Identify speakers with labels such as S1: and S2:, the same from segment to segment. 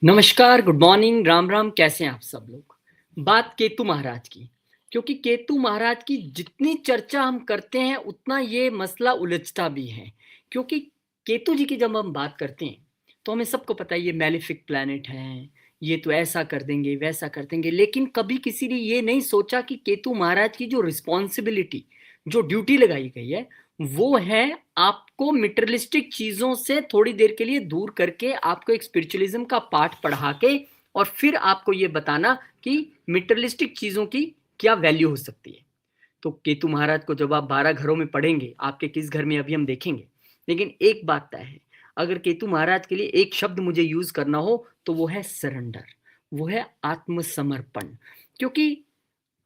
S1: नमस्कार, good morning, Ram Ram. कैसे हैं आप सब लोग? बात केतु महाराज की, क्योंकि केतु महाराज की जितनी चर्चा हम करते हैं उतना ये मसला उलझता भी है। क्योंकि केतु जी की जब हम बात करते हैं तो हमें सबको पता है ये मैलेफिक प्लैनेट हैं, ये तो ऐसा कर देंगे वैसा कर देंगे, लेकिन कभी किसी ने ये नहीं सोचा कि केतु महाराज की जो रिस्पॉन्सिबिलिटी, जो ड्यूटी लगाई गई है, वो है आपको मटेरियलिस्टिक चीजों से थोड़ी देर के लिए दूर करके आपको एक स्पिरिचुअलिज्म का पाठ पढ़ा के और फिर आपको ये बताना कि मटेरियलिस्टिक चीजों की क्या वैल्यू हो सकती है। तो केतु महाराज को जब आप 12 घरों में पढ़ेंगे, आपके किस घर में अभी हम देखेंगे, लेकिन एक बात तय है, अगर केतु महाराज के लिए एक शब्द मुझे यूज करना हो तो वो है सरेंडर, वो है आत्मसमर्पण। क्योंकि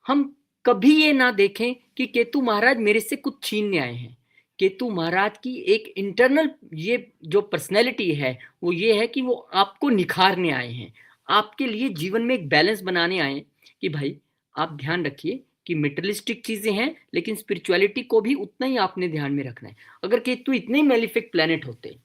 S1: हम कभी ये ना देखें कि केतु महाराज मेरे से कुछ छीनने आए हैं। केतु महाराज की एक इंटरनल ये जो पर्सनैलिटी है वो ये है कि वो आपको निखारने आए हैं, आपके लिए जीवन में एक बैलेंस बनाने आए हैं कि भाई आप ध्यान रखिए कि मेटेरियलिस्टिक चीजें हैं लेकिन स्पिरिचुअलिटी को भी उतना ही आपने ध्यान में रखना है। अगर केतु इतने ही मेलिफिक प्लेनेट होते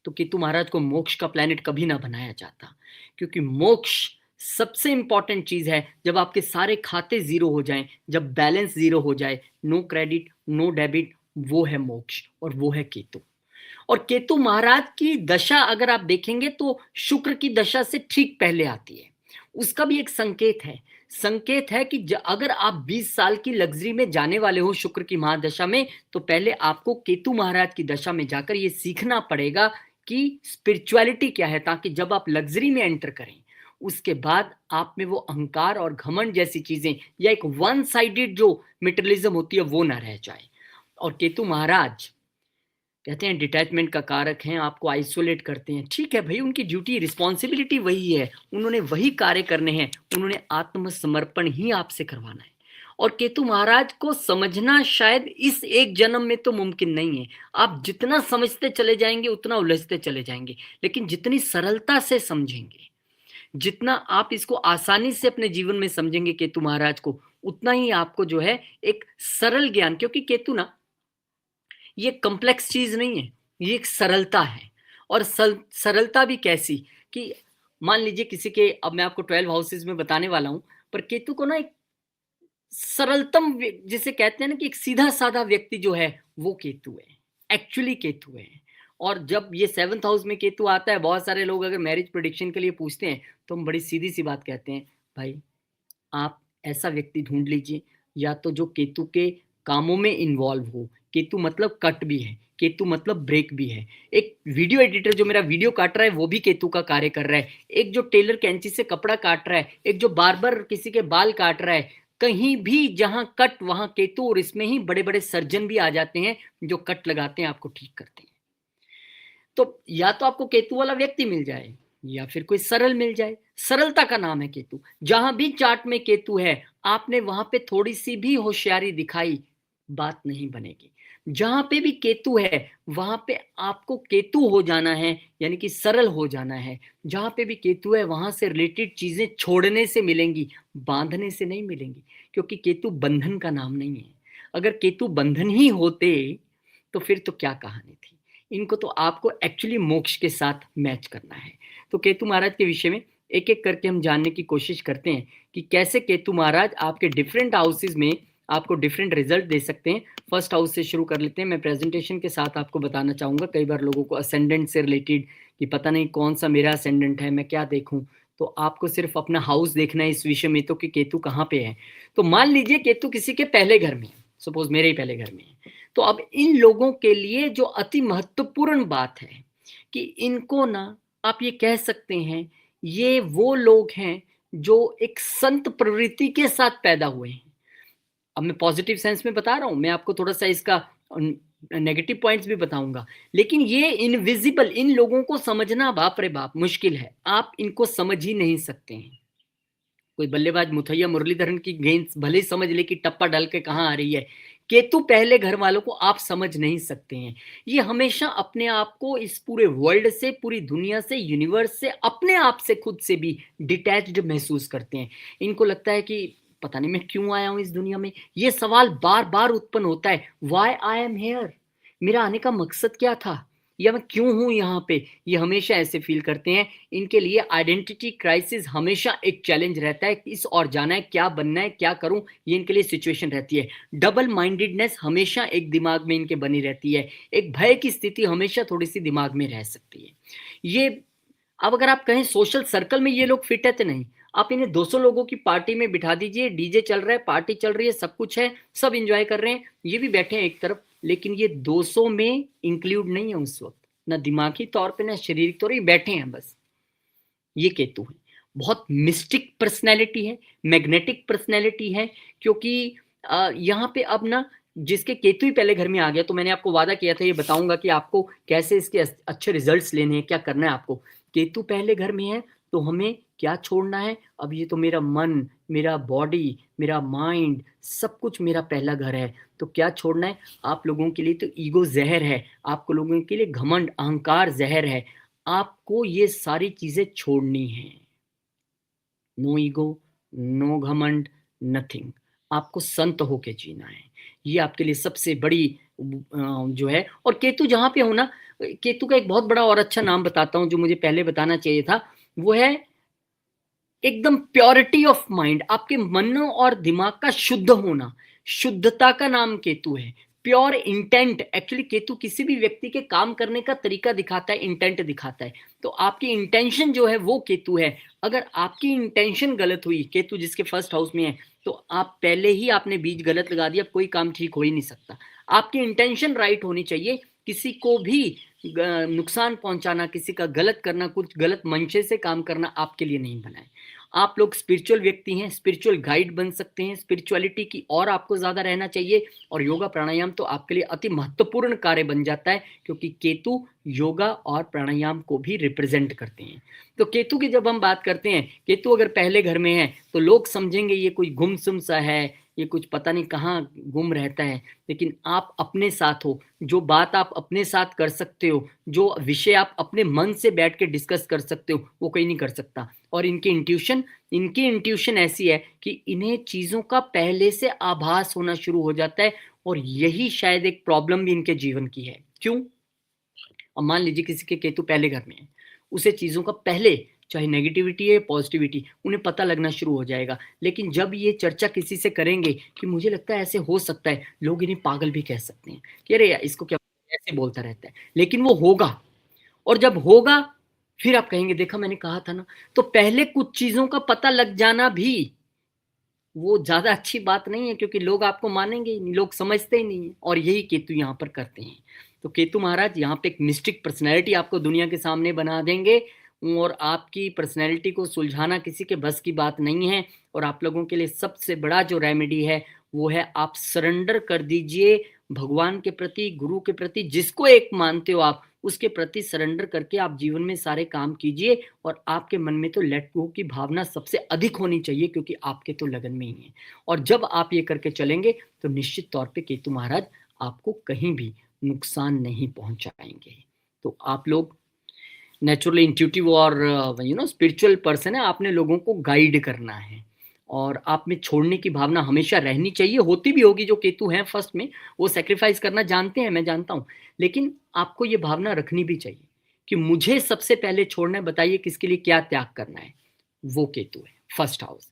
S1: तो केतु महाराज को मोक्ष का प्लेनेट कभी ना बनाया जाता। क्योंकि मोक्ष सबसे इंपॉर्टेंट चीज है। जब आपके सारे खाते जीरो हो जाएं, जब बैलेंस जीरो हो जाए, नो क्रेडिट नो डेबिट, वो है मोक्ष और वो है केतु। और केतु महाराज की दशा अगर आप देखेंगे तो शुक्र की दशा से ठीक पहले आती है। उसका भी एक संकेत है, संकेत है कि अगर आप 20 साल की लग्जरी में जाने वाले हो शुक्र की महादशा में, तो पहले आपको केतु महाराज की दशा में जाकर ये सीखना पड़ेगा कि स्पिरिचुअलिटी क्या है, ताकि जब आप लग्जरी में एंटर करें उसके बाद आप में वो अहंकार और घमंड जैसी चीजें या एक वन साइडेड जो मटेरियलिज्म होती है वो ना रह जाए। और केतु महाराज कहते हैं डिटैचमेंट का कारक हैं, आपको आइसोलेट करते हैं। ठीक है भाई, उनकी ड्यूटी रिस्पॉन्सिबिलिटी वही है, उन्होंने वही कार्य करने हैं, उन्होंने आत्मसमर्पण ही आपसे करवाना है। और केतु महाराज को समझना शायद इस एक जन्म में तो मुमकिन नहीं है। आप जितना समझते चले जाएंगे उतना उलझते चले जाएंगे, लेकिन जितनी सरलता से समझेंगे, जितना आप इसको आसानी से अपने जीवन में समझेंगे केतु महाराज को, उतना ही आपको जो है एक सरल ज्ञान, क्योंकि केतु ना ये कॉम्प्लेक्स चीज नहीं है, ये एक सरलता है। और सरलता भी कैसी कि मान लीजिए किसी के, अब मैं आपको 12 हाउसेज में बताने वाला हूं, पर केतु को ना एक सरलतम जिसे कहते हैं ना कि एक सीधा साधा व्यक्ति जो है वो केतु है, एक्चुअली केतु है। और जब ये 7th हाउस में केतु आता है, बहुत सारे लोग अगर मैरिज प्रोडिक्शन के लिए पूछते हैं तो हम बड़ी सीधी सी बात कहते हैं, भाई आप ऐसा व्यक्ति ढूंढ लीजिए या तो जो केतु के कामों में इन्वॉल्व हो। केतु मतलब कट भी है, केतु मतलब ब्रेक भी है। एक वीडियो एडिटर जो मेरा वीडियो काट रहा है वो भी केतु का कार्य कर रहा है। एक जो टेलर कैंची से कपड़ा काट रहा है, एक जो बार्बर किसी के बाल काट रहा है, कहीं भी जहां कट वहां केतु। और इसमें ही बड़े बड़े सर्जन भी आ जाते हैं जो कट लगाते हैं, आपको ठीक करते हैं। तो या तो आपको केतु वाला व्यक्ति मिल जाए या फिर कोई सरल मिल जाए। सरलता का नाम है केतु। जहां भी चार्ट में केतु है, आपने वहां पे थोड़ी सी भी होशियारी दिखाई, बात नहीं बनेगी। जहां पे भी केतु है वहां पे आपको केतु हो जाना है, यानी कि सरल हो जाना है। जहां पे भी केतु है वहां से रिलेटेड चीजें छोड़ने से मिलेंगी, बांधने से नहीं मिलेंगी। क्योंकि केतु बंधन का नाम नहीं है। अगर केतु बंधन ही होते तो फिर तो क्या कहानी थी। इनको तो आपको एक्चुअली मोक्ष के साथ मैच करना है। तो केतु महाराज के विषय में एक एक करके हम जानने की कोशिश करते हैं कि कैसे केतु महाराज आपके डिफरेंट हाउसेज में आपको डिफरेंट रिजल्ट दे सकते हैं। फर्स्ट हाउस से शुरू कर लेते हैं। मैं प्रेजेंटेशन के साथ आपको बताना चाहूंगा, कई बार लोगों को असेंडेंट से रिलेटेड कि पता नहीं कौन सा मेरा असेंडेंट है, मैं क्या देखूं। तो आपको सिर्फ अपना हाउस देखना है इस विषय में तो कि केतु कहाँ पे है। तो मान लीजिए केतु किसी के पहले घर में है, सपोज मेरे ही पहले घर में है। तो अब इन लोगों के लिए जो अति महत्वपूर्ण बात है कि इनको ना आप ये कह सकते हैं, ये वो लोग हैं जो एक संत प्रवृत्ति के साथ पैदा हुए हैं। अब मैं पॉजिटिव सेंस में बता रहा हूं, मैं आपको थोड़ा सा इसका नेगेटिव पॉइंट्स भी बताऊंगा। लेकिन ये इनविजिबल, इन लोगों को समझना बाप रे बाप मुश्किल है, आप इनको समझ ही नहीं सकते हैं। कोई बल्लेबाज मुथैया मुरलीधरन की गेंद भले ही समझ ले कि टप्पा डाल के कहाँ आ रही है, केतु पहले घर वालों को आप समझ नहीं सकते हैं। ये हमेशा अपने आप को इस पूरे वर्ल्ड से, पूरी दुनिया से, यूनिवर्स से, अपने आप से, खुद से भी डिटैच्ड महसूस करते हैं। इनको लगता है कि पता नहीं मैं क्यों आया हूं इस दुनिया में। ये सवाल बार बार उत्पन्न होता है, वाई आई एम हेयर, मेरा आने का मकसद क्या था। या मैं क्यों हूँ यहाँ पे, ये हमेशा ऐसे फील करते हैं। इनके लिए आइडेंटिटी क्राइसिस हमेशा एक चैलेंज रहता है, इस और जाना है, क्या बनना है, क्या करूँ, ये इनके लिए सिचुएशन रहती है। डबल माइंडेडनेस हमेशा एक दिमाग में इनके बनी रहती है, एक भय की स्थिति हमेशा थोड़ी-सी दिमाग में रह सकती है। ये अब अगर आप कहें सोशल सर्कल में ये लोग फिट है तो नहीं। आप इन्हें 200 लोगों की पार्टी में बिठा दीजिए, डीजे चल रहा है, पार्टी चल रही है, सब कुछ है, सब एन्जॉय कर रहे हैं, ये भी बैठे हैं एक तरफ, लेकिन ये 200 में इंक्लूड नहीं है उस वक़्त, ना दिमागी तौर पे, ना शारीरिक तौर पे, ये बैठे हैं बस। ये केतु है। बहुत मिस्टिक पर्सनैलिटी है, मैग्नेटिक पर्सनैलिटी है, क्योंकि यहाँ पे अब ना जिसके केतु ही पहले घर में आ गया, तो मैंने आपको वादा किया था ये बताऊँगा कि आपको कैसे इसके अच्छे रिज़ल्ट्स लेने हैं, क्या करना है आपको। केतु पहले घर में है, तो हमें क्या छोड़ना है, अब ये तो मेरा मन, मेरा बॉडी, मेरा माइंड, सब कुछ मेरा पहला घर है, तो क्या छोड़ना है? आप लोगों के लिए तो ईगो ज़हर है, आपको लोगों के लिए घमंड, अहंकार ज़हर है। आपको ये सारी चीज़ें छोड़नी हैं। नो ईगो, नो घमंड, नथिंग। आपको संत होके जीना है। ये आपके लिए सबसे बड़ी जो है। और केतु जहाँ पे हो ना, केतु का एक बहुत बड़ा और अच्छा नाम बताता हूँ जो मुझे पहले बताना चाहिए था, वो है एकदम प्योरिटी ऑफ माइंड, आपके मन और दिमाग का शुद्ध होना, शुद्धता का नाम केतु है। प्योर इंटेंट, एक्चुअली केतु किसी भी व्यक्ति के काम करने का तरीका दिखाता है, इंटेंट दिखाता है। तो आपकी इंटेंशन जो है वो केतु है। अगर आपकी इंटेंशन गलत हुई, केतु जिसके फर्स्ट हाउस में है, तो आप पहले ही आपने बीज गलत लगा दिया, कोई काम ठीक हो ही नहीं सकता। आपकी इंटेंशन राइट होनी चाहिए। किसी को भी नुकसान पहुंचाना, किसी का गलत करना, कुछ गलत मंशे से काम करना आपके लिए नहीं बना है। आप लोग स्पिरिचुअल व्यक्ति हैं, स्पिरिचुअल गाइड बन सकते हैं, स्पिरिचुअलिटी की और आपको ज़्यादा रहना चाहिए। और योगा प्राणायाम तो आपके लिए अति महत्वपूर्ण कार्य बन जाता है, क्योंकि केतु योगा और प्राणायाम को भी रिप्रेजेंट करते हैं। तो केतु की जब हम बात करते हैं, केतु अगर पहले घर में है तो लोग समझेंगे ये कोई गुमसुम सा है, ये कुछ पता नहीं कहाँ गुम रहता है। लेकिन आप अपने साथ हो, जो बात आप अपने साथ कर सकते हो, जो विषय आप अपने मन से बैठ के डिस्कस कर सकते हो, वो कोई नहीं कर सकता। और इनकी इंट्यूशन ऐसी है कि इन्हें चीज़ों का पहले से आभास होना शुरू हो जाता है। और यही शायद एक प्रॉब्लम भी इनके जीवन की है। क्यों? अब मान लीजिए किसी के केतु पहले घर में है, उसे चीज़ों का पहले, चाहे नेगेटिविटी है पॉजिटिविटी, उन्हें पता लगना शुरू हो जाएगा। लेकिन जब ये चर्चा किसी से करेंगे कि मुझे लगता है ऐसे हो सकता है, लोग इन्हें पागल भी कह सकते हैं कि अरे यार इसको क्या ऐसे बोलता रहता है, लेकिन वो होगा। और जब होगा फिर आप कहेंगे देखा मैंने कहा था ना। तो पहले कुछ चीज़ों का पता लग जाना भी वो ज़्यादा अच्छी बात नहीं है, क्योंकि लोग आपको मानेंगे ही नहीं, लोग समझते ही नहीं है। और यही केतु यहाँ पर करते हैं। तो केतु महाराज यहाँ पे एक मिस्टिक पर्सनैलिटी आपको दुनिया के सामने बना देंगे, और आपकी पर्सनैलिटी को सुलझाना किसी के बस की बात नहीं है। और आप लोगों के लिए सबसे बड़ा जो रेमेडी है वो है आप सरेंडर कर दीजिए भगवान के प्रति, गुरु के प्रति, जिसको एक मानते हो आप, उसके प्रति सरेंडर करके आप जीवन में सारे काम कीजिए। और आपके मन में तो लेट गो की भावना सबसे अधिक होनी चाहिए, क्योंकि आपके तो लगन में ही है। और जब आप ये करके चलेंगे तो निश्चित तौर पे केतु महाराज आपको कहीं भी नुकसान नहीं पहुंचाएंगे। तो आप लोग नेचुरली इंट्यूटिव और स्पिरिचुअल पर्सन है, आपने लोगों को गाइड करना है। और आप में छोड़ने की भावना हमेशा रहनी चाहिए, होती भी होगी। जो केतु हैं फर्स्ट में, वो सेक्रीफाइस करना जानते हैं, मैं जानता हूँ। लेकिन आपको ये भावना रखनी भी चाहिए कि मुझे सबसे पहले छोड़ना है, बताइए किसके लिए क्या त्याग करना है। वो केतु है first house.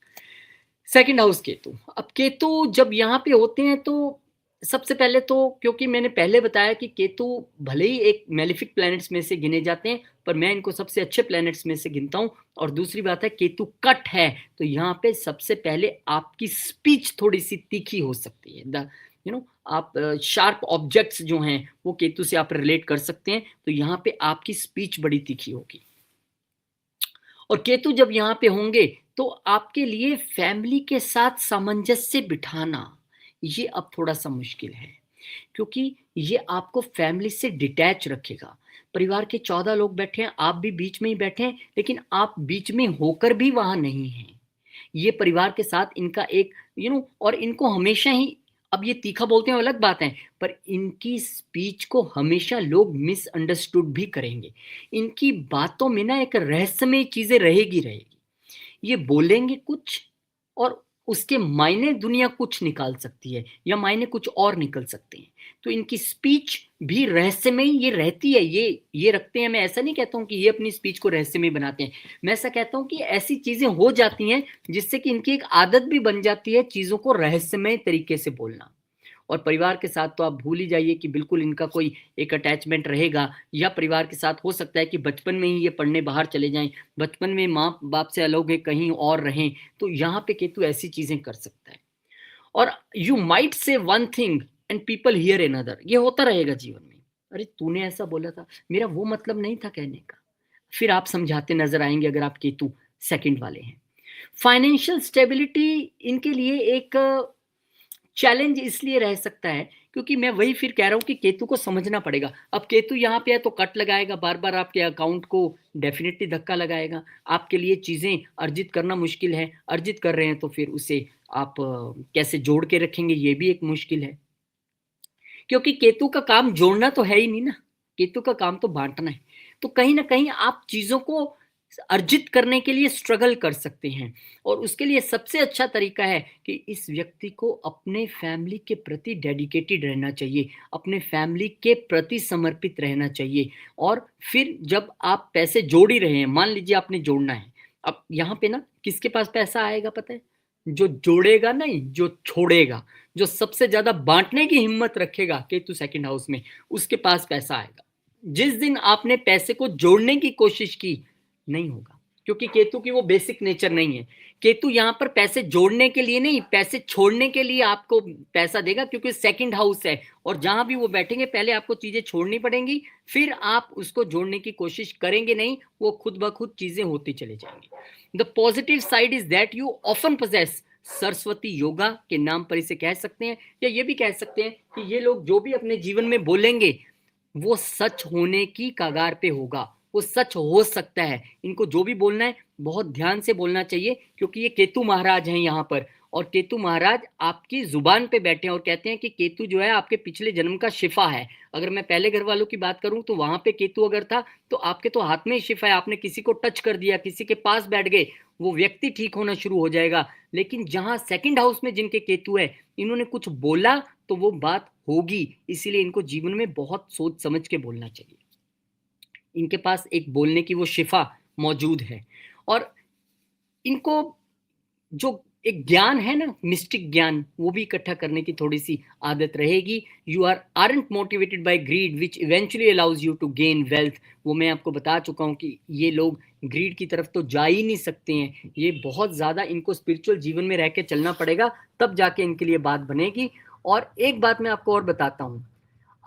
S1: Second house Ketu. अब केतु जब यहाँ पे होते हैं तो सबसे पहले तो, क्योंकि मैंने पहले बताया कि केतु भले ही एक मेलिफिक प्लैनेट्स में से गिने जाते हैं, पर मैं इनको सबसे अच्छे प्लैनेट्स में से गिनता हूँ। और दूसरी बात है केतु कट है, तो यहाँ पे सबसे पहले आपकी स्पीच थोड़ी सी तीखी हो सकती है। आप शार्प ऑब्जेक्ट्स जो हैं वो केतु से आप रिलेट कर सकते हैं, तो यहाँ पे आपकी स्पीच बड़ी तीखी होगी। और केतु जब यहाँ पे होंगे तो आपके लिए फैमिली के साथ सामंजस्य बिठाना ये अब थोड़ा सा मुश्किल है, क्योंकि ये आपको फैमिली से डिटैच रखेगा। परिवार के 14 लोग बैठे हैं, आप भी बीच में ही बैठे हैं, लेकिन आप बीच में होकर भी वहां नहीं हैं। ये परिवार के साथ इनका एक और इनको हमेशा ही, अब ये तीखा बोलते हैं अलग बात है, पर इनकी स्पीच को हमेशा लोग मिसअंडरस्टूड भी करेंगे। इनकी बातों में ना एक रहस्यमय चीजें रहेगी रहेगी। ये बोलेंगे कुछ और उसके मायने दुनिया कुछ निकाल सकती है या मायने कुछ और निकल सकते हैं। तो इनकी स्पीच भी रहस्यमय ये रहती है, ये रखते हैं। मैं ऐसा नहीं कहता हूँ कि ये अपनी स्पीच को रहस्यमय बनाते हैं। मैं ऐसा कहता हूँ कि ऐसी चीज़ें हो जाती हैं जिससे कि इनकी एक आदत भी बन जाती है चीज़ों को रहस्यमय तरीके से बोलना। और परिवार के साथ तो आप भूल ही जाइए कि बिल्कुल इनका कोई एक अटैचमेंट रहेगा, या परिवार के साथ हो सकता है कि बचपन में ही ये पढ़ने बाहर चले जाएँ, बचपन में माँ-बाप से अलग है कहीं और रहें, तो यहाँ पे केतु ऐसी चीज़ें कर सकता है। और you might say one thing and people here another, ये होता रहेगा जीवन में। अरे तूने ऐसा बोला था, मेरा वो मतलब नहीं था कहने का। फिर आप समझाते नज़र आएँगे अगर आप केतु सेकंड वाले हैं। फाइनेंशियल स्टेबिलिटी इनके लिए एक चैलेंज इसलिए रह सकता है क्योंकि मैं वही फिर कह रहा हूँ कि केतु को समझना पड़ेगा। अब केतु यहाँ पे है तो कट लगाएगा, बार-बार आपके अकाउंट को डेफ़िनिटली धक्का लगाएगा। आपके लिए चीज़ें अर्जित करना मुश्किल है, अर्जित कर रहे हैं तो फिर उसे आप कैसे जोड़ के रखेंगे, ये भी एक मुश्किल है। क्योंकि केतु का काम जोड़ना तो है ही नहीं ना, केतु का काम तो बाँटना है। तो कहीं न कहीं आप चीज़ों को अर्जित करने के लिए स्ट्रगल कर सकते हैं, और उसके लिए सबसे अच्छा तरीका है कि इस व्यक्ति को अपने फैमिली के प्रति डेडिकेटेड रहना चाहिए, अपने फैमिली के प्रति समर्पित रहना चाहिए। और फिर जब आप पैसे जोड़ ही रहे हैं, मान लीजिए आपने जोड़ना है, अब यहाँ पे ना किसके पास पैसा आएगा पता है? जो जोड़ेगा नहीं, जो छोड़ेगा, जो सबसे ज़्यादा बाँटने की हिम्मत रखेगा केतु सेकंड हाउस में, उसके पास पैसा आएगा। जिस दिन आपने पैसे को जोड़ने की कोशिश की, नहीं होगा, क्योंकि केतु की वो बेसिक नेचर नहीं है। केतु यहाँ पर पैसे जोड़ने के लिए नहीं, पैसे छोड़ने के लिए आपको पैसा देगा, क्योंकि सेकंड हाउस है और जहाँ भी वो बैठेंगे पहले आपको चीज़ें छोड़नी पड़ेंगी, फिर आप उसको जोड़ने की कोशिश करेंगे नहीं, वो खुद ब खुद चीज़ें होती चली जाएँगी। The positive side is that you often possess Saraswati yoga के नाम पर इसे कह सकते हैं, या ये भी कह सकते हैं कि ये लोग जो भी अपने जीवन में बोलेंगे, वो सच होने की कगार पे होगा, वो सच हो सकता है। इनको जो भी बोलना है बहुत ध्यान से बोलना चाहिए, क्योंकि ये केतु महाराज हैं यहाँ पर, और केतु महाराज आपकी ज़ुबान पे बैठे हैं और कहते हैं कि केतु जो है आपके पिछले जन्म का शिफ़ा है। अगर मैं पहले घर वालों की बात करूँ तो वहाँ पे केतु अगर था तो आपके तो हाथ में ही शिफ़ा है, आपने किसी को टच कर दिया, किसी के पास बैठ गए, वो व्यक्ति ठीक होना शुरू हो जाएगा। लेकिन जहाँ सेकंड हाउस में जिनके केतु है, इन्होंने कुछ बोला तो वो बात होगी, इसीलिए इनको जीवन में बहुत सोच समझ के बोलना चाहिए। इनके पास एक बोलने की वो शिफ़ा मौजूद है, और इनको जो एक ज्ञान है ना, मिस्टिक ज्ञान, वो भी इकट्ठा करने की थोड़ी-सी आदत रहेगी। You aren't motivated by greed which eventually allows you to gain wealth. वो मैं आपको बता चुका हूँ कि ये लोग ग्रीड की तरफ तो जा ही नहीं सकते हैं। ये बहुत ज़्यादा इनको स्पिरिचुअल जीवन में रह के चलना पड़ेगा, तब जाके इनके लिए बात बनेगी। और एक बात मैं आपको और बताता हूँ,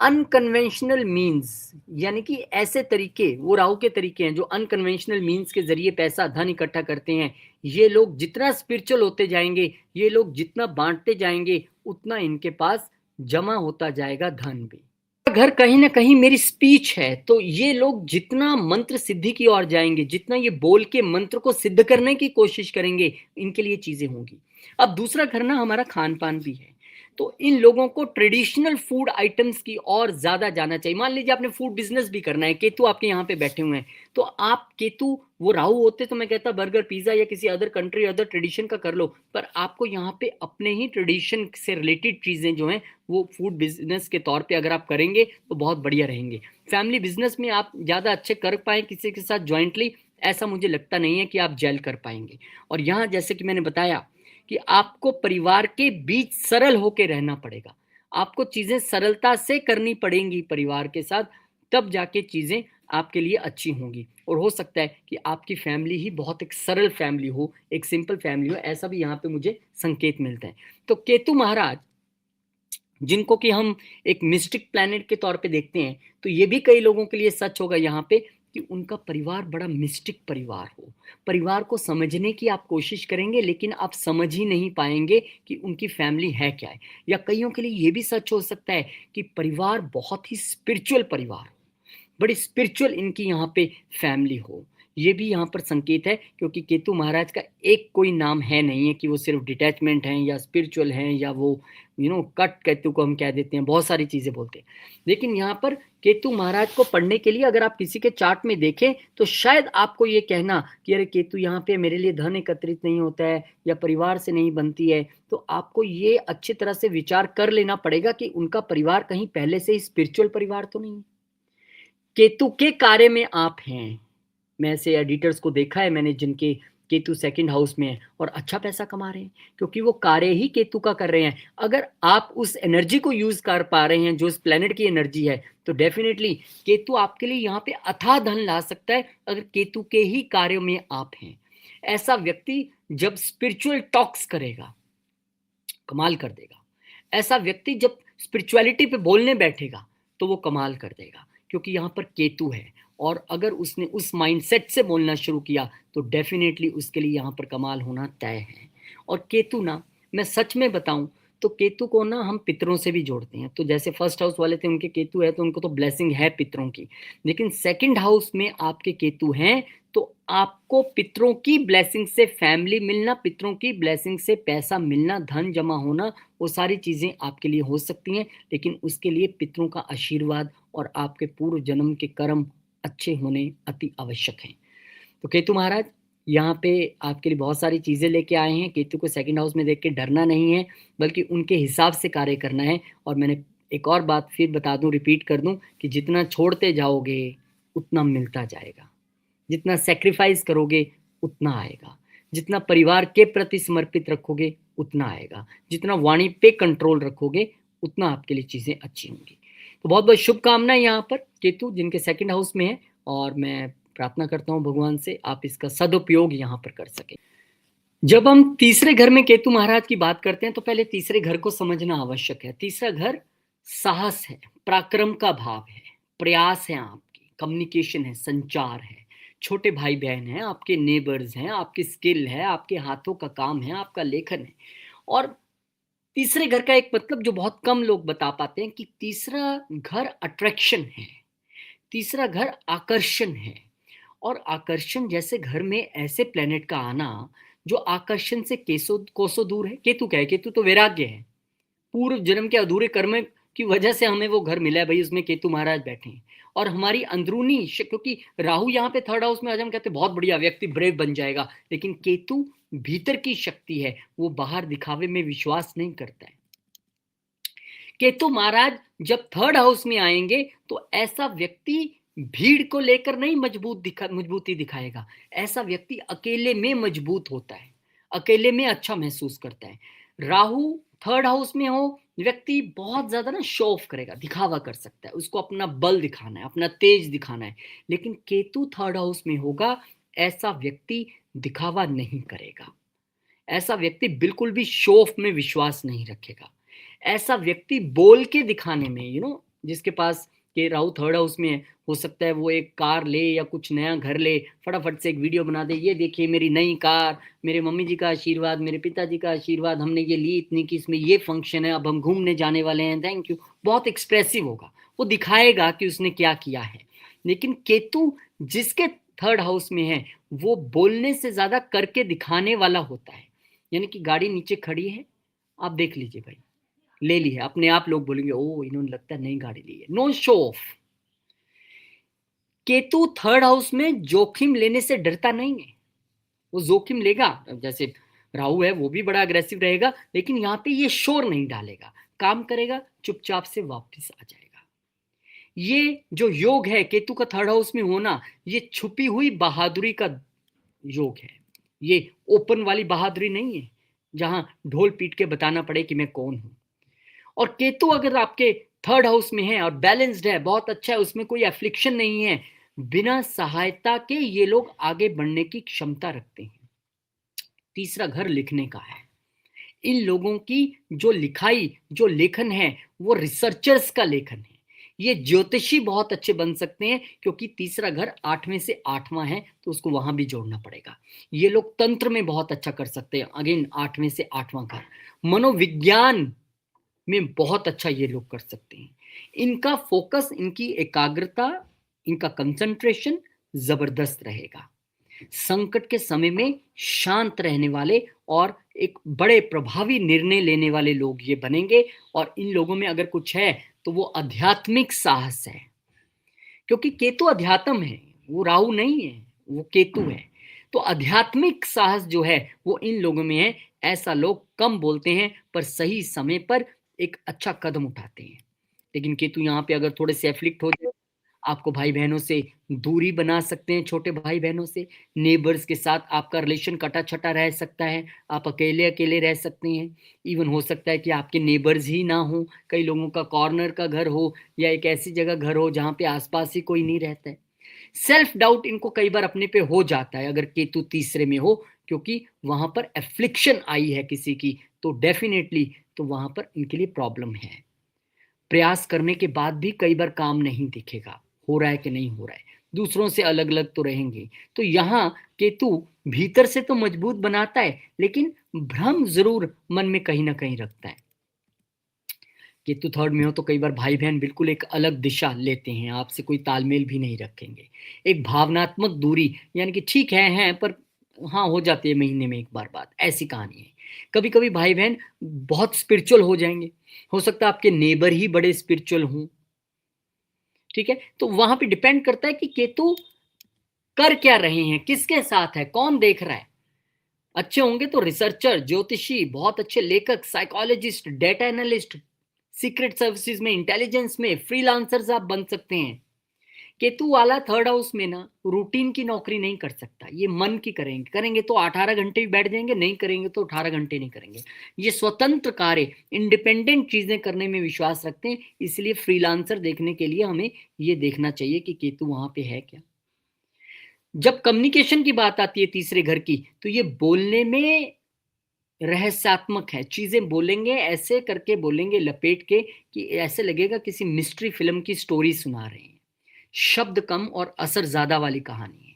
S1: अनकन्वेंशनल मीन्स, यानी कि ऐसे तरीके, वो राहु के तरीके हैं जो अनकन्वेंशनल मीन्स के जरिए पैसा धन इकट्ठा करते हैं। ये लोग जितना स्पिरिचुअल होते जाएंगे, ये लोग जितना बांटते जाएंगे, उतना इनके पास जमा होता जाएगा धन भी। घर कहीं ना कहीं मेरी स्पीच है, तो ये लोग जितना मंत्र सिद्धि की ओर जाएंगे, जितना ये बोल के मंत्र को सिद्ध करने की कोशिश करेंगे, इनके लिए चीजें होंगी। अब दूसरा घर ना हमारा खान पान भी है, तो इन लोगों को ट्रेडिशनल फूड आइटम्स की ओर ज्यादा जाना चाहिए। मान लीजिए आपने फूड बिजनेस भी करना है, केतु आपके यहाँ पे बैठे हुए हैं, तो आप केतु, वो राहु होते तो मैं कहता बर्गर पिज्जा या किसी अदर कंट्री अदर ट्रेडिशन का कर लो, पर आपको यहाँ पे अपने ही ट्रेडिशन से रिलेटेड चीजें जो हैं वो फूड बिजनेस के तौर पे अगर आप करेंगे तो बहुत बढ़िया रहेंगे। फैमिली बिजनेस में आप ज़्यादा अच्छे कर पाएँ किसी के साथ ज्वाइंटली, ऐसा मुझे लगता नहीं है कि आप जेल कर पाएंगे। और यहाँ जैसे कि मैंने बताया कि आपको परिवार के बीच सरल होके रहना पड़ेगा, आपको चीज़ें सरलता से करनी पड़ेंगी परिवार के साथ, तब जाके चीज़ें आपके लिए अच्छी होंगी। और हो सकता है कि आपकी फैमिली ही बहुत एक सरल फैमिली हो, एक सिंपल फैमिली हो, ऐसा भी यहाँ पे मुझे संकेत मिलते हैं। तो केतु महाराज, जिनको कि हम एक मिस्टिक प्लैनेट के तौर पे देखते हैं, तो ये भी कई लोगों के लिए सच होगा यहाँ पे कि उनका परिवार बड़ा मिस्टिक परिवार हो। परिवार को समझने की आप कोशिश करेंगे, लेकिन आप समझ ही नहीं पाएंगे कि उनकी फैमिली है क्या है। या कईयों के लिए ये भी सच हो सकता है कि परिवार बहुत ही स्पिरिचुअल परिवार हो, बड़ी स्पिरिचुअल इनकी यहाँ पे फैमिली हो। ये भी यहाँ पर संकेत है, क्योंकि केतु महाराज का एक कोई नाम है नहीं है कि वो सिर्फ डिटैचमेंट हैं या स्पिरिचुअल हैं या वो कट केतु को हम कह देते हैं, बहुत सारी चीजें बोलते हैं। लेकिन यहाँ पर केतु महाराज को पढ़ने के लिए अगर आप किसी के चार्ट में देखें तो शायद आपको ये कहना कि अरे केतु यहाँ पे मेरे लिए धन एकत्रित नहीं होता है या परिवार से नहीं बनती है, तो आपको ये अच्छी तरह से विचार कर लेना पड़ेगा कि उनका परिवार कहीं पहले से ही स्पिरिचुअल परिवार तो नहीं है। केतु के कार्य में आप हैं, मैं ऐसे एडिटर्स को देखा है मैंने जिनके केतु सेकंड हाउस में है और अच्छा पैसा कमा रहे हैं, क्योंकि वो कार्य ही केतु का कर रहे हैं। अगर आप उस एनर्जी को यूज कर पा रहे हैं जो इस प्लेनेट की एनर्जी है, तो डेफिनेटली केतु आपके लिए यहाँ पे अथाह धन ला सकता है, अगर केतु के ही कार्यों में आप हैं। ऐसा व्यक्ति जब स्पिरिचुअल टॉक्स करेगा कमाल कर देगा। ऐसा व्यक्ति जब स्पिरिचुअलिटी पे बोलने बैठेगा तो वो कमाल कर देगा, क्योंकि यहाँ पर केतु है। और अगर उसने उस माइंडसेट से बोलना शुरू किया तो डेफिनेटली उसके लिए यहाँ पर कमाल होना तय है। और केतु ना, मैं सच में बताऊं तो केतु को ना हम पितरों से भी जोड़ते हैं। तो जैसे फर्स्ट हाउस वाले थे उनके केतु है तो उनको तो ब्लेसिंग है पितरों की, लेकिन सेकंड हाउस में आपके केतु हैं तो आपको पितरों की ब्लेसिंग से फैमिली मिलना, पितरों की ब्लेसिंग से पैसा मिलना, धन जमा होना, वो सारी चीजें आपके लिए हो सकती हैं। लेकिन उसके लिए पितरों का आशीर्वाद और आपके पूर्व जन्म के कर्म अच्छे होने अति आवश्यक हैं। तो केतु महाराज यहाँ पे आपके लिए बहुत सारी चीजें लेके आए हैं। केतु को सेकंड हाउस में देख के डरना नहीं है, बल्कि उनके हिसाब से कार्य करना है। और मैंने एक और बात फिर बता दूं, रिपीट कर दूं कि जितना छोड़ते जाओगे उतना मिलता जाएगा, जितना सेक्रीफाइस करोगे उतना आएगा, जितना परिवार के प्रति समर्पित रखोगे उतना आएगा, जितना वाणी पे कंट्रोल रखोगे उतना आपके लिए चीजें अच्छी होंगी। तो बहुत बहुत शुभकामनाएं यहाँ पर केतु जिनके सेकंड हाउस में है, और मैं प्रार्थना करता हूँ भगवान से आप इसका सदुपयोग यहाँ पर कर सके। जब हम तीसरे घर में केतु महाराज की बात करते हैं तो पहले तीसरे घर को समझना आवश्यक है। तीसरा घर साहस है, पराक्रम का भाव है, प्रयास है, आपकी कम्युनिकेशन है, संचार है, छोटे भाई बहन हैं, आपके नेबर्स हैं, आपकी स्किल है, आपके हाथों का काम है, आपका लेखन है। और तीसरे घर का एक मतलब जो बहुत कम लोग बता पाते हैं कि तीसरा घर अट्रैक्शन है, तीसरा घर आकर्षण है। और आकर्षण जैसे घर में ऐसे प्लेनेट का आना जो आकर्षण से कोसों दूर है। केतु क्या है? केतु तो वैराग्य है, पूर्व जन्म के अधूरे कर्म की वजह से हमें वो घर मिला है भाई, उसमें केतु महाराज बैठे हैं। और हमारी अंदरूनी क्योंकि राहु यहाँ पे थर्ड हाउस में, आज हम कहते हैं बहुत बढ़िया व्यक्ति ब्रेव बन जाएगा, लेकिन केतु भीतर की शक्ति है, वो बाहर दिखावे में विश्वास नहीं करता है। केतु महाराज जब थर्ड हाउस में आएंगे तो ऐसा व्यक्ति भीड़ को लेकर नहीं मजबूती दिखाएगा। ऐसा व्यक्ति अकेले में मजबूत होता है, अकेले में अच्छा महसूस करता है। राहु थर्ड हाउस में हो, व्यक्ति बहुत ज्यादा ना शो ऑफ करेगा, दिखावा कर सकता है, उसको अपना बल दिखाना है, अपना तेज दिखाना है। लेकिन केतु थर्ड हाउस में होगा, ऐसा व्यक्ति दिखावा नहीं करेगा, ऐसा व्यक्ति बिल्कुल भी शो ऑफ में विश्वास नहीं रखेगा। ऐसा व्यक्ति बोल के दिखाने में, जिसके पास के राहु थर्ड हाउस में है, हो सकता है वो एक कार ले या कुछ नया घर ले, फटाफट से एक वीडियो बना दे, ये देखिए मेरी नई कार, मेरे मम्मी जी का आशीर्वाद, मेरे पिताजी का आशीर्वाद, हमने ये ली इतनी की, इसमें ये फंक्शन है, अब हम घूमने जाने वाले हैं, थैंक यू। बहुत एक्सप्रेसिव होगा, वो दिखाएगा कि उसने क्या किया है। लेकिन केतु जिसके थर्ड हाउस में है वो बोलने से ज्यादा करके दिखाने वाला होता है। यानी कि गाड़ी नीचे खड़ी है, आप देख लीजिए भाई, ले ली है, अपने आप लोग बोलेंगे ओ इन्होंने लगता है नई गाड़ी ली है, no show off. Ketu third house में जोखिम लेने से डरता नहीं है, वो जोखिम लेगा। जैसे राहु है वो भी बड़ा अग्रेसिव रहेगा, लेकिन यहाँ पे ये शोर नहीं डालेगा, काम करेगा, चुपचाप से वापस आ जाएगा। ये जो योग है केतु का थर्ड हाउस में होना, ये छुपी हुई बहादुरी का योग है, ये ओपन वाली बहादुरी नहीं है जहां ढोल पीट के बताना पड़े कि मैं कौन हूं। और केतु अगर आपके थर्ड हाउस में है और बैलेंस्ड है, बहुत अच्छा है, उसमें कोई एफ्लिक्शन नहीं है, बिना सहायता के ये लोग आगे बढ़ने की क्षमता रखते हैं। तीसरा घर लिखने का है, इन लोगों की जो लिखाई जो लेखन है वो रिसर्चर्स का लेखन है। ये ज्योतिषी बहुत अच्छे बन सकते हैं, क्योंकि तीसरा घर 8वें से 8वां है, तो उसको वहां भी जोड़ना पड़ेगा। ये लोग तंत्र में बहुत अच्छा कर सकते हैं, अगेन 8वें से 8वां घर। मनोविज्ञान में बहुत अच्छा ये लोग कर सकते हैं। इनका फोकस, इनकी एकाग्रता, इनका कंसंट्रेशन जबरदस्त रहेगा। संकट के समय में शांत रहने वाले और एक बड़े प्रभावी निर्णय लेने वाले लोग ये बनेंगे। और इन लोगों में अगर कुछ है तो वो आध्यात्मिक साहस है, क्योंकि केतु अध्यात्म है, वो राहु नहीं है, वो केतु है। तो आध्यात्मिक साहस जो है वो इन लोगों में है। ऐसा लोग कम बोलते हैं पर सही समय पर एक अच्छा कदम उठाते हैं। लेकिन केतु यहाँ पे अगर थोड़े से एफ्लिक्ट हो जाए, आपको भाई बहनों से दूरी बना सकते हैं, छोटे भाई बहनों से, नेबर्स के साथ आपका रिलेशन कटा छटा रह सकता है, आप अकेले अकेले रह सकते हैं। इवन हो सकता है कि आपके नेबर्स ही ना हो, कई लोगों का कॉर्नर का घर हो या एक ऐसी जगह घर हो जहाँ पे आसपास ही कोई नहीं रहता है। सेल्फ डाउट इनको कई बार अपने पे हो जाता है अगर केतु तीसरे में हो, क्योंकि वहां पर एफ्लिक्शन आई है किसी की, तो डेफिनेटली तो वहां पर इनके लिए प्रॉब्लम है। प्रयास करने के बाद भी कई बार काम नहीं दिखेगा, हो रहा है कि नहीं हो रहा है, दूसरों से अलग अलग तो रहेंगे। तो यहाँ केतु भीतर से तो मजबूत बनाता है, लेकिन भ्रम जरूर मन में कहीं ना कहीं रखता है। केतु थर्ड में हो तो कई बार भाई बहन बिल्कुल एक अलग दिशा लेते हैं, आपसे कोई तालमेल भी नहीं रखेंगे। एक भावनात्मक दूरी, यानी कि ठीक है पर हाँ हो जाती है महीने में एक बार बात, ऐसी कहानी है। कभी कभी भाई बहन बहुत स्पिरिचुअल हो जाएंगे, हो सकता है आपके नेबर ही बड़े स्पिरिचुअल हों। ठीक है, तो वहां पे डिपेंड करता है कि केतु कर क्या रहे हैं, किसके साथ है, कौन देख रहा है। अच्छे होंगे तो रिसर्चर, ज्योतिषी, बहुत अच्छे लेखक, psychologist, data analyst, secret services में, इंटेलिजेंस में फ्रीलांसर्स आप बन सकते हैं। केतु वाला थर्ड हाउस में ना रूटीन की नौकरी नहीं कर सकता, ये मन की करेंगे, करेंगे तो 18 घंटे भी बैठ जाएंगे, नहीं करेंगे तो 18 घंटे नहीं करेंगे। ये स्वतंत्र कार्य, इंडिपेंडेंट चीजें करने में विश्वास रखते हैं। इसलिए फ्रीलांसर देखने के लिए हमें ये देखना चाहिए कि केतु वहां पे है क्या। जब कम्युनिकेशन की बात आती है तीसरे घर की, तो ये बोलने में रहस्यात्मक है, चीजें बोलेंगे ऐसे करके बोलेंगे लपेट के कि ऐसे लगेगा किसी मिस्ट्री फिल्म की स्टोरी सुना रहे हैं। शब्द कम और असर ज्यादा वाली कहानी है।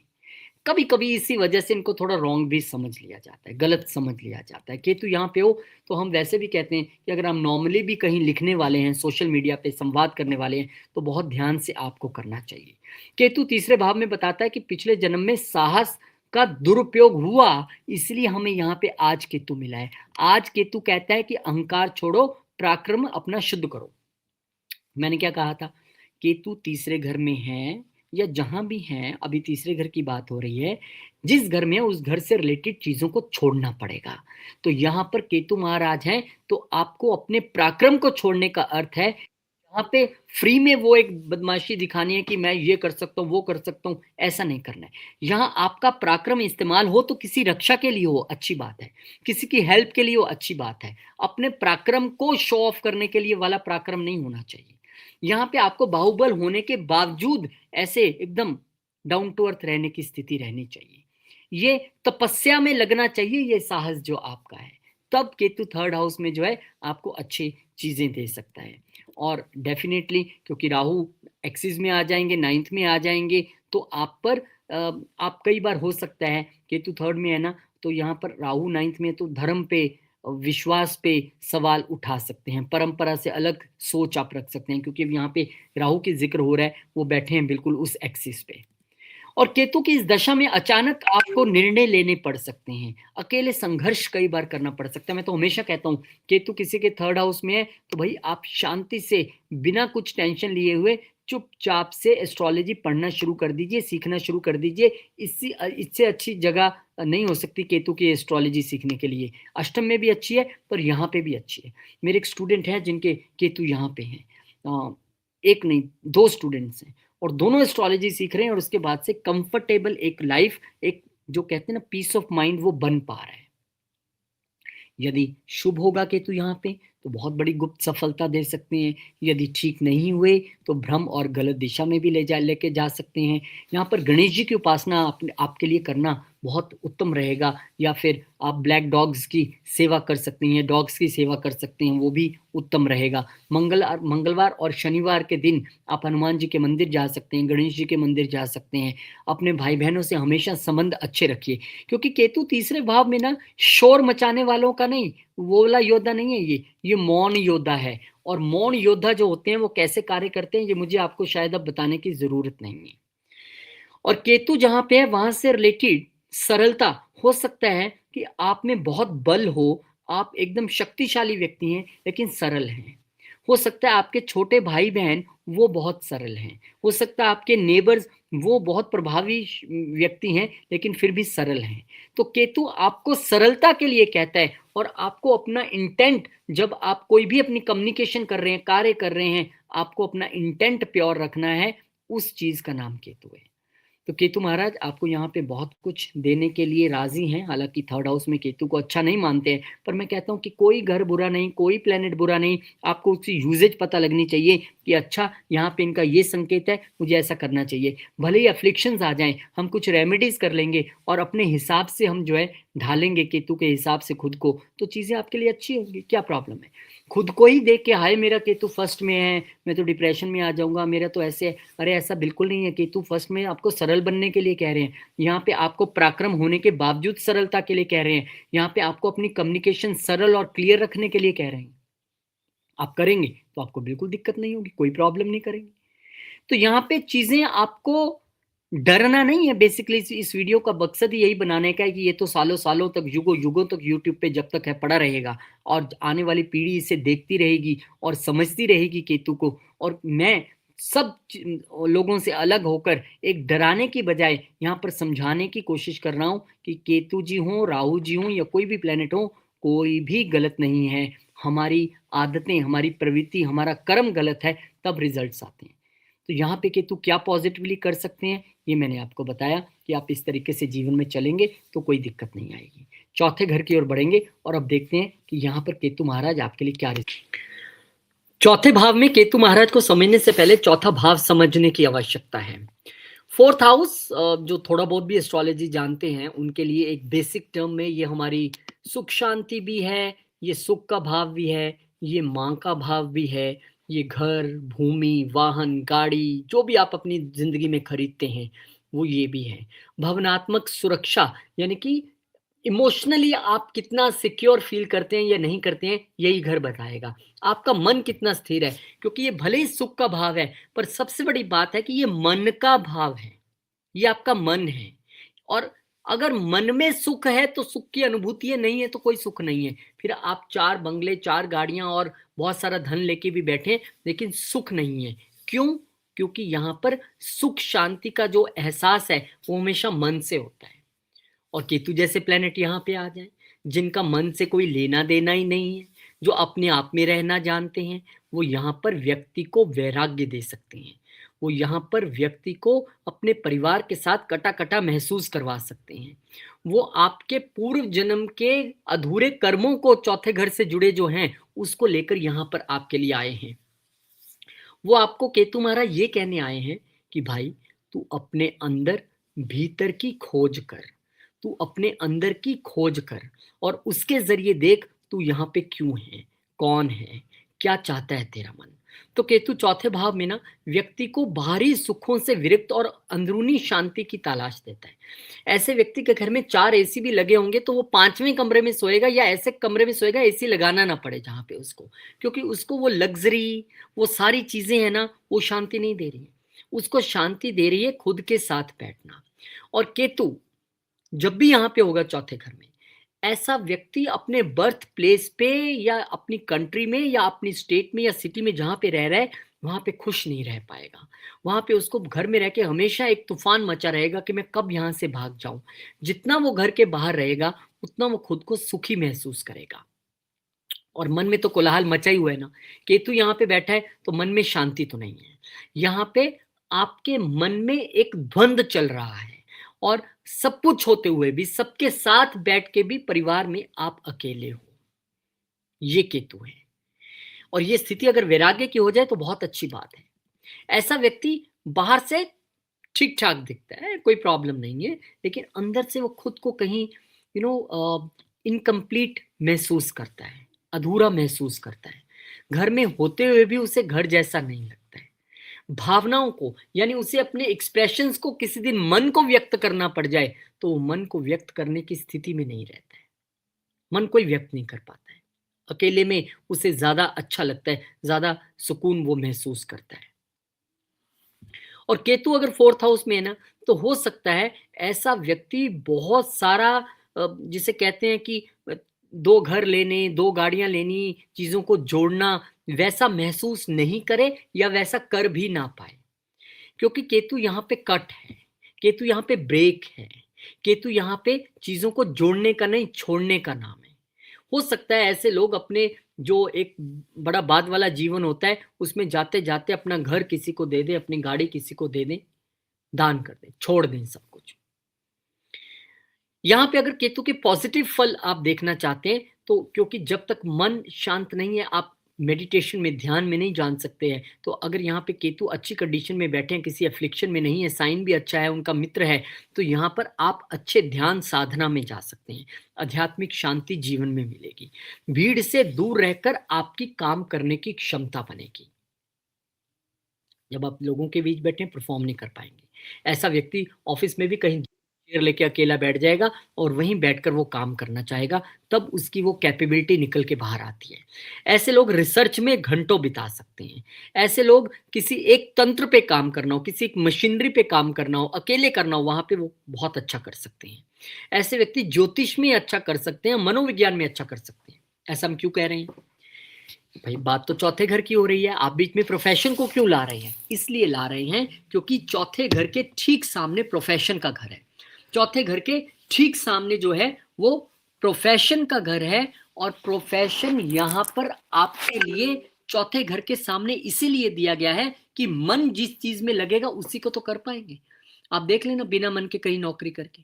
S1: कभी कभी इसी वजह से इनको थोड़ा रॉन्ग भी समझ लिया जाता है, गलत समझ लिया जाता है। केतु यहाँ पे हो तो हम वैसे भी कहते हैं कि अगर हम नॉर्मली भी कहीं लिखने वाले हैं, सोशल मीडिया पे संवाद करने वाले हैं, तो बहुत ध्यान से आपको करना चाहिए। केतु तीसरे भाव में बताता है कि पिछले जन्म में साहस का दुरुपयोग हुआ, इसलिए हमें यहाँ पे आज केतु मिला है। आज केतु कहता है कि अहंकार छोड़ो, पराक्रम अपना शुद्ध करो। मैंने क्या कहा था, केतु तीसरे घर में है या जहां भी है, अभी तीसरे घर की बात हो रही है, जिस घर में है उस घर से रिलेटेड चीजों को छोड़ना पड़ेगा। तो यहाँ पर केतु महाराज हैं, तो आपको अपने पराक्रम को छोड़ने का अर्थ है यहाँ पे फ्री में वो एक बदमाशी दिखानी है कि मैं ये कर सकता हूँ वो कर सकता हूँ, ऐसा नहीं करना है। यहाँ आपका पराक्रम इस्तेमाल हो तो किसी रक्षा के लिए हो, अच्छी बात है, किसी की हेल्प के लिए हो, अच्छी बात है। अपने पराक्रम को शो ऑफ करने के लिए वाला पराक्रम नहीं होना चाहिए। यहाँ पे आपको बाहुबल होने के बावजूद ऐसे एकदम डाउन टू अर्थ रहने की स्थिति रहनी चाहिए। ये तपस्या में लगना चाहिए, ये साहस जो आपका है। तब केतु थर्ड हाउस में जो है आपको अच्छी चीजें दे सकता है। और डेफिनेटली क्योंकि राहु एक्सिस में आ जाएंगे, नाइन्थ में आ जाएंगे, तो आप पर आप कई बार हो सकता है, केतु थर्ड में है ना, तो यहाँ पर राहु नाइन्थ में, तो धर्म पे, विश्वास पे सवाल उठा सकते हैं, परंपरा से अलग सोच आप रख सकते हैं, क्योंकि यहाँ पे राहु की जिक्र हो रहा है, वो बैठे हैं बिल्कुल उस एक्सिस पे। और केतु की इस दशा में अचानक आपको निर्णय लेने पड़ सकते हैं, अकेले संघर्ष कई बार करना पड़ सकता है। मैं तो हमेशा कहता हूँ, केतु किसी के थर्ड हाउस में है तो भाई आप शांति से बिना कुछ टेंशन लिए हुए चुपचाप से एस्ट्रोलॉजी पढ़ना शुरू कर दीजिए, सीखना शुरू कर दीजिए। इससे अच्छी जगह नहीं हो सकती केतु की एस्ट्रोलॉजी सीखने के लिए। अष्टम में भी अच्छी है पर यहाँ पे भी अच्छी है। मेरे एक स्टूडेंट हैं जिनके केतु यहाँ पे हैं, एक नहीं दो स्टूडेंट्स हैं, और दोनों एस्ट्रोलॉजी सीख रहे हैं, और उसके बाद से कंफर्टेबल एक लाइफ, एक जो कहते हैं ना पीस ऑफ माइंड, वो बन पा रहा है। यदि शुभ होगा केतु यहाँ पे तो बहुत बड़ी गुप्त सफलता दे सकते हैं। यदि ठीक नहीं हुए तो भ्रम और गलत दिशा में भी लेके जा सकते हैं। यहाँ पर गणेश जी की उपासना आपके लिए करना बहुत उत्तम रहेगा, या फिर आप ब्लैक डॉग्स की सेवा कर सकते हैं, डॉग्स की सेवा कर सकते हैं, वो भी उत्तम रहेगा। मंगलवार और शनिवार के दिन आप हनुमान जी के मंदिर जा सकते हैं, गणेश जी के मंदिर जा सकते हैं। अपने भाई बहनों से हमेशा संबंध अच्छे रखिए, क्योंकि केतु तीसरे भाव में ना शोर मचाने वालों का नहीं, वो वाला योद्धा नहीं है, ये मौन योद्धा है। और मौन योद्धा जो होते हैं वो कैसे कार्य करते हैं, ये मुझे आपको शायद अब बताने की जरूरत नहीं है। और केतु जहां पे है वहां से रिलेटेड सरलता, हो सकता है कि आप में बहुत बल हो, आप एकदम शक्तिशाली व्यक्ति हैं, लेकिन सरल हैं। हो सकता है आपके छोटे भाई-बहन वो बहुत सरल हैं। हो सकता है आपके नेबर्स वो बहुत प्रभावी व्यक्ति हैं, लेकिन फिर भी सरल हैं। तो केतु आपको सरलता के लिए कहता है, और आपको अपना इंटेंट, जब आप कोई भी अपनी कम्युनिकेशन कर रहे हैं, कार्य कर रहे हैं, आपको अपना इंटेंट प्योर रखना है, उस चीज़ का नाम केतु है। तो केतु महाराज आपको यहाँ पे बहुत कुछ देने के लिए राज़ी हैं, हालाँकि थर्ड हाउस में केतु को अच्छा नहीं मानते हैं, पर मैं कहता हूँ कि कोई ग्रह बुरा नहीं, कोई प्लैनेट बुरा नहीं, आपको उसकी यूसेज पता लगनी चाहिए कि अच्छा यहाँ पे इनका ये संकेत है, मुझे ऐसा करना चाहिए। भले ही अफ्लिक्शंस आ जाएँ, हम कुछ रेमेडीज़ कर लेंगे और अपने हिसाब से हम जो है ढालेंगे केतु के हिसाब से खुद को, तो चीज़ें आपके लिए अच्छी होंगी, क्या प्रॉब्लम है? खुद को ही देख के हाय मेरा केतु फर्स्ट में है, मैं तो डिप्रेशन में आ जाऊँगा, मेरा तो ऐसे है। अरे ऐसा बिल्कुल नहीं है, केतु फर्स्ट में आपको सरल बनने के लिए कह रहे हैं। यहाँ पे आपको पराक्रम होने के बावजूद सरलता के लिए कह रहे हैं। यहाँ पे आपको अपनी कम्युनिकेशन सरल और क्लियर रखने के लिए कह रहे हैं। आप करेंगे तो आपको बिल्कुल दिक्कत नहीं होगी, कोई प्रॉब्लम नहीं करेंगे। तो यहाँ पे चीज़ें आपको डरना नहीं है, बेसिकली इस वीडियो का मकसद ही यही बनाने का है कि ये तो सालों-सालों तक, युगों-युगों तक यूट्यूब पे जब तक है पड़ा रहेगा, और आने वाली पीढ़ी इसे देखती रहेगी और समझती रहेगी केतु को। और मैं सब लोगों से अलग होकर एक डराने की बजाय यहाँ पर समझाने की कोशिश कर रहा हूँ कि केतु जी हों, राहु जी हों या कोई भी प्लेनेट हो, कोई भी गलत नहीं है। हमारी आदतें, हमारी प्रवृत्ति, हमारा कर्म गलत है, तब रिजल्ट्स आते हैं। तो यहाँ पे केतु क्या पॉजिटिवली कर सकते हैं, ये मैंने आपको बताया कि आप इस तरीके से जीवन में चलेंगे तो कोई दिक्कत नहीं आएगी। चौथे घर की ओर बढ़ेंगे और अब देखते हैं कि यहाँ पर केतु महाराज आपके लिए क्या। चौथे भाव में केतु महाराज को समझने से पहले चौथा भाव समझने की आवश्यकता है। फोर्थ हाउस, जो थोड़ा बहुत भी एस्ट्रोलॉजी जानते हैं उनके लिए एक बेसिक टर्म में ये हमारी सुख शांति भी है, ये सुख का भाव भी है, ये माँ का भाव भी है, ये घर, भूमि, वाहन, गाड़ी, जो भी आप अपनी जिंदगी में खरीदते हैं वो ये भी है। भावनात्मक सुरक्षा, यानी कि इमोशनली आप कितना सिक्योर फील करते हैं या नहीं करते हैं, यही घर बताएगा। आपका मन कितना स्थिर है, क्योंकि ये भले ही सुख का भाव है, पर सबसे बड़ी बात है कि ये मन का भाव है, ये आपका मन है। और अगर मन में सुख है तो सुख की अनुभूति नहीं है तो कोई सुख नहीं है। फिर आप 4 बंगले, 4 गाड़ियां और बहुत सारा धन लेके भी बैठे, लेकिन सुख नहीं है। क्यों? क्योंकि यहाँ पर सुख शांति का जो एहसास है वो हमेशा मन से होता है। और केतु जैसे प्लेनेट यहाँ पे आ जाए, जिनका मन से कोई लेना देना ही नहीं है, जो अपने आप में रहना जानते हैं, वो यहाँ पर व्यक्ति को वैराग्य दे सकते हैं। वो यहाँ पर व्यक्ति को अपने परिवार के साथ कटा कटा महसूस करवा सकते हैं। वो आपके पूर्व जन्म के अधूरे कर्मों को, चौथे घर से जुड़े जो हैं, उसको लेकर यहाँ पर आपके लिए आए हैं। वो आपको केतु महाराज ये कहने आए हैं कि भाई तू अपने अंदर भीतर की खोज कर, तू अपने अंदर की खोज कर, और उसके जरिए देख तू यहाँ पे क्यों है, कौन है, क्या चाहता है तेरा मन। तो केतु चौथे भाव में ना व्यक्ति को बाहरी सुखों से विरक्त और अंदरूनी शांति की तलाश देता है। ऐसे व्यक्ति के घर में 4 एसी भी लगे होंगे तो वो 5वें कमरे में सोएगा, या ऐसे कमरे में सोएगा एसी लगाना ना पड़े जहाँ पे उसको, क्योंकि उसको वो लग्जरी, वो सारी चीजें हैं ना, वो शांति नहीं दे रही है। उसको शांति दे रही है खुद के साथ बैठना। और केतु जब भी यहाँ पे होगा चौथे घर में, ऐसा व्यक्ति अपने बर्थ प्लेस पे या अपनी कंट्री में या अपनी स्टेट में या सिटी में जहाँ पे रह रहा है, वहाँ पे खुश नहीं रह पाएगा। वहाँ पे उसको घर में रह के हमेशा एक तूफान मचा रहेगा कि मैं कब यहाँ से भाग जाऊं। जितना वो घर के बाहर रहेगा उतना वो खुद को सुखी महसूस करेगा। और मन में तो कोलाहल मचा ही हुआ है ना। केतु यहाँ पे बैठा है तो मन में शांति तो नहीं है। यहाँ पे आपके मन में एक द्वंद चल रहा है, और सब कुछ होते हुए भी, सबके साथ बैठ के भी परिवार में आप अकेले हो। ये केतु है। और ये स्थिति अगर वैराग्य की हो जाए तो बहुत अच्छी बात है। ऐसा व्यक्ति बाहर से ठीक ठाक दिखता है, कोई प्रॉब्लम नहीं है, लेकिन अंदर से वो खुद को कहीं इनकम्प्लीट महसूस करता है, अधूरा महसूस करता है। घर में होते हुए भी उसे घर जैसा नहीं लगता है। भावनाओं को, यानी उसे अपने एक्सप्रेशंस को किसी दिन मन को व्यक्त करना पड़ जाए तो वो मन को व्यक्त करने की स्थिति में नहीं रहता है। मन कोई व्यक्त नहीं कर पाता है। अकेले में उसे ज्यादा अच्छा लगता है, ज्यादा सुकून वो महसूस करता है। और केतु अगर फोर्थ हाउस में है ना, तो हो सकता है ऐसा व्यक्ति बहुत सारा जिसे कहते हैं कि 2 घर लेने, 2 गाड़ियाँ लेनी, चीज़ों को जोड़ना, वैसा महसूस नहीं करे या वैसा कर भी ना पाए। क्योंकि केतु यहाँ पे कट है, केतु यहाँ पे ब्रेक है, केतु यहाँ पे चीज़ों को जोड़ने का नहीं, छोड़ने का नाम है। हो सकता है ऐसे लोग अपने जो एक बड़ा बाद वाला जीवन होता है, उसमें जाते-जाते अपना घर किसी को दे दें, अपनी गाड़ी किसी को दे दें, दान कर दें, छोड़ दें सब कुछ। यहाँ पे अगर केतु के पॉजिटिव फल आप देखना चाहते हैं, तो क्योंकि जब तक मन शांत नहीं है, आप मेडिटेशन में, ध्यान में नहीं जान सकते हैं। तो अगर यहाँ पे केतु अच्छी कंडीशन में बैठे हैं, किसी एफ्लिक्शन में नहीं है, साइन भी अच्छा है, उनका मित्र है, तो यहाँ पर आप अच्छे ध्यान साधना में जा सकते हैं। आध्यात्मिक शांति जीवन में मिलेगी। भीड़ से दूर रहकर आपकी काम करने की क्षमता बनेगी। जब आप लोगों के बीच बैठे परफॉर्म नहीं कर पाएँगे। ऐसा व्यक्ति ऑफ़िस में भी कहीं चेयर लेके अकेला बैठ जाएगा और वहीं बैठकर वो काम करना चाहेगा, तब उसकी वो कैपेबिलिटी निकल के बाहर आती है। ऐसे लोग रिसर्च में घंटों बिता सकते हैं। ऐसे लोग किसी एक तंत्र पे काम करना हो, किसी एक मशीनरी पे काम करना हो, अकेले करना हो, वहाँ पे वो बहुत अच्छा कर सकते हैं। ऐसे व्यक्ति ज्योतिष में अच्छा कर सकते हैं, मनोविज्ञान में अच्छा कर सकते हैं। ऐसा हम क्यों कह रहे हैं? भाई बात तो चौथे घर की हो रही है, आप बीच में प्रोफेशन को क्यों ला रहे हैं? इसलिए ला रहे हैं क्योंकि चौथे घर के ठीक सामने प्रोफेशन का घर है। चौथे घर के ठीक सामने जो है वो प्रोफेशन का घर है, और प्रोफेशन यहाँ पर आपके लिए चौथे घर के सामने इसीलिए दिया गया है कि मन जिस चीज में लगेगा उसी को तो कर पाएंगे। आप देख लेना, बिना मन के कहीं नौकरी करके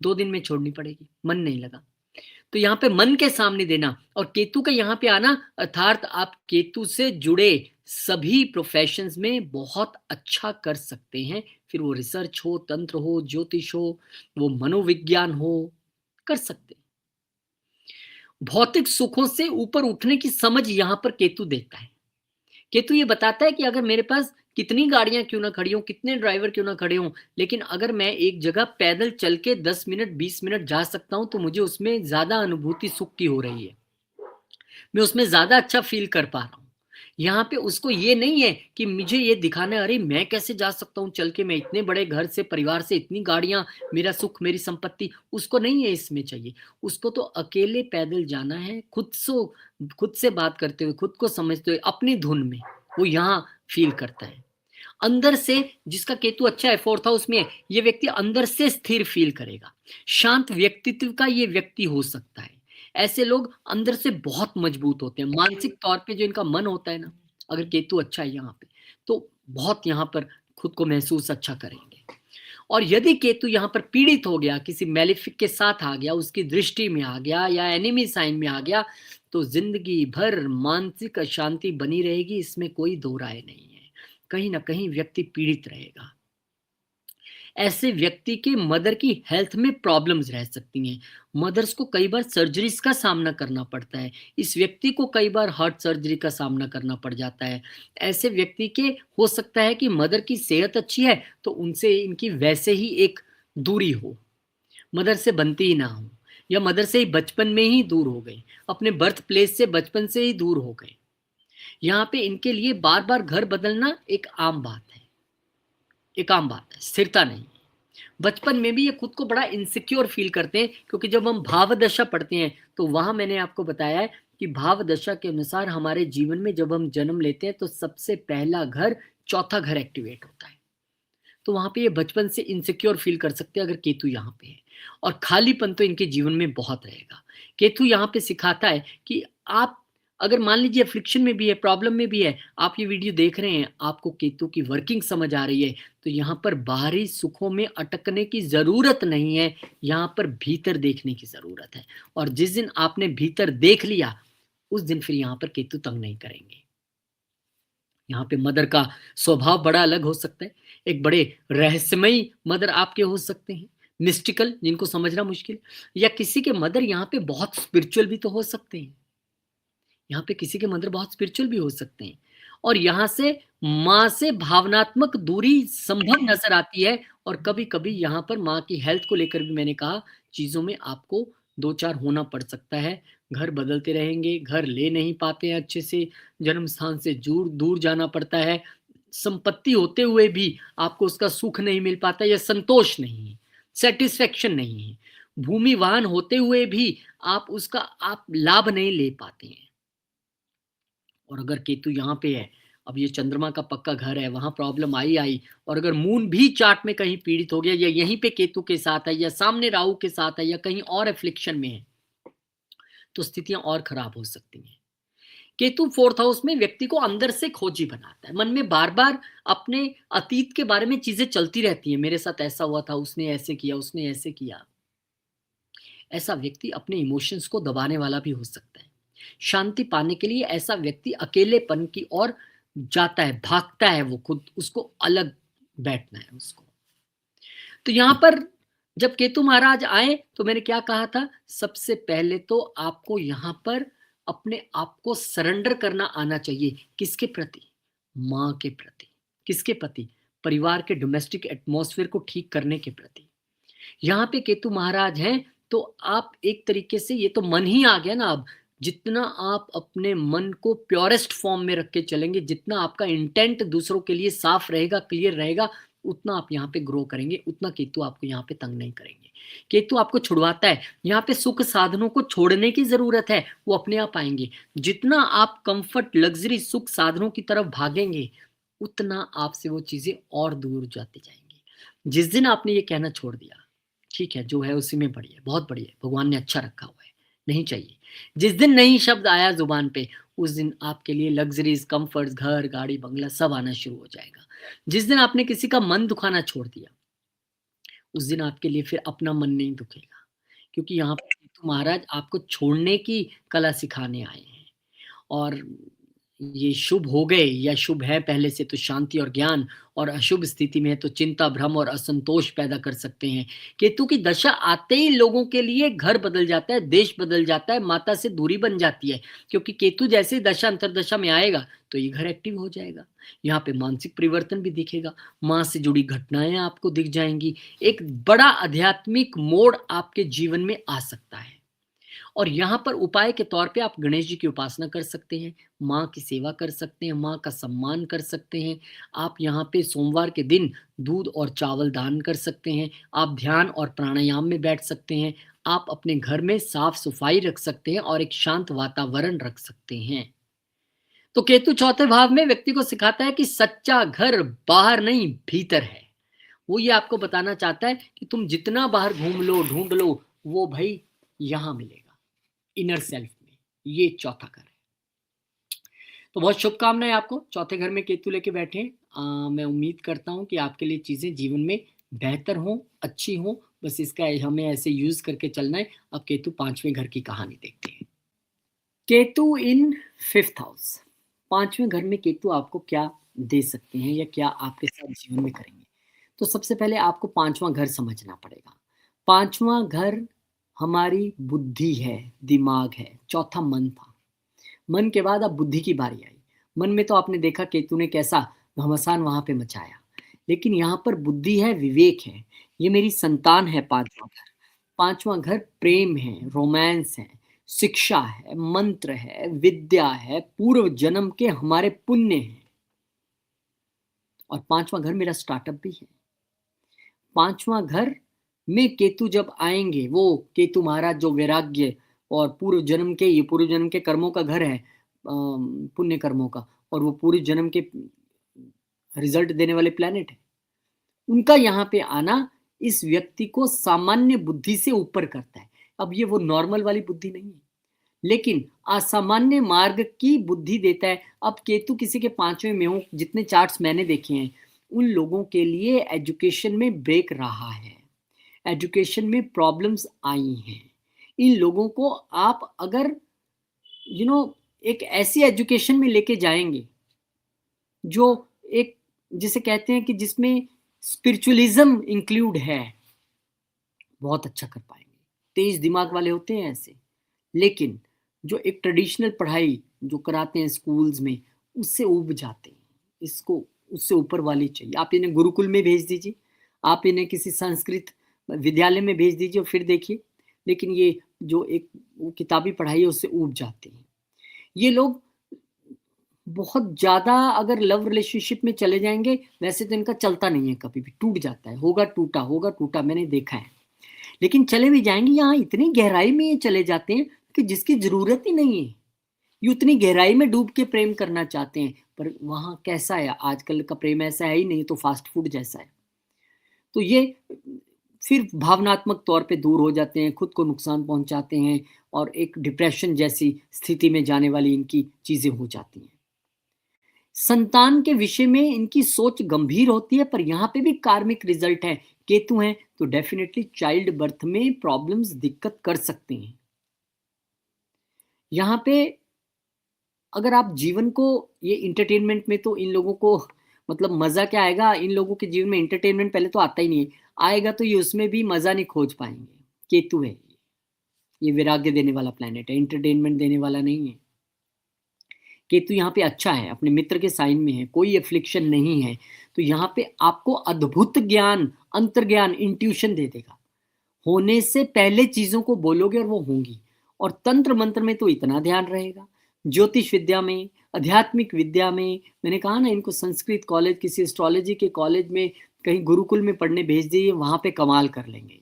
S1: 2 दिन में छोड़नी पड़ेगी, मन नहीं लगा। तो यहाँ पे मन के सामने देना और केतु का यहाँ पे आना, अर्थात आप केतु से जुड़े सभी प्रोफेशंस में बहुत अच्छा कर सकते हैं। फिर वो रिसर्च हो, तंत्र हो, ज्योतिष हो, वो मनोविज्ञान हो, कर सकते हैं। भौतिक सुखों से ऊपर उठने की समझ यहाँ पर केतु देता है। केतु ये बताता है कि अगर मेरे पास कितनी गाड़ियां क्यों ना खड़ी हों, कितने ड्राइवर क्यों ना खड़े हों, लेकिन अगर मैं एक जगह पैदल चल के 10 मिनट 20 मिनट जा सकता हूं, तो मुझे उसमें ज्यादा अनुभूति सुख की हो रही है, मैं उसमें ज्यादा अच्छा फील कर पा रहा हूँ। यहाँ पे उसको ये नहीं है कि मुझे ये दिखाना है, अरे मैं कैसे जा सकता हूँ चल के, मैं इतने बड़े घर से, परिवार से, इतनी गाड़ियां, मेरा सुख, मेरी संपत्ति, उसको नहीं है इसमें चाहिए। उसको तो अकेले पैदल जाना है, खुद से बात करते हुए, खुद को समझते हुए, अपनी धुन में, वो यहाँ फील करता है अंदर से। जिसका केतु अच्छा है, फोर्थ हाउस में है, ये व्यक्ति अंदर से स्थिर फील करेगा। शांत व्यक्तित्व का ये व्यक्ति हो सकता है। ऐसे लोग अंदर से बहुत मजबूत होते हैं, मानसिक तौर पे जो इनका मन होता है ना, अगर केतु अच्छा है यहाँ पे, तो बहुत यहाँ पर खुद को महसूस अच्छा करेंगे। और यदि केतु यहाँ पर पीड़ित हो गया, किसी मैलेफिक के साथ आ गया, उसकी दृष्टि में आ गया या एनिमी साइन में आ गया, तो जिंदगी भर मानसिक अशांति बनी रहेगी, इसमें कोई दो राय नहीं है। कहीं ना कहीं व्यक्ति पीड़ित रहेगा। ऐसे व्यक्ति के मदर की हेल्थ में प्रॉब्लम्स रह सकती हैं। मदर्स को कई बार सर्जरीज का सामना करना पड़ता है। इस व्यक्ति को कई बार हार्ट सर्जरी का सामना करना पड़ जाता है। ऐसे व्यक्ति के हो सकता है कि मदर की सेहत अच्छी है तो उनसे इनकी वैसे ही एक दूरी हो, मदर से बनती ही ना हो, या मदर से ही बचपन में ही दूर हो गए, अपने बर्थ प्लेस से बचपन से ही दूर हो गए। यहाँ पे इनके लिए बार बार घर बदलना एक आम बात है, एक आम बात है, स्थिरता नहीं। बचपन में भी ये खुद को बड़ा इनसिक्योर फील करते हैं, क्योंकि जब हम भाव दशा पढ़ते हैं तो वहां मैंने आपको बताया है कि भाव दशा के अनुसार हमारे जीवन में जब हम जन्म लेते हैं तो सबसे पहला घर, चौथा घर एक्टिवेट होता है। तो वहां पे ये बचपन से इनसिक्योर फील कर सकते हैं अगर केतु यहाँ पे है। और खालीपन तो इनके जीवन में बहुत रहेगा। केतु यहाँ पे सिखाता है कि आप अगर मान लीजिए अफ्लिक्शन में भी है, प्रॉब्लम में भी है, आप ये वीडियो देख रहे हैं, आपको केतु की वर्किंग समझ आ रही है, तो यहाँ पर बाहरी सुखों में अटकने की जरूरत नहीं है, यहाँ पर भीतर देखने की जरूरत है। और जिस दिन आपने भीतर देख लिया, उस दिन फिर यहाँ पर केतु तंग नहीं करेंगे। यहाँ पे मदर का स्वभाव बड़ा अलग हो सकता है। एक बड़े रहस्यमयी मदर आपके हो सकते हैं, मिस्टिकल, जिनको समझना मुश्किल, या किसी के मदर यहाँ पे बहुत स्पिरिचुअल भी तो हो सकते हैं। यहाँ पे किसी के मदर बहुत स्पिरिचुअल भी हो सकते हैं। और यहाँ से माँ से भावनात्मक दूरी संभव नजर आती है। और कभी कभी यहाँ पर माँ की हेल्थ को लेकर भी मैंने कहा, चीजों में आपको दो चार होना पड़ सकता है। घर बदलते रहेंगे, घर ले नहीं पाते हैं अच्छे से, जन्म स्थान से दूर दूर जाना पड़ता है, संपत्ति होते हुए भी आपको उसका सुख नहीं मिल पाता या संतोष नहीं है, सेटिस्फेक्शन नहीं है। भूमि वाहन होते हुए भी आप लाभ नहीं ले पाते हैं। और अगर केतु यहाँ पे है, अब ये चंद्रमा का पक्का घर है, वहां प्रॉब्लम आई और अगर मून भी चार्ट में कहीं पीड़ित हो गया या यहीं पे केतु के साथ है या सामने राहु के साथ है या कहीं और एफ्लिक्शन में है, तो स्थितियां और खराब हो सकती हैं। केतु फोर्थ हाउस में व्यक्ति को अंदर से खोजी बनाता है। मन में बार बार अपने अतीत के बारे में चीजें चलती रहती हैं, मेरे साथ ऐसा हुआ था, उसने ऐसे किया, उसने ऐसे किया। ऐसा व्यक्ति अपने इमोशंस को दबाने वाला भी हो सकता है। शांति पाने के लिए ऐसा व्यक्ति अकेलेपन की ओर जाता है, भागता है, वो खुद उसको अलग बैठना है उसको। तो यहां पर जब केतु महाराज आए तो मैंने क्या कहा था, सबसे पहले तो आपको यहां पर अपने आप को सरेंडर करना आना चाहिए। किसके प्रति? मां के प्रति। किसके प्रति? परिवार के डोमेस्टिक एटमॉस्फेयर को ठीक करने के प्रति। यहाँ पे केतु महाराज हैं तो आप एक तरीके से, ये तो मन ही आ गया ना। अब जितना आप अपने मन को प्योरेस्ट फॉर्म में रख के चलेंगे, जितना आपका इंटेंट दूसरों के लिए साफ रहेगा, क्लियर रहेगा, उतना आप यहाँ पे ग्रो करेंगे, उतना केतु आपको यहाँ पे तंग नहीं करेंगे। केतु आपको छुड़वाता है। यहाँ पे सुख साधनों को छोड़ने की जरूरत है, वो अपने आप आएंगे। जितना आप कंफर्ट, लग्जरी, सुख साधनों की तरफ भागेंगे, उतना आपसे वो चीजें और दूर जाती जाएंगी। जिस दिन आपने ये कहना छोड़ दिया, ठीक है जो है उसी में बढ़िया, बहुत बढ़िया, भगवान ने अच्छा रखा हुआ है, नहीं चाहिए, जिस दिन नहीं शब्द आया जुबान पे, उस दिन आपके लिए लग्जरीज, कंफर्ट्स, घर, गाड़ी, बंगला सब आना शुरू हो जाएगा। जिस दिन आपने किसी का मन दुखाना छोड़ दिया, उस दिन आपके लिए फिर अपना मन नहीं दुखेगा, क्योंकि यहाँ पर केतु महाराज आपको छोड़ने की कला सिखाने आए हैं। और ये शुभ हो गए या शुभ है पहले से तो शांति और ज्ञान, और अशुभ स्थिति में है तो चिंता, भ्रम और असंतोष पैदा कर सकते हैं। केतु की दशा आते ही लोगों के लिए घर बदल जाता है, देश बदल जाता है, माता से दूरी बन जाती है, क्योंकि केतु जैसे ही दशा अंतरदशा में आएगा तो ये घर एक्टिव हो जाएगा। यहाँ पे मानसिक परिवर्तन भी दिखेगा, माँ से जुड़ी घटनाएं आपको दिख जाएंगी, एक बड़ा आध्यात्मिक मोड़ आपके जीवन में आ सकता है। और यहाँ पर उपाय के तौर पे आप गणेश जी की उपासना कर सकते हैं, माँ की सेवा कर सकते हैं, माँ का सम्मान कर सकते हैं। आप यहाँ पे सोमवार के दिन दूध और चावल दान कर सकते हैं। आप ध्यान और प्राणायाम में बैठ सकते हैं। आप अपने घर में साफ सफाई रख सकते हैं और एक शांत वातावरण रख सकते हैं। तो केतु चौथे भाव में व्यक्ति को सिखाता है कि सच्चा घर बाहर नहीं भीतर है। वो ये आपको बताना चाहता है कि तुम जितना बाहर घूम लो, ढूंढ लो, वो भाई यहां मिलेगा, इनर सेल्फ में। ये चौथा घर है। तो बहुत शुभकामनाएं आपको, चौथे घर में केतु लेके बैठे हैं। मैं उम्मीद करता हूं कि आपके लिए चीजें जीवन में बेहतर हों, अच्छी हों। बस इसका हमें ऐसे यूज करके चलना है। अब केतु पांचवें घर की कहानी देखते हैं। Ketu in fifth house. पांचवें घर में केतु आपको क्या दे सकते हैं या क्या आपके साथ जीवन में करेंगे? तो सबसे पहले आपको पांचवा घर समझना पड़ेगा। पांचवा घर हमारी बुद्धि है, दिमाग है। चौथा मन था। मन के बाद अब बुद्धि की बारी आई। मन में तो आपने देखा केतु ने कैसा घमासान वहां पे मचाया, लेकिन यहाँ पर बुद्धि है, विवेक है। ये मेरी संतान है। पांचवा घर, पांचवा घर प्रेम है, रोमांस है, शिक्षा है, मंत्र है, विद्या है, पूर्व जन्म के हमारे पुण्य हैं। और पांचवा घर मेरा स्टार्टअप भी है। पांचवा घर में केतु जब आएंगे, वो केतु महाराज जो वैराग्य और पूर्व जन्म के, ये पूर्व जन्म के कर्मों का घर है, पुण्य कर्मों का, और वो पूर्व जन्म के रिजल्ट देने वाले प्लैनेट है। उनका यहाँ पे आना इस व्यक्ति को सामान्य बुद्धि से ऊपर करता है। अब ये वो नॉर्मल वाली बुद्धि नहीं है, लेकिन असामान्य मार्ग की बुद्धि देता है। अब केतु किसी के पांचवें में हो, जितने चार्ट्स मैंने देखे हैं, उन लोगों के लिए एजुकेशन में ब्रेक रहा है, एजुकेशन में प्रॉब्लम्स आई हैं। इन लोगों को आप अगर एक ऐसी एजुकेशन में लेके जाएंगे जो एक, जिसे कहते हैं कि जिसमें स्पिरिचुअलिज्म इंक्लूड है, बहुत अच्छा कर पाएंगे। तेज दिमाग वाले होते हैं ऐसे। लेकिन जो एक ट्रेडिशनल पढ़ाई जो कराते हैं स्कूल्स में, उससे उब जाते हैं। इसको उससे ऊपर वाली चाहिए। आप इन्हें गुरुकुल में भेज दीजिए, आप इन्हें किसी संस्कृत विद्यालय में भेज दीजिए और फिर देखिए। लेकिन ये जो एक वो किताबी पढ़ाई है उससे उब जाते हैं ये लोग। बहुत ज़्यादा अगर लव रिलेशनशिप में चले जाएँगे, वैसे तो इनका चलता नहीं है कभी भी, टूट जाता है, होगा टूटा, मैंने देखा है। लेकिन चले भी जाएँगे, यहाँ इतनी गहराई में ये चले जाते हैं कि जिसकी ज़रूरत ही नहीं है। ये उतनी गहराई में डूब के प्रेम करना चाहते हैं, पर वहाँ कैसा है, आजकल का प्रेम ऐसा है ही नहीं, तो फ़ास्ट फूड जैसा है। तो ये फिर भावनात्मक तौर पे दूर हो जाते हैं, खुद को नुकसान पहुँचाते हैं और एक डिप्रेशन जैसी स्थिति में जाने वाली इनकी चीज़ें हो जाती हैं। संतान के विषय में इनकी सोच गंभीर होती है, पर यहाँ पे भी कार्मिक रिजल्ट है। केतु हैं तो डेफिनेटली चाइल्ड बर्थ में प्रॉब्लम्स दिक्कत कर सकते हैं। यहाँ पे अगर आप जीवन को ये एंटरटेनमेंट में तो इन लोगों को मतलब मज़ा क्या आएगा, इन लोगों के जीवन में एंटरटेनमेंट पहले तो आता ही नहीं है। आएगा तो ये उसमें भी मज़ा नहीं खोज पाएँगे। केतु है ये वैराग्य देने वाला प्लैनेट है, एंटरटेनमेंट देने वाला नहीं है। केतु यहाँ पे अच्छा है, अपने मित्र के साइन में है, कोई एफ्लिक्शन नहीं है, तो यहाँ पे आपको अद्भुत ज्ञान, अंतर्ज्ञान, इंट्यूशन दे देगा। होने से पहले चीज़ों को बोलोगे और वो होंगी। और तंत्र मंत्र में तो इतना ध्यान रहेगा, ज्योतिष विद्या में, आध्यात्मिक विद्या में, मैंने कहा ना इनको संस्कृत कॉलेज, किसी एस्ट्रोलॉजी के कॉलेज में, कहीं गुरुकुल में पढ़ने भेज दीजिए, वहाँ पे कमाल कर लेंगे ये।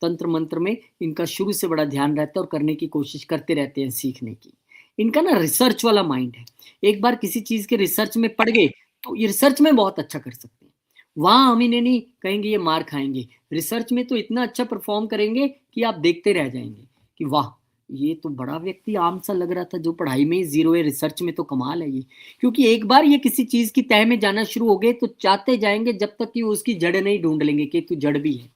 S1: तंत्र मंत्र में इनका शुरू से बड़ा ध्यान रहता है और करने की कोशिश करते रहते हैं सीखने की। इनका ना रिसर्च वाला माइंड है। एक बार किसी चीज़ के रिसर्च में पड़ गए, तो ये रिसर्च में बहुत अच्छा कर सकते हैं। वहाँ हम इन्हें नहीं कहेंगे ये मार खाएँगे। रिसर्च में तो इतना अच्छा परफ़ॉर्म करेंगे कि आप देखते रह जाएँगे कि वाह! ये तो बड़ा व्यक्ति आम सा लग रहा था, जो पढ़ाई में ही ज़ीरो है, रिसर्च में तो कमाल है ये। क्योंकि एक बार ये किसी चीज़ की तह में जाना शुरू हो गए, तो चाहते जाएँगे जब तक कि वो उसकी जड़ नहीं ढूँढ लेंगे। केतु जड़ भी है।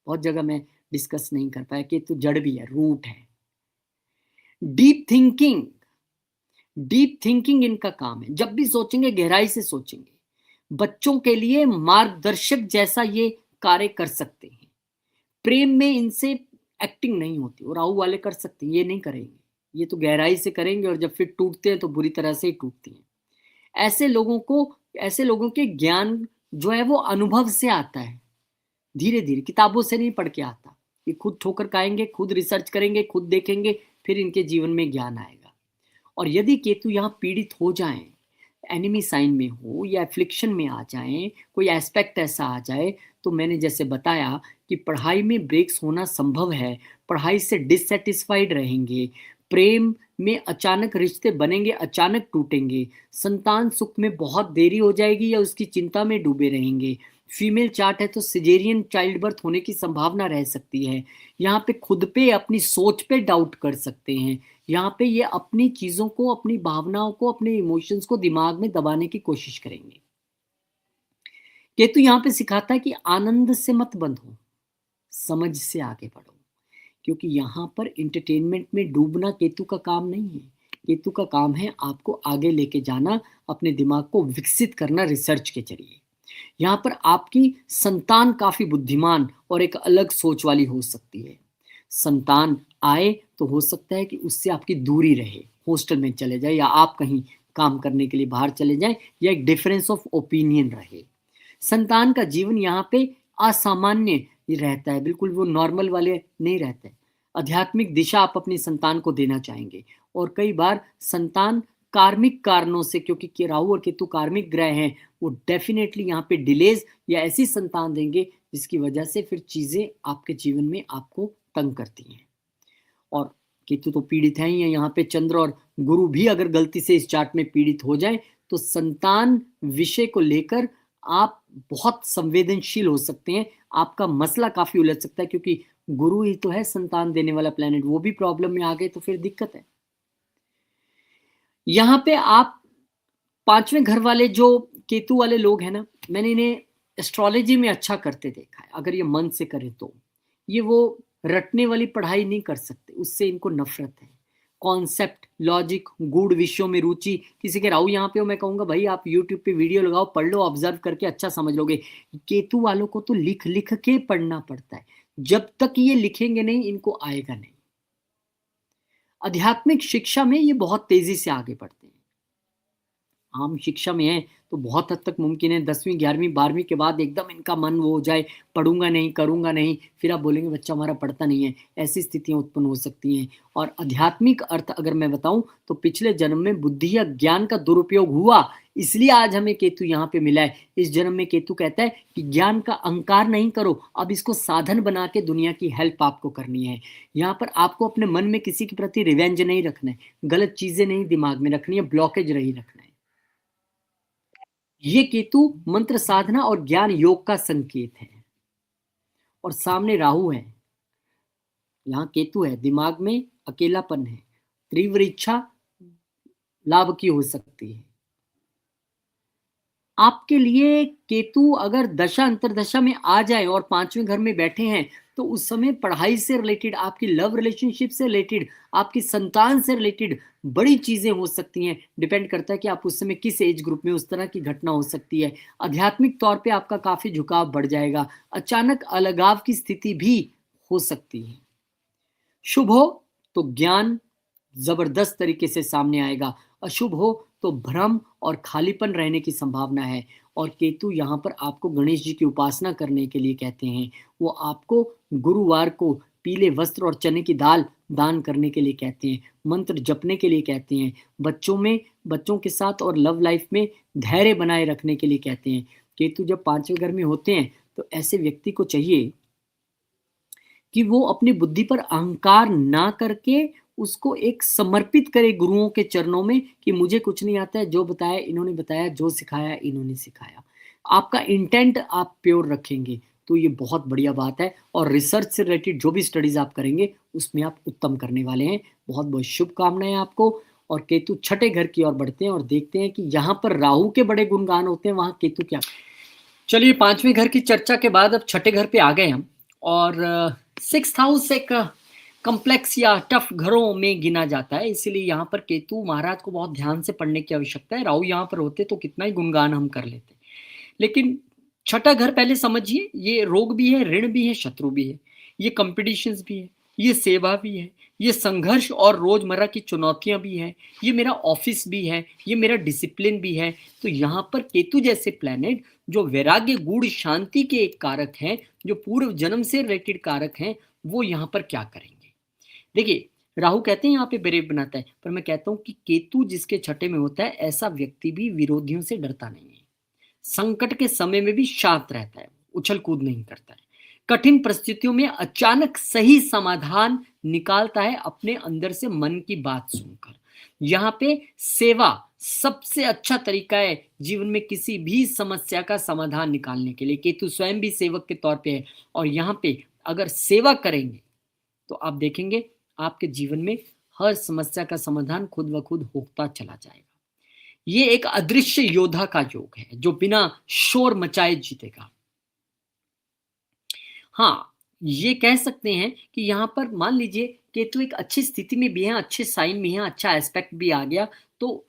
S1: बहुत जगह मैं डिस्कस नहीं कर पाया, केतु जड़ भी है, रूट है। डीप थिंकिंग, डीप थिंकिंग इनका काम है। जब भी सोचेंगे गहराई से सोचेंगे। बच्चों के लिए मार्गदर्शक जैसा ये कार्य कर सकते हैं। प्रेम में इनसे एक्टिंग नहीं होती, और राहु वाले कर सकते हैं, ये नहीं करेंगे। ये तो गहराई से करेंगे और जब फिर टूटते हैं तो बुरी तरह से ही टूटती हैं। ऐसे लोगों को, ऐसे लोगों के ज्ञान जो है वो अनुभव से आता है, धीरे-धीरे, किताबों से नहीं पढ़ के आता। ये खुद ठोकर खाएँगे, खुद रिसर्च करेंगे, खुद देखेंगे, फिर इनके जीवन में ज्ञान आएगा। और यदि केतु यहाँ पीड़ित हो जाएँ, एनिमी साइन में हो या एफ्लिक्शन में आ जाएँ, कोई एस्पेक्ट ऐसा आ जाए, तो मैंने जैसे बताया कि पढ़ाई में ब्रेक्स होना संभव है, पढ़ाई से डिससैटिस्फाइड रहेंगे, प्रेम में अचानक रिश्ते बनेंगे, अचानक टूटेंगे, संतान सुख में बहुत देरी हो जाएगी या उसकी चिंता में डूबे रहेंगे। फीमेल चार्ट है तो सिजेरियन चाइल्ड बर्थ होने की संभावना रह सकती है। यहाँ पे खुद पे, अपनी सोच पे डाउट कर सकते हैं। यहाँ पे ये अपनी चीज़ों को, अपनी भावनाओं को, अपने इमोशंस को दिमाग में दबाने की कोशिश करेंगे। केतु यहाँ पे सिखाता है कि आनंद से मत बंधो, समझ से आगे बढ़ो। क्योंकि यहाँ पर एंटरटेनमेंट में डूबना केतु का काम नहीं है। केतु का काम है आपको आगे लेके जाना, अपने दिमाग को विकसित करना रिसर्च के ज़रिए। यहाँ पर आपकी संतान काफ़ी बुद्धिमान और एक अलग सोच वाली हो सकती है। संतान आए तो हो सकता है कि उससे आपकी दूरी रहे, हॉस्टल में चले जाए या आप कहीं काम करने के लिए बाहर चले जाएँ, या एक डिफरेंस ऑफ ओपिनियन रहे। संतान का जीवन यहाँ पे असामान्य ही रहता है, बिल्कुल वो नॉर्मल वाले नहीं रहते। आध्यात्मिक दिशा आप अपनी संतान को देना चाहेंगे, और कई बार संतान कार्मिक कारणों से, क्योंकि राहु और केतु कार्मिक ग्रह हैं, वो डेफिनेटली यहाँ पे डिलेज या ऐसी संतान देंगे जिसकी वजह से फिर चीज़ें आपके जीवन में आपको तंग करती हैं। और केतु तो पीड़ित हैं ही हैं, यहाँ पे चंद्र और गुरु भी अगर गलती से इस चार्ट में पीड़ित हो जाए, तो संतान विषय को लेकर आप बहुत संवेदनशील हो सकते हैं। आपका मसला काफ़ी उलझ सकता है, क्योंकि गुरु ही तो है संतान देने वाला प्लैनेट, वो भी प्रॉब्लम में आ गए तो फिर दिक्कत है। यहाँ पे आप 5वें घर वाले जो केतु वाले लोग हैं ना, मैंने इन्हें एस्ट्रोलॉजी में अच्छा करते देखा है, अगर ये मन से करें तो। ये वो रटने वाली पढ़ाई नहीं कर सकते, उससे इनको नफ़रत है। कॉन्सेप्ट, लॉजिक, गूढ़ विषयों में रुचि, किसी के राहु यहाँ पे हो, मैं कहूँगा भाई आप यूट्यूब पे वीडियो लगाओ, पढ़ लो, ऑब्ज़र्व करके अच्छा समझ लोगे। केतु वालों को तो लिख-लिख के पढ़ना पड़ता है। जब तक ये लिखेंगे नहीं, इनको आएगा नहीं। आध्यात्मिक शिक्षा में ये बहुत तेज़ी से आगे बढ़ते हैं। आम शिक्षा में हैं तो बहुत हद तक मुमकिन है 10वीं 11वीं 12वीं के बाद एकदम इनका मन वो हो जाए, पढ़ूंगा नहीं, करूंगा नहीं, फिर आप बोलेंगे बच्चा हमारा पढ़ता नहीं है। ऐसी स्थितियां उत्पन्न हो सकती हैं। और आध्यात्मिक अर्थ अगर मैं बताऊं तो पिछले जन्म में बुद्धि या ज्ञान का दुरुपयोग हुआ, इसलिए आज हमें केतु यहाँ पे मिला है। इस जन्म में केतु कहता है कि ज्ञान का अहंकार नहीं करो, अब इसको साधन बना के दुनिया की हेल्प आपको करनी है। यहाँ पर आपको अपने मन में किसी के प्रति रिवेंज नहीं रखना है, गलत चीजें नहीं दिमाग में रखनी है, ब्लॉकेज नहीं रखना है। ये केतु मंत्र साधना और ज्ञान योग का संकेत है। और सामने राहु है, यहाँ केतु है, दिमाग में अकेलापन है, तीव्र इच्छा लाभ की हो सकती है। आपके लिए केतु अगर दशा अंतरदशा में आ जाए और 5वें घर में बैठे हैं तो उस समय पढ़ाई से रिलेटेड, आपकी लव रिलेशनशिप से रिलेटेड, आपकी संतान से रिलेटेड बड़ी चीजें हो सकती हैं। डिपेंड करता है कि आप उस समय किस एज ग्रुप में, उस तरह की घटना हो सकती है। आध्यात्मिक तौर पे आपका काफी झुकाव बढ़ जाएगा। अचानक अलगाव की स्थिति भी हो सकती है। शुभ हो तो ज्ञान जबरदस्त तरीके से सामने आएगा, अशुभ हो तो भ्रम और खालीपन रहने की संभावना है। और केतु यहाँ पर आपको गणेश जी की उपासना करने के लिए कहते हैं। वो आपको गुरुवार को पीले वस्त्र और चने की दाल दान करने के लिए कहते हैं, मंत्र जपने के लिए कहते हैं, बच्चों के साथ और लव लाइफ में धैर्य बनाए रखने के लिए कहते हैं। केतु जब 5वें घर में होते हैं तो ऐसे व्यक्ति को चाहिए कि वो अपनी बुद्धि पर अहंकार ना करके उसको एक समर्पित करे गुरुओं के चरणों में कि मुझे कुछ नहीं आता है, जो बताया इन्होंने बताया, जो सिखाया इन्होंने सिखाया। आपका इंटेंट आप प्योर रखेंगे तो ये बहुत बढ़िया बात है। और रिसर्च से रिलेटेड जो भी स्टडीज आप करेंगे उसमें आप उत्तम करने वाले हैं। बहुत बहुत शुभकामनाएं आपको। और केतु छठे घर की ओर बढ़ते हैं और देखते हैं कि यहाँ पर राहु के बड़े गुणगान होते हैं, वहां केतु क्या। चलिए 5वें घर की चर्चा के बाद अब छठे घर पे आ गए हम। और 6th हाउस एक कम्प्लेक्स या टफ घरों में गिना जाता है, इसीलिए यहाँ पर केतु महाराज को बहुत ध्यान से पढ़ने की आवश्यकता है। राहु यहाँ पर होते तो कितना ही गुणगान हम कर लेते। लेकिन छठा घर पहले समझिए, ये रोग भी है, ऋण भी है, शत्रु भी है, ये कॉम्पिटिशन्स भी है, ये सेवा भी है, ये संघर्ष और रोजमर्रा की चुनौतियां भी है, ये मेरा ऑफिस भी है, ये मेरा डिसिप्लिन भी है। तो यहाँ पर केतु जैसे प्लैनेट जो वैराग्य गूढ़ शांति के एक कारक हैं, जो पूर्व जन्म से रिलेटेड कारक हैं, वो यहाँ पर क्या करेंगे। देखिए राहु कहते हैं यहाँ पे ब्रेव बनाता है, पर मैं कहता हूँ कि केतु जिसके छठे में होता है ऐसा व्यक्ति भी विरोधियों से डरता नहीं है, संकट के समय में भी शांत रहता है, उछल कूद नहीं करता है, कठिन परिस्थितियों में अचानक सही समाधान निकालता है अपने अंदर से मन की बात सुनकर। यहाँ पे सेवा सबसे अच्छा तरीका है जीवन में किसी भी समस्या का समाधान निकालने के लिए। केतु स्वयं भी सेवक के तौर पे है और यहाँ पे अगर सेवा करेंगे तो आप देखेंगे आपके जीवन में हर समस्या का समाधान खुद ब खुद होता चला जाएगा। ये एक अदृश्य योद्धा का योग है जो बिना शोर मचाए जीतेगा। हाँ, ये कह सकते हैं कि यहाँ पर मान लीजिए केतु एक अच्छी स्थिति में भी है, अच्छे साइन में है, अच्छा एस्पेक्ट भी आ गया, तो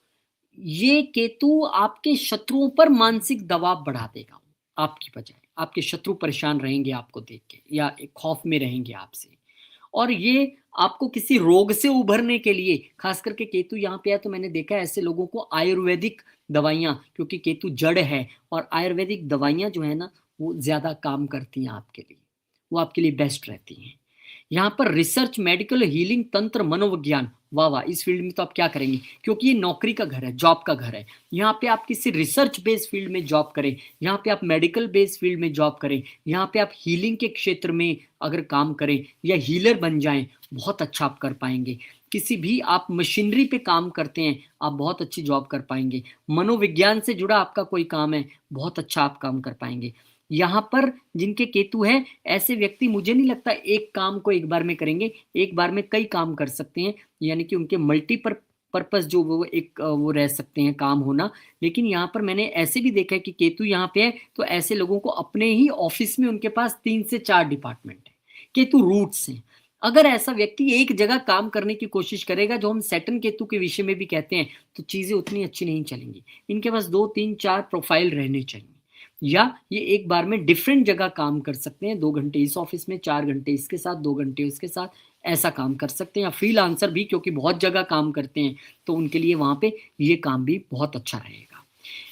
S1: ये केतु आपके शत्रुओं पर मानसिक दबाव बढ़ा देगा। आपकी बजाय आपके शत्रु परेशान रहेंगे आपको देख के, या एक खौफ में रहेंगे आपसे। और ये आपको किसी रोग से उभरने के लिए, खास करके केतु यहाँ पे है तो मैंने देखा है ऐसे लोगों को आयुर्वेदिक दवाइयाँ, क्योंकि केतु जड़ है और आयुर्वेदिक दवाइयाँ जो है ना वो ज्यादा काम करती हैं आपके लिए, वो आपके लिए बेस्ट रहती हैं। यहाँ पर रिसर्च, मेडिकल, हीलिंग, तंत्र, मनोविज्ञान, वाह वाह, इस फील्ड में तो आप क्या करेंगे, क्योंकि ये नौकरी का घर है, जॉब का घर है। यहाँ पे आप किसी रिसर्च बेस्ड फील्ड में जॉब करें, यहाँ पे आप मेडिकल बेस्ड फील्ड में जॉब करें, यहाँ पे आप हीलिंग के क्षेत्र में अगर काम करें या हीलर बन जाएं, बहुत अच्छा आप कर पाएंगे। किसी भी आप मशीनरी पे काम करते हैं, आप बहुत अच्छी जॉब कर पाएंगे। मनोविज्ञान से जुड़ा आपका कोई काम है, बहुत अच्छा आप काम कर पाएंगे। यहाँ पर जिनके केतु है ऐसे व्यक्ति मुझे नहीं लगता एक काम को एक बार में करेंगे, एक बार में कई काम कर सकते हैं, यानी कि उनके पर्पस जो वो एक वो रह सकते हैं काम होना। लेकिन यहाँ पर मैंने ऐसे भी देखा है कि केतु यहाँ पे है तो ऐसे लोगों को अपने ही ऑफिस में उनके पास 3 से 4 डिपार्टमेंट है, केतु रूट्स हैं। अगर ऐसा व्यक्ति एक जगह काम करने की कोशिश करेगा, जो हम सैटर्न केतु के विषय में भी कहते हैं, तो चीजें उतनी अच्छी नहीं चलेंगी। इनके पास 2 3 4 प्रोफाइल रहने चाहिए, या ये एक बार में डिफरेंट जगह काम कर सकते हैं, 2 घंटे इस ऑफिस में, 4 घंटे इसके साथ, 2 घंटे उसके साथ, ऐसा काम कर सकते हैं। या फ्रीलांसर भी, क्योंकि बहुत जगह काम करते हैं तो उनके लिए वहां पे ये काम भी बहुत अच्छा रहेगा।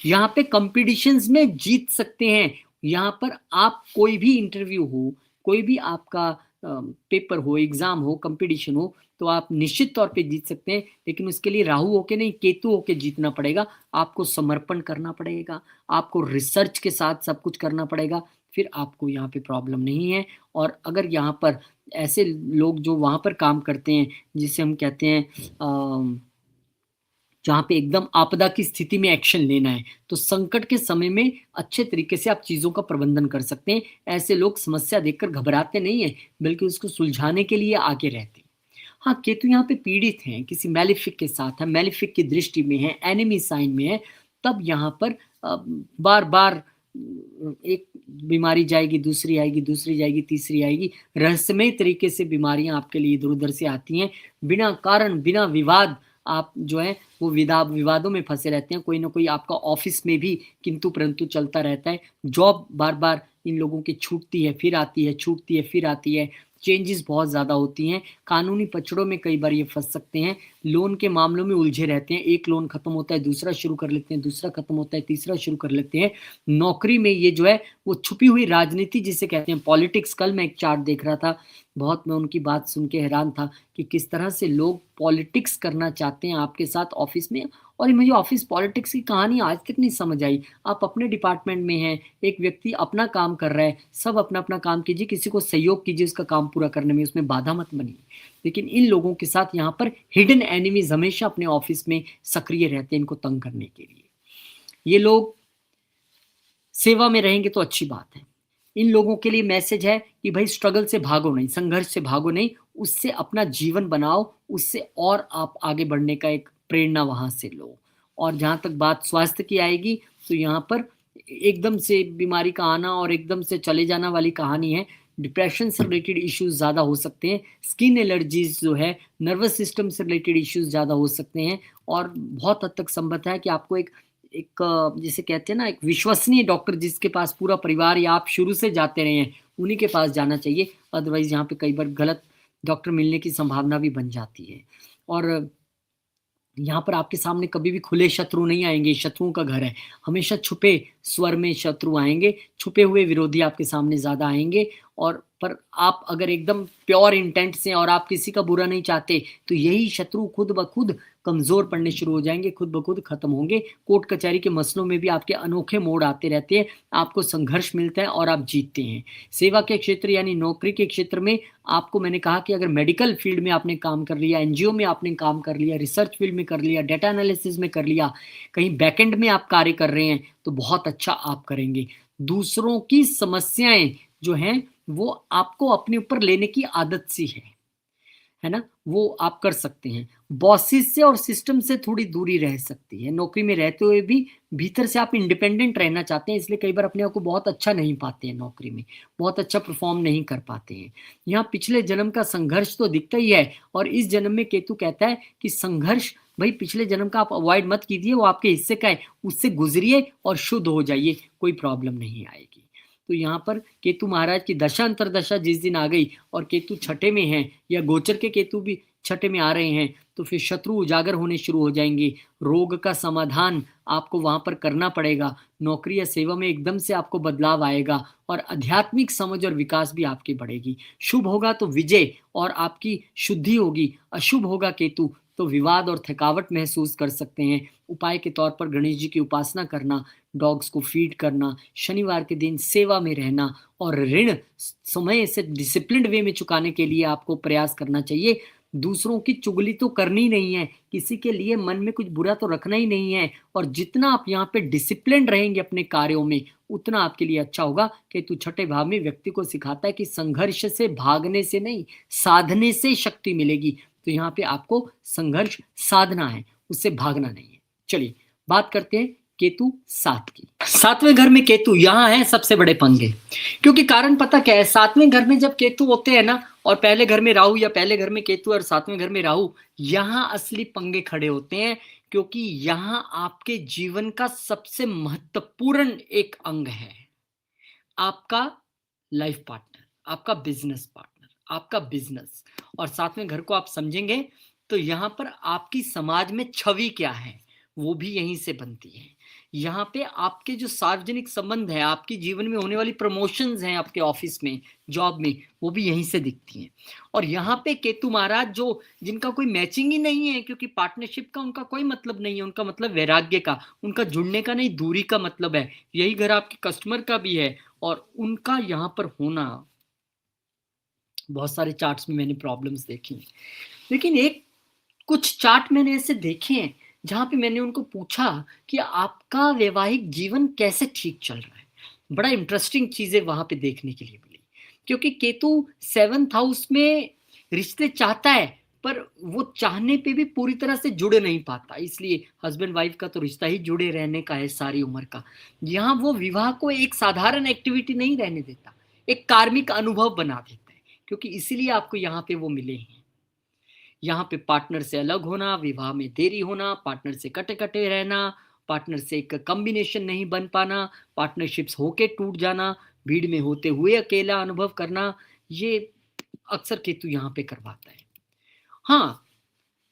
S1: यहाँ पे कंपटीशंस में जीत सकते हैं। यहाँ पर आप कोई भी इंटरव्यू हो, कोई भी आपका पेपर हो, एग्जाम हो, कंपटीशन हो, तो आप निश्चित तौर पे जीत सकते हैं। लेकिन उसके लिए राहु होके नहीं, केतु होके जीतना पड़ेगा। आपको समर्पण करना पड़ेगा, आपको रिसर्च के साथ सब कुछ करना पड़ेगा, फिर आपको यहाँ पे प्रॉब्लम नहीं है। और अगर यहाँ पर ऐसे लोग जो वहाँ पर काम करते हैं, जिसे हम कहते हैं जहाँ पे एकदम आपदा की स्थिति में एक्शन लेना है, तो संकट के समय में अच्छे तरीके से आप चीज़ों का प्रबंधन कर सकते हैं। ऐसे लोग समस्या देखकर घबराते नहीं हैं, बल्कि उसको सुलझाने के लिए आगे रहते हैं। हाँ, केतु यहाँ पे पीड़ित हैं, किसी मैलेफिक के साथ है, मैलेफिक की दृष्टि में है, एनिमी साइन में है, तब यहाँ पर बार-बार एक बीमारी जाएगी, दूसरी आएगी, दूसरी जाएगी, तीसरी आएगी। रहस्यमय तरीके से बीमारियाँ आपके लिए इधर-उधर से आती हैं। बिना कारण, बिना विवाद आप जो है वो विवादों में फँसे रहते हैं। कोई ना कोई आपका ऑफ़िस में भी किंतु-परंतु चलता रहता है। जॉब बार-बार इन लोगों की छूटती है, फिर आती है, छूटती है, फिर आती है। चेंजेस बहुत ज़्यादा होती हैं। कानूनी पचड़ों में कई बार ये फँस सकते हैं। लोन के मामलों में उलझे रहते हैं। एक लोन खत्म होता है, दूसरा शुरू कर लेते हैं, दूसरा खत्म होता है, तीसरा शुरू कर लेते हैं। नौकरी में ये जो है वो छुपी हुई राजनीति जिसे कहते हैं पॉलिटिक्स, कल मैं एक चार्ट देख रहा था, बहुत मैं उनकी बात सुन के हैरान था कि किस तरह से लोग पॉलिटिक्स करना चाहते हैं आपके साथ ऑफ़िस में। और मुझे ऑफ़िस पॉलिटिक्स की कहानी आज तक नहीं समझ आई। आप अपने डिपार्टमेंट में हैं, एक व्यक्ति अपना काम कर रहा है, सब अपना-अपना काम कीजिए, किसी को सहयोग कीजिए उसका काम पूरा करने में, उसमें बाधा मत बनिए। लेकिन इन लोगों के साथ यहाँ पर हिडन एनिमीज़ हमेशा अपने ऑफ़िस में सक्रिय रहते हैं इनको तंग करने के लिए। ये लोग सेवा में रहेंगे तो अच्छी बात है। इन लोगों के लिए मैसेज है कि भाई स्ट्रगल से भागो नहीं, संघर्ष से भागो नहीं, उससे अपना जीवन बनाओ, उससे और आप आगे बढ़ने का एक प्रेरणा वहाँ से लो। और जहाँ तक बात स्वास्थ्य की आएगी, तो यहाँ पर एकदम से बीमारी का आना और एकदम से चले जाना वाली कहानी है। डिप्रेशन से रिलेटेड इश्यूज़ ज़्यादा हो सकते हैं, स्किन एलर्जीज़ जो है, नर्वस सिस्टम से रिलेटेड इश्यूज़ ज़्यादा हो सकते हैं। और बहुत हद तक संभव है कि आपको एक एक जिसे कहते हैं ना, एक विश्वसनीय डॉक्टर जिसके पास पूरा परिवार या आप शुरू से जाते रहे हैं, उन्हीं के पास जाना चाहिए। अदरवाइज़ यहाँ पे कई बार गलत डॉक्टर मिलने की संभावना भी बन जाती है। और यहाँ पर आपके सामने कभी भी खुले शत्रु नहीं आएँगे, शत्रुओं का घर है। हमेशा छुपे स्वर में शत्रु आएँगे, छुपे हुए विरोधी आपके सामने ज़्यादा आएँगे। और पर आप अगर एकदम प्योर इंटेंट से और आप किसी का बुरा नहीं चाहते, तो यही शत्रु खुद ब खुद कमज़ोर पड़ने शुरू हो जाएँगे, खुद ब खुद खत्म होंगे। कोर्ट कचहरी के मसलों में भी आपके अनोखे मोड़ आते रहते हैं, आपको संघर्ष मिलता है और आप जीतते हैं। सेवा के क्षेत्र यानी नौकरी के क्षेत्र में आपको मैंने कहा कि अगर मेडिकल फील्ड में आपने काम कर लिया, एनजीओ में आपने काम कर लिया, रिसर्च फील्ड में कर लिया, डेटा एनालिसिस में कर लिया, कहीं बैकएंड में आप कार्य कर रहे हैं, तो बहुत अच्छा आप करेंगे। दूसरों की समस्याएँ जो हैं, वो आपको अपने ऊपर लेने की आदत सी है ना? वो आप कर सकते हैं। बॉसेस से और सिस्टम से थोड़ी दूरी रह सकती है। नौकरी में रहते हुए भी भीतर से आप इंडिपेंडेंट रहना चाहते हैं, इसलिए कई बार अपने आप को बहुत अच्छा नहीं पाते हैं नौकरी में, बहुत अच्छा परफ़ॉर्म नहीं कर पाते हैं। यहाँ पिछले जन्म का संघर्ष तो दिखता ही है। और इस जन्म में केतु कहता है कि संघर्ष भई पिछले जन्म का आप अवॉइड मत कीजिए, वो आपके हिस्से का है, उससे गुज़रिए और शुद्ध हो जाइए, कोई प्रॉब्लम नहीं आएगी। तो यहाँ पर केतु महाराज की दशा अंतर्दशा जिस दिन आ गई और केतु छठे में हैं, या गोचर के केतु भी छठे में आ रहे हैं, तो फिर शत्रु उजागर होने शुरू हो जाएंगे। रोग का समाधान आपको वहाँ पर करना पड़ेगा। नौकरी या सेवा में एकदम से आपको बदलाव आएगा और आध्यात्मिक समझ और विकास भी आपकी बढ़ेगी। शुभ होगा तो विजय और आपकी शुद्धि होगी, अशुभ होगा केतु तो विवाद और थकावट महसूस कर सकते हैं। उपाय के तौर पर गणेश जी की उपासना करना, डॉग्स को फीड करना, शनिवार के दिन सेवा में रहना और ऋण समय से डिसिप्लिन्ड वे में चुकाने के लिए आपको प्रयास करना चाहिए। दूसरों की चुगली तो करनी नहीं है, किसी के लिए मन में कुछ बुरा तो रखना ही नहीं है। और जितना आप यहाँ पे डिसिप्लिन्ड रहेंगे अपने कार्यों में, उतना आपके लिए अच्छा होगा। केतु छठे भाव में व्यक्ति को सिखाता है कि संघर्ष से भागने से नहीं, साधने से शक्ति मिलेगी। तो यहाँ पे आपको संघर्ष साधना है, उससे भागना नहीं है। चलिए बात करते हैं केतु 7 की। 7वें घर में केतु यहाँ है सबसे बड़े पंगे, क्योंकि कारण पता क्या है, 7वें घर में जब केतु होते हैं ना, और पहले घर में राहु या पहले घर में केतु और 7वें घर में राहु, यहाँ असली पंगे खड़े होते हैं। क्योंकि यहाँ आपके जीवन का सबसे महत्वपूर्ण एक अंग है, आपका लाइफ पार्टनर, आपका बिजनेस पार्टनर, आपका बिजनेस। और 7वें घर को आप समझेंगे तो यहाँ पर आपकी समाज में छवि क्या है, वो भी यहीं से बनती है। यहाँ पे आपके जो सार्वजनिक संबंध है, आपके जीवन में होने वाली प्रमोशंस हैं आपके ऑफिस में, जॉब में, वो भी यहीं से दिखती हैं। और यहाँ पे केतु महाराज जो जिनका कोई मैचिंग ही नहीं है, क्योंकि पार्टनरशिप का उनका कोई मतलब नहीं है, उनका मतलब वैराग्य का, उनका जुड़ने का नहीं, दूरी का मतलब है। यही घर आपके कस्टमर का भी है, और उनका यहाँ पर होना बहुत सारे चार्ट्स में मैंने प्रॉब्लम्स देखी हैं। लेकिन एक कुछ चार्ट मैंने ऐसे देखे हैं जहां पे मैंने उनको पूछा कि आपका वैवाहिक जीवन कैसे ठीक चल रहा है। बड़ा इंटरेस्टिंग चीजें वहां पे देखने के लिए मिली, क्योंकि केतु 7th हाउस में रिश्ते चाहता है, पर वो चाहने पे भी पूरी तरह से जुड़ नहीं पाता, इसलिए हस्बैंड वाइफ का तो रिश्ता ही जुड़े रहने का है सारी उम्र का। यहाँ वो विवाह को एक साधारण एक्टिविटी नहीं रहने देता, एक कार्मिक अनुभव बना देता है, क्योंकि इसीलिए आपको यहाँ पे वो मिले हैं। यहाँ पे पार्टनर से अलग होना, विवाह में देरी होना, पार्टनर से कटे कटे रहना, पार्टनर से एक कॉम्बिनेशन नहीं बन पाना, पार्टनरशिप्स होके टूट जाना, भीड़ में होते हुए अकेला अनुभव करना, ये अक्सर केतु यहाँ पे करवाता है। हाँ,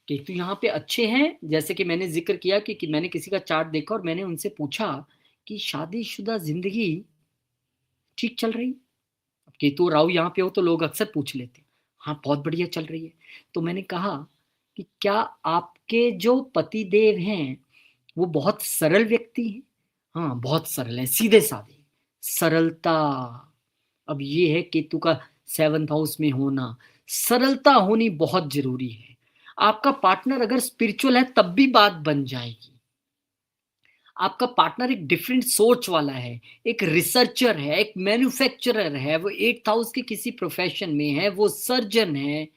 S1: केतु यहाँ पे अच्छे हैं, जैसे कि मैंने जिक्र किया कि मैंने किसी का चार्ट देखा और मैंने उनसे पूछा कि शादीशुदा जिंदगी ठीक चल रही। अब केतु राहु यहाँ पे हो तो लोग अक्सर पूछ लेते हैं, हाँ बहुत बढ़िया चल रही है। तो मैंने कहा कि क्या आपके जो पति देव हैं वो बहुत सरल व्यक्ति हैं? हाँ, बहुत सरल है, सीधे साधे, सरलता। अब ये है केतु का 7th हाउस में होना, सरलता होनी बहुत जरूरी है। आपका पार्टनर अगर स्पिरिचुअल है तब भी बात बन जाएगी। आपका पार्टनर एक डिफरेंट सोच वाला है, एक रिसर्चर है, एक मैन्युफैक्चरर है, वो 8th हाउस के किसी प्रोफेशन में है, वो सर्जन है,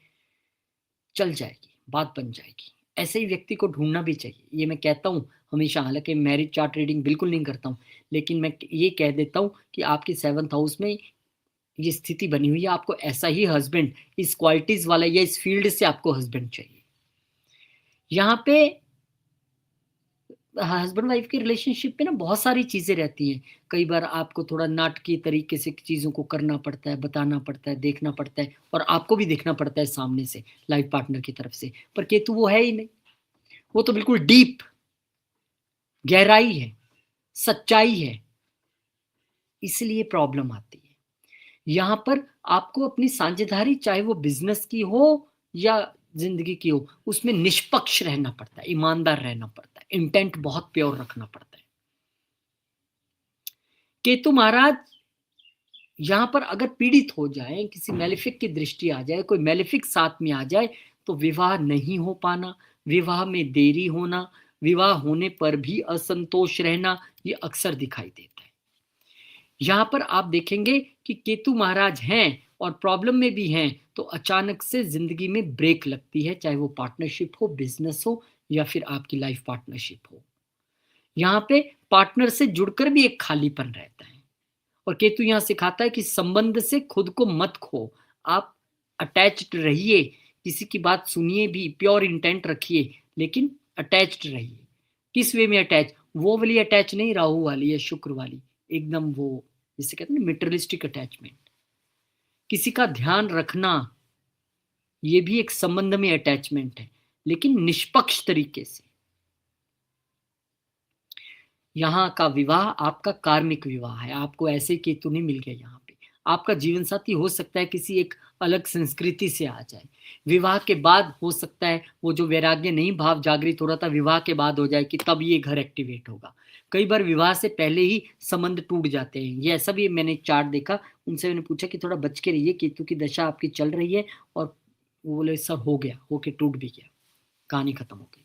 S1: चल जाएगी, बात बन जाएगी। ऐसे ही व्यक्ति को ढूंढना भी चाहिए, ये मैं कहता हूँ हमेशा। हालांकि मैरिज चार्ट रीडिंग बिल्कुल नहीं करता हूँ, लेकिन मैं ये कह देता हूँ कि आपके 7th हाउस में ये स्थिति बनी हुई है, आपको ऐसा ही हस्बैंड, इस क्वालिटीज वाला या इस फील्ड से आपको हस्बैंड चाहिए। यहाँ पे हस्बैंड वाइफ के रिलेशनशिप में ना बहुत सारी चीजें रहती हैं। कई बार आपको थोड़ा नाटकीय तरीके से चीजों को करना पड़ता है, बताना पड़ता है, देखना पड़ता है, और आपको भी देखना पड़ता है सामने से, लाइफ पार्टनर की तरफ से। पर केतु वो है ही नहीं, वो तो बिल्कुल डीप, गहराई है, सच्चाई है, इसलिए प्रॉब्लम आती है। यहाँ पर आपको अपनी साझेदारी, चाहे वो बिजनेस की हो या जिंदगी की हो, उसमें निष्पक्ष रहना पड़ता है, ईमानदार रहना पड़ता है, इंटेंट बहुत प्योर रखना पड़ता है। केतु महाराज यहाँ पर अगर पीड़ित हो जाए, किसी मेलेफिक की दृष्टि आ जाए, कोई मेलेफिक साथ में आ जाए, तो विवाह नहीं हो पाना, विवाह में देरी होना, विवाह होने पर भी असंतोष रहना, ये अक्सर दिखाई देता है। यहाँ पर आप देखेंगे कि केतु महाराज हैं और प्रॉब्लम में भी हैं, तो अचानक से जिंदगी में ब्रेक लगती है, चाहे वो पार्टनरशिप हो, बिजनेस हो, या फिर आपकी लाइफ पार्टनरशिप हो। यहाँ पे पार्टनर से जुड़कर भी एक खालीपन रहता है। और केतु यहाँ सिखाता है कि संबंध से खुद को मत खो, आप अटैच्ड रहिए, किसी की बात सुनिए भी, प्योर इंटेंट रखिए, लेकिन अटैच्ड रहिए। किस वे में अटैच? वो वाली अटैच नहीं, राहु वाली या शुक्र वाली, एकदम वो जिसे कहते हैं मेटेरियलिस्टिक अटैचमेंट। किसी का ध्यान रखना, ये भी एक संबंध में अटैचमेंट है, लेकिन निष्पक्ष तरीके से। यहाँ का विवाह आपका कार्मिक विवाह है, आपको ऐसे केतु नहीं मिल गया यहाँ पे। आपका जीवन साथी हो सकता है किसी एक अलग संस्कृति से आ जाए, विवाह के बाद हो सकता है वो जो वैराग्य नहीं भाव जागृत हो रहा था विवाह के बाद हो जाए, कि तब ये घर एक्टिवेट होगा। कई बार विवाह से पहले ही संबंध टूट जाते हैं, ये ऐसा भी मैंने चार्ट देखा। उनसे मैंने पूछा कि थोड़ा बच के रहिए, केतु की दशा आपकी चल रही है, और वो बोले सर हो गया, होके टूट भी गया, कहानी खत्म हो गई।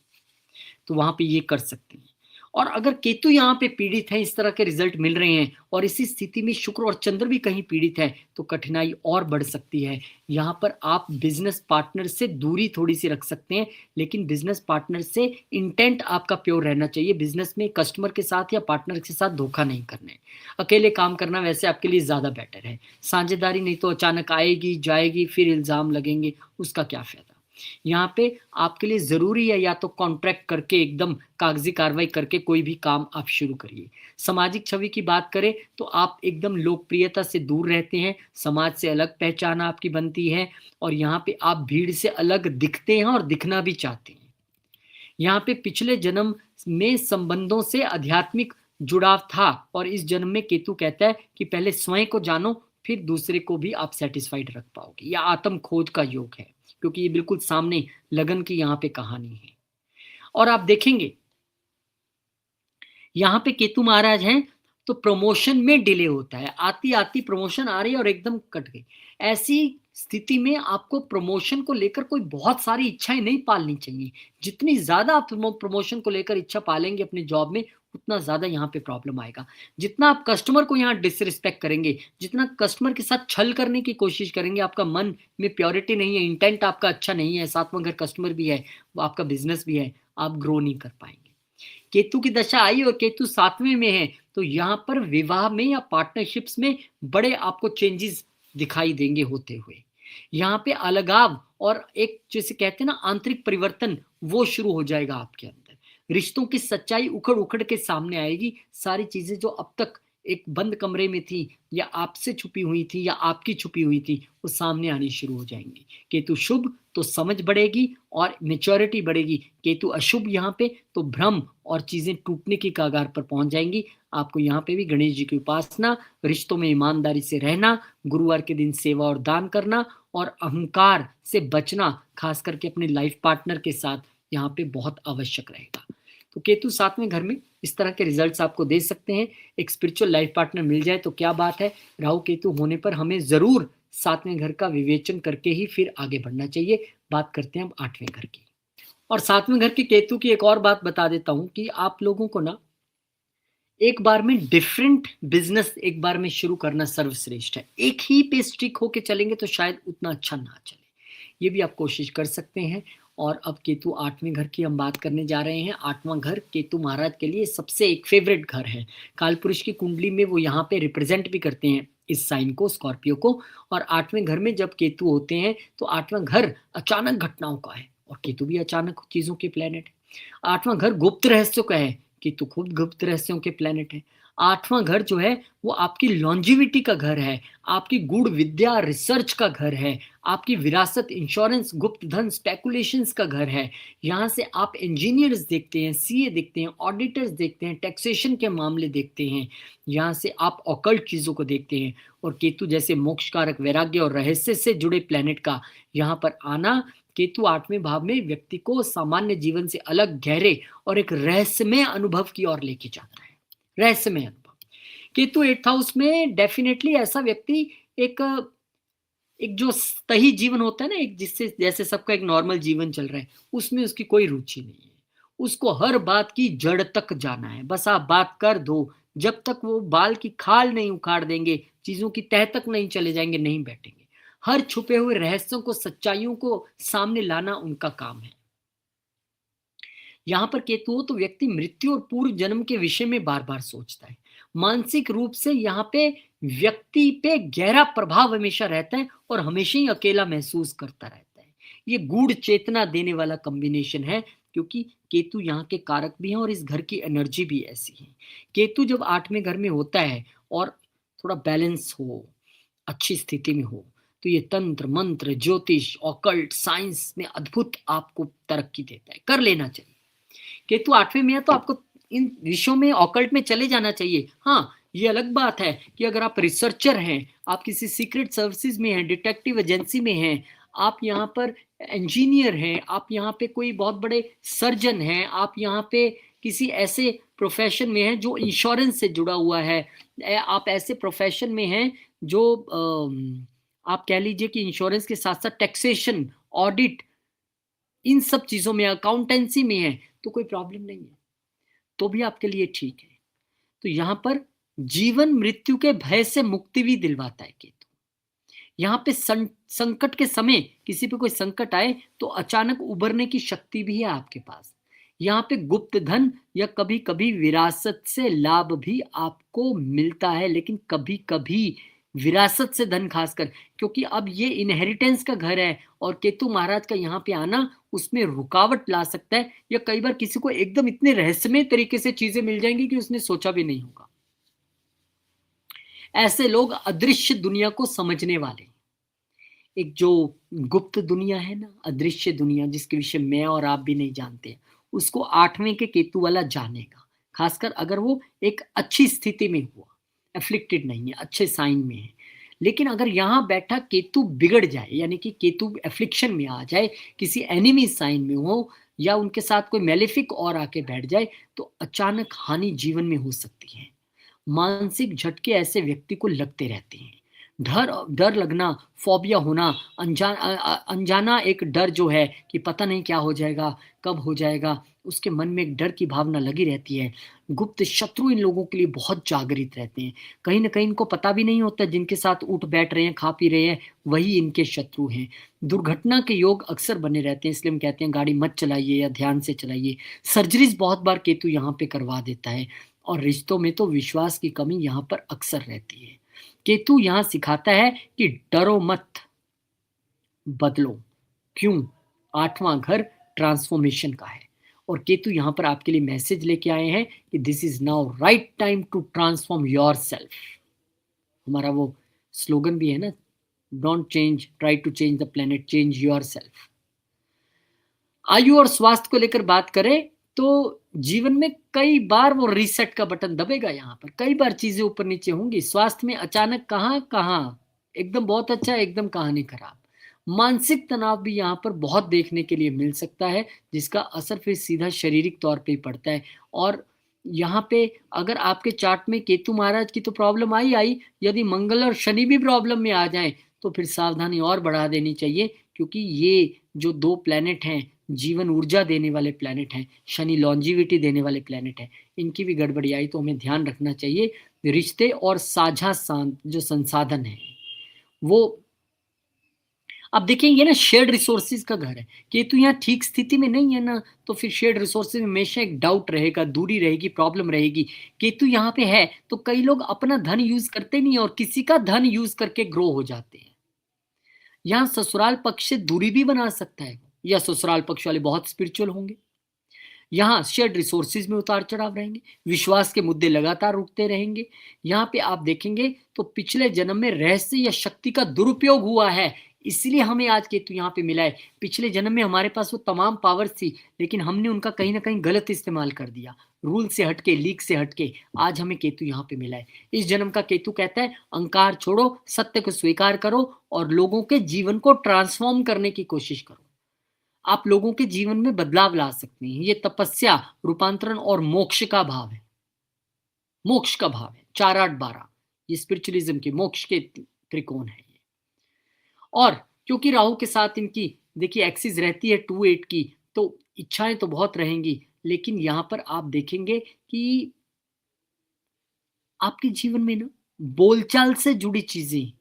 S1: तो वहां पे ये कर सकते हैं। और अगर केतु यहाँ पे पीड़ित है, इस तरह के रिजल्ट मिल रहे हैं, और इसी स्थिति में शुक्र और चंद्र भी कहीं पीड़ित है, तो कठिनाई और बढ़ सकती है। यहाँ पर आप बिजनेस पार्टनर से दूरी थोड़ी सी रख सकते हैं, लेकिन बिजनेस पार्टनर से इंटेंट आपका प्योर रहना चाहिए। बिजनेस में कस्टमर के साथ या पार्टनर के साथ धोखा नहीं करना है। अकेले काम करना वैसे आपके लिए ज्यादा बेटर है। साझेदारी नहीं तो अचानक आएगी जाएगी, फिर इल्जाम लगेंगे, उसका क्या फायदा। यहाँ पे आपके लिए जरूरी है या तो कॉन्ट्रैक्ट करके, एकदम कागजी कार्रवाई करके कोई भी काम आप शुरू करिए। सामाजिक छवि की बात करें तो आप एकदम लोकप्रियता से दूर रहते हैं, समाज से अलग पहचान आपकी बनती है, और यहाँ पे आप भीड़ से अलग दिखते हैं और दिखना भी चाहते हैं। यहाँ पे पिछले जन्म में संबंधों से आध्यात्मिक जुड़ाव था और इस जन्म में केतु कहता है कि पहले स्वयं को जानो, फिर दूसरे को भी आप सेटिस्फाइड रख पाओगे। यह आत्म खोज का योग है, क्योंकि ये बिल्कुल सामने लगन की यहाँ पे कहानी है। और आप देखेंगे यहाँ पे केतु महाराज हैं तो प्रमोशन में डिले होता है, आती आती प्रमोशन आ रही है और एकदम कट गई। ऐसी स्थिति में आपको प्रमोशन को लेकर कोई बहुत सारी इच्छाएं नहीं पालनी चाहिए। जितनी ज्यादा आप प्रमोशन को लेकर इच्छा पालेंगे अपने जॉब में, उतना ज्यादा यहाँ पे प्रॉब्लम आएगा। जितना आप कस्टमर को यहाँ डिसरिस्पेक्ट करेंगे, जितना कस्टमर के साथ छल करने की कोशिश करेंगे, आपका मन में प्योरिटी नहीं है, इंटेंट आपका अच्छा नहीं है, सातवां घर कस्टमर भी है, आपका बिजनेस भी है, आप ग्रो नहीं कर पाएंगे। केतु की दशा आई और केतु सातवें में है तो यहाँ पर विवाह में या पार्टनरशिप्स में बड़े आपको चेंजेस दिखाई देंगे होते हुए। यहाँ पे अलगाव और एक जैसे कहते हैं ना आंतरिक परिवर्तन, वो शुरू हो जाएगा आपके अंदर। रिश्तों की सच्चाई उखड़ उखड़ के सामने आएगी। सारी चीजें जो अब तक एक बंद कमरे में थी या आपसे छुपी हुई थी या आपकी छुपी हुई थी, वो सामने आनी शुरू हो जाएंगी। केतु शुभ तो समझ बढ़ेगी और मेच्योरिटी बढ़ेगी। केतु अशुभ यहाँ पे तो भ्रम और चीजें टूटने की कगार पर पहुंच जाएंगी। आपको यहाँ पे भी गणेश जी की उपासना, रिश्तों में ईमानदारी से रहना, गुरुवार के दिन सेवा और दान करना और अहंकार से बचना, खास करके अपने लाइफ पार्टनर के साथ, यहाँ पे बहुत आवश्यक रहेगा। तो केतु सातवें घर में इस तरह के रिजल्ट्स आपको दे सकते हैं। एक स्पिरिचुअल लाइफ पार्टनर मिल जाए तो क्या बात है। राहु केतु होने पर हमें जरूर सातवें घर का विवेचन करके ही फिर आगे बढ़ना चाहिए। बात करते हैं अब आठवें घर की। और सातवें घर के केतु की एक और बात बता देता हूं कि आप लोगों को ना एक बार में डिफरेंट बिजनेस एक बार में शुरू करना सर्वश्रेष्ठ है। एक ही पे स्टिक होके चलेंगे तो शायद उतना अच्छा ना चले, ये भी आप कोशिश कर सकते हैं। और अब केतु आठवें घर की हम बात करने जा रहे हैं। आठवां घर केतु महाराज के लिए सबसे एक फेवरेट घर है। कालपुरुष की कुंडली में वो यहाँ पे रिप्रेजेंट भी करते हैं इस साइन को, स्कॉर्पियो को। और आठवें घर में जब केतु होते हैं तो आठवां घर अचानक घटनाओं का है और केतु भी अचानक चीजों के प्लेनेट है। आठवां घर गुप्त रहस्यों का है, केतु खुद गुप्त रहस्यों के प्लेनेट है। आठवां घर जो है वो आपकी लॉन्जिविटी का घर है, आपकी गूढ़ विद्या रिसर्च का घर है, आपकी विरासत, इंश्योरेंस, गुप्त धन, स्पेकुलेशंस का घर है। यहाँ से आप इंजीनियर्स देखते हैं, सीए देखते हैं, ऑडिटर्स देखते हैं, टैक्सेशन के मामले देखते हैं। यहाँ से आप ऑकल्ट चीजों को देखते हैं। और केतु जैसे मोक्ष कारक, वैराग्य और रहस्य से जुड़े प्लेनेट का यहाँ पर आना, केतु आठवें भाव में व्यक्ति को सामान्य जीवन से अलग, गहरे और एक रहस्यमय अनुभव की ओर लेके जाता है। रहस्यमय अनुभव। केतु 8th हाउस में डेफिनेटली ऐसा व्यक्ति एक एक जो सही जीवन होता है ना, एक जिससे जैसे सबका एक नॉर्मल जीवन चल रहा है, उसमें उसकी कोई रुचि नहीं है। उसको हर बात की जड़ तक जाना है। बस आप बात कर दो, जब तक वो बाल की खाल नहीं उखाड़ देंगे, चीजों की तह तक नहीं चले जाएंगे, नहीं बैठेंगे। हर छुपे हुए रहस्यों को, सच्चाइयों को सामने लाना उनका काम है। यहाँ पर केतु हो तो व्यक्ति मृत्यु और पूर्व जन्म के विषय में बार बार सोचता है। मानसिक रूप से यहाँ पे व्यक्ति पे गहरा प्रभाव हमेशा रहता है और हमेशा ही अकेला महसूस करता रहता है। ये गूढ़ चेतना देने वाला कॉम्बिनेशन है, क्योंकि केतु यहाँ के कारक भी हैं और इस घर की एनर्जी भी ऐसी है। केतु जब आठवें घर में होता है और थोड़ा बैलेंस हो, अच्छी स्थिति में हो, तो ये तंत्र मंत्र, ज्योतिष, ऑकल्ट, साइंस में अद्भुत आपको तरक्की देता है। कर लेना चाहिए। केतु आठवें में है तो आपको इन विषयों में, ऑकल्ट में चले जाना चाहिए। हाँ, ये अलग बात है कि अगर आप रिसर्चर हैं, आप किसी सीक्रेट सर्विसेज में हैं, डिटेक्टिव एजेंसी में हैं, आप यहाँ पर इंजीनियर हैं, आप यहाँ पे कोई बहुत बड़े सर्जन हैं, आप यहाँ पे किसी ऐसे प्रोफेशन में हैं जो इंश्योरेंस से जुड़ा हुआ है, आप ऐसे प्रोफेशन में हैं जो आप कह लीजिए कि इंश्योरेंस के साथ साथ टैक्सेशन, ऑडिट, इन सब चीजों में, अकाउंटेंसी में है, तो कोई प्रॉब्लम नहीं है, तो भी आपके लिए ठीक है। तो यहाँ पर जीवन मृत्यु के भय से मुक्ति भी दिलवाता है केतु। यहाँ पे संकट के समय किसी पे कोई संकट आए तो अचानक उबरने की शक्ति भी है आपके पास। यहाँ पे गुप्त धन या कभी कभी विरासत से लाभ भी आपको मिलता है, लेकिन कभी कभी विरासत से धन, खासकर क्योंकि अब ये इनहेरिटेंस का घर है और केतु महाराज का यहाँ पे आना उसमें रुकावट ला सकता है, या कई बार किसी को एकदम इतने रहस्यमय तरीके से चीजें मिल जाएंगी कि उसने सोचा भी नहीं होगा। ऐसे लोग अदृश्य दुनिया को समझने वाले, एक जो गुप्त दुनिया है ना, अदृश्य दुनिया, जिसके विषय मैं और आप भी नहीं जानते, उसको 8वें के केतु वाला जानेगा, खासकर अगर वो एक अच्छी स्थिति में हुआ, एफ्लिक्टेड नहीं है, अच्छे साइन में है। लेकिन अगर यहाँ बैठा केतु बिगड़ जाए, यानी कि केतु एफ्लिक्शन में आ जाए, किसी एनिमी साइन में हो, या उनके साथ कोई मेलेफिक और आके बैठ जाए, तो अचानक हानि जीवन में हो सकती है। मानसिक झटके ऐसे व्यक्ति को लगते रहते हैं। डर डर लगना, फोबिया होना, अनजाना एक डर जो है कि पता नहीं क्या हो जाएगा, कब हो जाएगा, उसके मन में एक डर की भावना लगी रहती है। गुप्त शत्रु इन लोगों के लिए बहुत जागृत रहते हैं। कहीं न कहीं इनको पता भी नहीं होता, जिनके साथ उठ बैठ रहे हैं, खा पी रहे हैं, वही इनके शत्रु हैं। दुर्घटना के योग अक्सर बने रहते हैं, इसलिए हम कहते हैं गाड़ी मत चलाइए या ध्यान से चलाइए। सर्जरीज़ बहुत बार केतु यहाँ पे करवा देता है, और रिश्तों में तो विश्वास की कमी यहाँ पर अक्सर रहती है। केतु यहाँ सिखाता है कि डरो मत, बदलो। क्यों? 8वां घर ट्रांसफॉर्मेशन का है, और केतु यहाँ पर आपके लिए मैसेज लेके आए हैं कि this is now right time to transform yourself. हमारा वो स्लोगन भी है ना, don't change, try to change the planet, change yourself. आयु और स्वास्थ्य को लेकर बात करें तो जीवन में कई बार वो रीसेट का बटन दबेगा, यहाँ पर कई बार चीजें ऊपर नीचे होंगी। स्वास्थ्य में अचानक कहाँ कहाँ एकदम बहुत अच्छा, एकदम कहानी खराब। मानसिक तनाव भी यहाँ पर बहुत देखने के लिए मिल सकता है, जिसका असर फिर सीधा शारीरिक तौर पे ही पड़ता है। और यहाँ पे अगर आपके चार्ट में केतु महाराज की तो प्रॉब्लम आई, यदि मंगल और शनि भी प्रॉब्लम में आ जाएं तो फिर सावधानी और बढ़ा देनी चाहिए, क्योंकि ये जो दो प्लैनेट हैं, जीवन ऊर्जा देने वाले प्लैनेट हैं, शनि लॉन्जिविटी देने वाले प्लैनेट हैं, इनकी भी गड़बड़ी आई तो हमें ध्यान रखना चाहिए। रिश्ते और साझा जो संसाधन है वो, अब देखिए ये ना शेयर्ड रिसोर्सेज का घर है, केतु यहाँ ठीक स्थिति में नहीं है ना, तो फिर शेयर्ड रिसोर्सेज में हमेशा एक डाउट रहेगा, दूरी रहेगी, प्रॉब्लम रहेगी। केतु यहाँ पे है तो कई लोग अपना धन यूज करते नहीं और किसी का धन यूज करके ग्रो हो जाते हैं। यहाँ ससुराल पक्ष से दूरी भी बना सकता है, या ससुराल पक्ष वाले बहुत स्पिरिचुअल होंगे। यहाँ शेयर्ड रिसोर्सेज में उतार चढ़ाव रहेंगे, विश्वास के मुद्दे लगातार उठते रहेंगे। यहाँ पे आप देखेंगे तो पिछले जन्म में रहस्य या शक्ति का दुरुपयोग हुआ है, इसलिए हमें आज केतु यहाँ पे मिला है। पिछले जन्म में हमारे पास वो तमाम पावर्स थी, लेकिन हमने उनका कहीं ना कहीं गलत इस्तेमाल कर दिया, रूल से हटके, लीक से हटके। आज हमें केतु यहाँ पे मिला है। इस जन्म का केतु कहता है अहंकार छोड़ो, सत्य को स्वीकार करो और लोगों के जीवन को ट्रांसफॉर्म करने की कोशिश करो। आप लोगों के जीवन में बदलाव ला सकते हैं। ये तपस्या, रूपांतरण और मोक्ष का भाव है। मोक्ष का भाव है 4-8-12, ये स्पिरिचुअलिज्म के मोक्ष के त्रिकोण है ये। और क्योंकि राहु के साथ इनकी देखिए एक्सिस रहती है 2-8 की, तो इच्छाएं तो बहुत रहेंगी, लेकिन यहां पर आप देखेंगे कि आपके जीवन में ना बोलचाल से जुड़ी चीजें,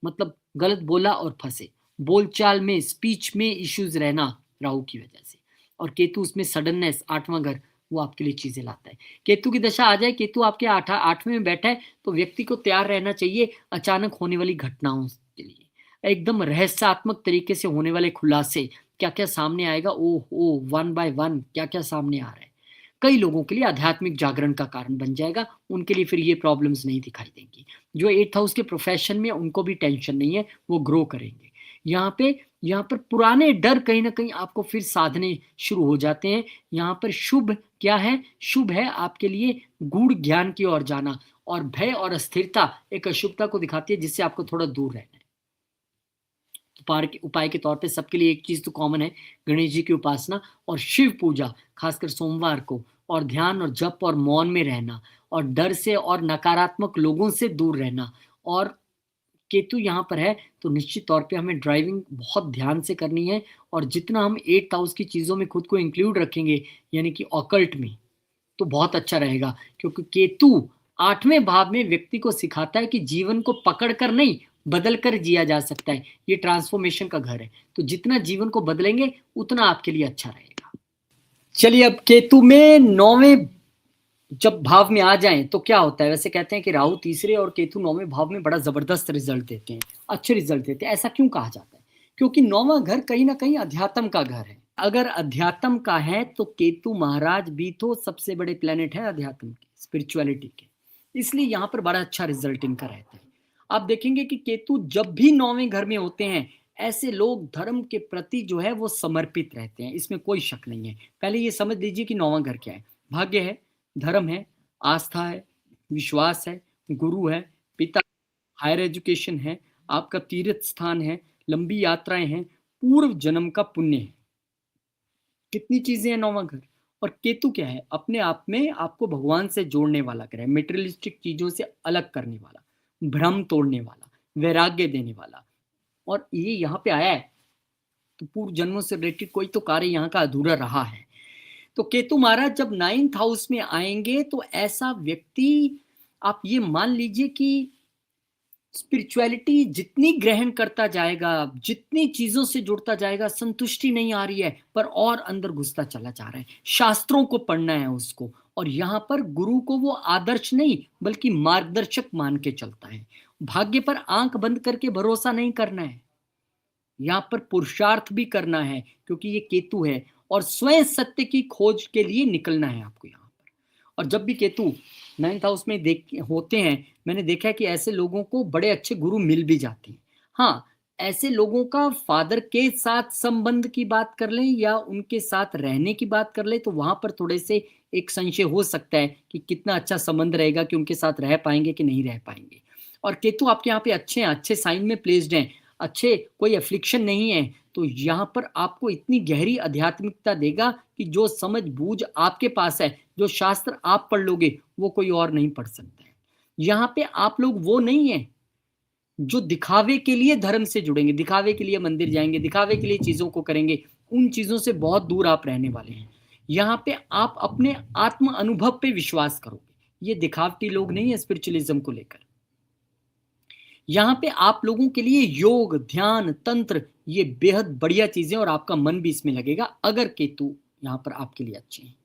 S1: मतलब गलत बोला और फंसे, बोलचाल में, स्पीच में इश्यूज रहना राहु की वजह से। और केतु उसमें सडननेस, 8वां घर, वो आपके लिए चीजें लाता है। केतु की दशा आ जाए, केतु आपके 8वें में बैठा है, तो व्यक्ति को तैयार रहना चाहिए अचानक होने वाली घटनाओं के लिए। एकदम रहस्यात्मक तरीके से होने वाले खुलासे, क्या क्या सामने आएगा, ओ 1 बाय 1 क्या क्या सामने आ रहा है, कई लोगों के लिए आध्यात्मिक जागरण का कारण बन जाएगा। उनके लिए फिर ये प्रॉब्लम्स नहीं दिखाई देंगी। जो 8th हाउस के प्रोफेशन में, उनको भी टेंशन नहीं है, वो ग्रो करेंगे। यहाँ पर पुराने डर कहीं ना कहीं आपको फिर साधने शुरू हो जाते हैं। यहाँ पर शुभ क्या है? शुभ है आपके लिए गूढ़ ज्ञान की ओर जाना, और भय और अस्थिरता एक अशुभता को दिखाती है, जिससे आपको थोड़ा दूर रहना है। उपाय के तौर पे सबके लिए एक चीज तो कॉमन है, गणेश जी की उपासना और शिव पूजा, खासकर सोमवार को, और ध्यान और जप और मौन में रहना, और डर से और नकारात्मक लोगों से दूर रहना। और केतु यहाँ पर है तो निश्चित तौर पे हमें ड्राइविंग बहुत ध्यान से करनी है, और जितना हम 8th हाउस की चीज़ों में खुद को इंक्लूड रखेंगे, यानी कि ऑकल्ट में, तो बहुत अच्छा रहेगा। क्योंकि केतु 8वें भाव में व्यक्ति को सिखाता है कि जीवन को पकड़ कर नहीं, बदल कर जिया जा सकता है। ये ट्रांसफॉर्मेशन का घर है, तो जितना जीवन को बदलेंगे उतना आपके लिए अच्छा रहेगा। चलिए, अब केतु में 9वें जब भाव में आ जाएं तो क्या होता है? वैसे कहते हैं कि राहु तीसरे और केतु 9वें भाव में बड़ा जबरदस्त रिजल्ट देते हैं, अच्छे रिजल्ट देते हैं। ऐसा क्यों कहा जाता है? क्योंकि 9वां घर कहीं ना कहीं अध्यात्म का घर है। अगर अध्यात्म का है तो केतु महाराज भी तो सबसे बड़े प्लेनेट है अध्यात्म के, स्पिरिचुअलिटी के, इसलिए यहाँ पर बड़ा अच्छा रिजल्ट इनका रहता है। आप देखेंगे कि केतु जब भी 9वें घर में होते हैं, ऐसे लोग धर्म के प्रति जो है वो समर्पित रहते हैं, इसमें कोई शक नहीं है। पहले ये समझ लीजिए कि 9वां घर क्या है? भाग्य है, धर्म है, आस्था है, विश्वास है, गुरु है, पिता, हायर एजुकेशन है, आपका तीर्थ स्थान है, लंबी यात्राएँ हैं, पूर्व जन्म का पुण्य है। कितनी चीज़ें हैं 9वां घर। और केतु क्या है? अपने आप में आपको भगवान से जोड़ने वाला ग्रह, मटेरियलिस्टिक चीज़ों से अलग करने वाला, भ्रम तोड़ने वाला, वैराग्य देने वाला। और ये यहाँ पे आया है, तो पूर्व जन्मों से रिलेटेड कोई तो कार्य यहाँ का अधूरा रहा है। तो केतु महाराज जब 9th हाउस में आएँगे तो ऐसा व्यक्ति, आप ये मान लीजिए कि स्पिरिचुअलिटी जितनी ग्रहण करता जाएगा, जितनी चीजों से जुड़ता जाएगा, संतुष्टि नहीं आ रही है, पर और अंदर घुसता चला जा रहा है। शास्त्रों को पढ़ना है उसको, और यहाँ पर गुरु को वो आदर्श नहीं बल्कि मार्गदर्शक मान के चलता है। भाग्य पर आंख बंद करके भरोसा नहीं करना है, यहाँ पर पुरुषार्थ भी करना है, क्योंकि ये केतु है, और स्वयं सत्य की खोज के लिए निकलना है आपको यहाँ पर। और जब भी केतु 9th हाउस में देख होते हैं, मैंने देखा है कि ऐसे लोगों को बड़े अच्छे गुरु मिल भी जाते हैं। हाँ, ऐसे लोगों का फादर के साथ संबंध की बात कर लें या उनके साथ रहने की बात कर लें, तो वहां पर थोड़े से एक संशय हो सकता है कि कितना अच्छा संबंध रहेगा, कि उनके साथ रह पाएंगे कि नहीं रह पाएंगे। और केतु आपके यहाँ पे अच्छे हैं, अच्छे साइन में प्लेस्ड हैं, अच्छे, कोई एफ्लिक्शन नहीं है, तो यहाँ पर आपको इतनी गहरी आध्यात्मिकता देगा कि जो समझ बूझ आपके पास है, जो शास्त्र आप पढ़ लोगे, वो कोई और नहीं पढ़ सकता है। यहाँ पे आप लोग वो नहीं है जो दिखावे के लिए धर्म से जुड़ेंगे, दिखावे के लिए मंदिर जाएंगे, दिखावे के लिए चीजों को करेंगे। उन चीजों से बहुत दूर आप रहने वाले हैं। यहाँ पे आप अपने आत्म अनुभव पे विश्वास करोगे। ये दिखावटी लोग नहीं है स्पिरिचुअलिज्म को लेकर। यहाँ पे आप लोगों के लिए योग, ध्यान, तंत्र, ये बेहद बढ़िया चीजें, और आपका मन भी इसमें लगेगा अगर केतु यहाँ पर आपके लिए अच्छे हैं।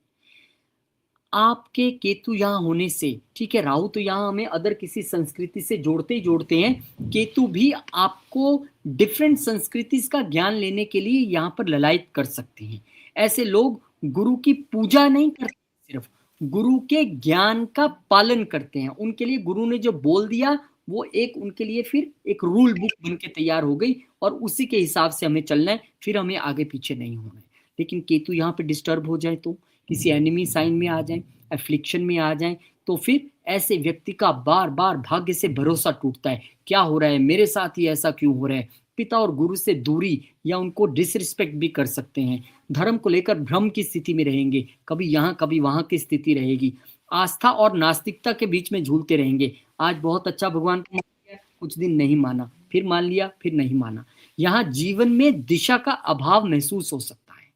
S1: आपके केतु यहाँ होने से, ठीक है, राहु तो यहाँ हमें अदर किसी संस्कृति से जोड़ते ही जोड़ते हैं, केतु भी आपको डिफरेंट संस्कृति का ज्ञान लेने के लिए यहाँ पर ललायत कर सकते हैं। ऐसे लोग गुरु की पूजा नहीं करते, सिर्फ गुरु के ज्ञान का पालन करते हैं। उनके लिए गुरु ने जो बोल दिया वो एक उनके लिए फिर एक रूल बुक बन के तैयार हो गई, और उसी के हिसाब से हमें चलना है, फिर हमें आगे पीछे नहीं होना है। लेकिन केतु यहाँ पे डिस्टर्ब हो जाए, तो किसी एनिमी साइन में आ जाए, एफ्लिक्शन में आ जाए, तो फिर ऐसे व्यक्ति का बार बार भाग्य से भरोसा टूटता है। क्या हो रहा है मेरे साथ, ही ऐसा क्यों हो रहा है? पिता और गुरु से दूरी या उनको डिसरिस्पेक्ट भी कर सकते हैं। धर्म को लेकर भ्रम की स्थिति में रहेंगे, कभी यहाँ कभी वहां की स्थिति रहेगी। आस्था और नास्तिकता के बीच में झूलते रहेंगे। आज बहुत अच्छा भगवान को मान लिया, कुछ दिन नहीं माना, फिर मान लिया, फिर नहीं माना। यहाँ जीवन में दिशा का अभाव महसूस हो सकता है,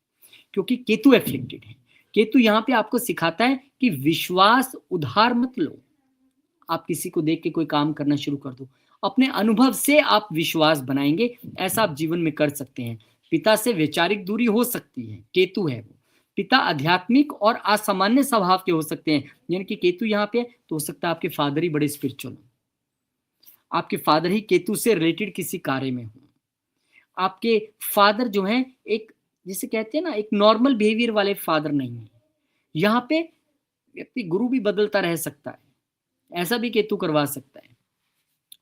S1: क्योंकि केतु एफ्लिक्टेड है। केतु यहाँ पे आपको सिखाता है कि विश्वास उधार मत लो। आप किसी को देख के कोई काम करना शुरू कर दो, अपने अनुभव से आप विश्वास बनाएंगे, ऐसा आप जीवन में कर सकते हैं। पिता से वैचारिक दूरी हो सकती है, केतु है वो। पिता आध्यात्मिक और असामान्य स्वभाव के हो सकते हैं, यानी कि केतु यहाँ पे, तो हो सकता है आपके फादर ही बड़े स्पिरिचुअल हो, आपके फादर ही केतु से रिलेटेड किसी कार्य में हो। आपके फादर जो हैं एक, जिसे कहते हैं ना, एक नॉर्मल बिहेवियर वाले फादर नहीं है। यहाँ पे व्यक्ति गुरु भी बदलता रह सकता है, ऐसा भी केतु करवा सकता है।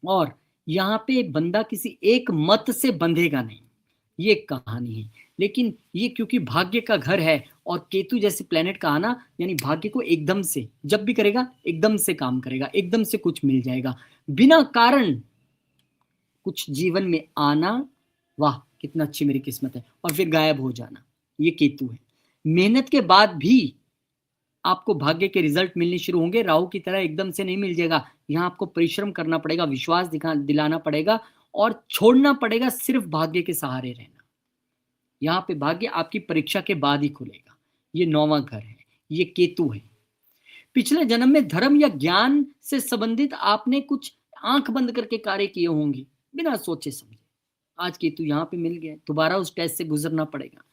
S1: और यहाँ पे बंदा किसी एक मत से बंधेगा नहीं, ये एक कहानी है। लेकिन ये क्योंकि भाग्य का घर है, और केतु जैसे प्लेनेट का आना यानी भाग्य को एकदम से जब भी करेगा, एकदम से काम करेगा, एकदम से कुछ मिल जाएगा, बिना कारण कुछ जीवन में आना, वाह कितना अच्छी मेरी किस्मत है, और फिर गायब हो जाना, ये केतु है। मेहनत के बाद भी आपको भाग्य के रिजल्ट मिलने शुरू होंगे, राहु की तरह एकदम से नहीं मिल जाएगा। यहाँ आपको परिश्रम करना पड़ेगा, विश्वास दिलाना पड़ेगा, और छोड़ना पड़ेगा सिर्फ भाग्य के सहारे रहना। यहाँ पे भाग्य आपकी परीक्षा के बाद ही खुलेगा। ये 9वां घर है, ये केतु है। पिछले जन्म में धर्म या ज्ञान से संबंधित आपने कुछ आंख बंद करके कार्य किए होंगे बिना सोचे समझे। आज केतु यहाँ पे मिल गया, दोबारा उस टेस्ट से गुजरना पड़ेगा।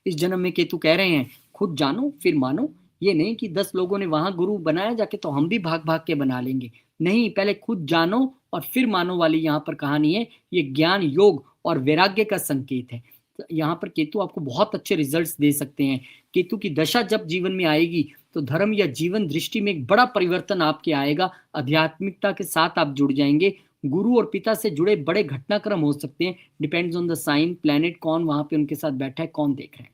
S1: इस जन्म में केतु कह रहे हैं खुद जानो फिर मानो। ये नहीं कि 10 लोगों ने वहां गुरु बनाया जाके तो हम भी भाग भाग के बना लेंगे, नहीं, पहले खुद जानो और फिर मानो वाली यहाँ पर कहानी है। ये ज्ञान, योग और वैराग्य का संकेत है। तो यहाँ पर केतु आपको बहुत अच्छे रिजल्ट्स दे सकते हैं। केतु की दशा जब जीवन में आएगी तो धर्म या जीवन दृष्टि में एक बड़ा परिवर्तन आपके आएगा। आध्यात्मिकता के साथ आप जुड़ जाएंगे, गुरु और पिता से जुड़े बड़े घटनाक्रम हो सकते हैं, depends on the sign, planet कौन वहां पे उनके साथ बैठा है, कौन देख रहा है।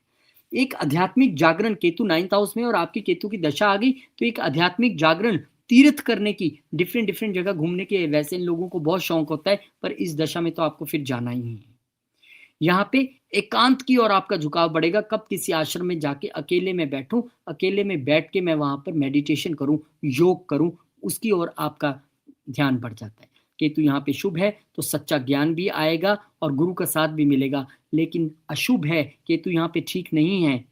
S1: एक आध्यात्मिक जागरण, केतु 9th हाउस में और आपकी केतु की दशा आ गई तो एक आध्यात्मिक जागरण, तीर्थ करने की, डिफरेंट डिफरेंट जगह घूमने के, वैसे इन लोगों को बहुत शौक होता है, पर इस दशा में तो आपको फिर जाना ही है। यहाँ पे एकांत की ओर आपका झुकाव बढ़ेगा, कब किसी आश्रम में जाके अकेले में बैठूं, अकेले में बैठ के मैं वहां पर मेडिटेशन करूं, योग करूं, उसकी ओर आपका ध्यान बढ़ जाता है। केतु यहाँ पे शुभ है तो सच्चा ज्ञान भी आएगा और गुरु का साथ भी मिलेगा, लेकिन अशुभ है, केतु यहाँ पे ठीक नहीं है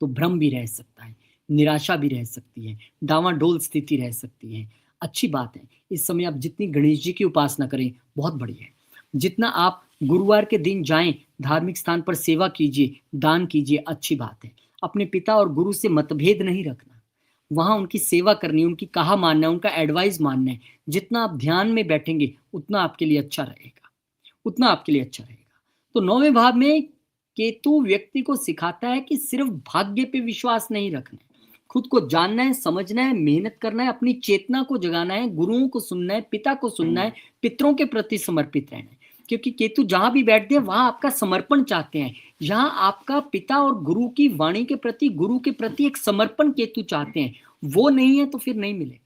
S1: तो भ्रम भी रह सकता है, निराशा भी रह सकती है, डावाडोल स्थिति रह सकती है। अच्छी बात है, इस समय आप जितनी गणेश जी की उपासना करें बहुत बढ़िया है, जितना आप गुरुवार के दिन जाएं, धार्मिक स्थान पर सेवा कीजिए, दान कीजिए, अच्छी बात है। अपने पिता और गुरु से मतभेद नहीं रखना, वहां उनकी सेवा करनी, उनकी कहा मानना है, उनका एडवाइस मानना है। जितना आप ध्यान में बैठेंगे उतना आपके लिए अच्छा रहेगा, उतना आपके लिए अच्छा रहेगा। तो 9वें भाव में केतु व्यक्ति को सिखाता है कि सिर्फ भाग्य पे विश्वास नहीं रखना है, खुद को जानना है, समझना है, मेहनत करना है, अपनी चेतना को जगाना है, गुरुओं को सुनना है, पिता को सुनना है, पितरों के प्रति समर्पित रहना है। क्योंकि केतु जहां भी बैठते हैं वहां आपका समर्पण चाहते हैं, जहां आपका पिता और गुरु की वाणी के प्रति, गुरु के प्रति एक समर्पण केतु चाहते हैं, वो नहीं है तो फिर नहीं मिलेगा।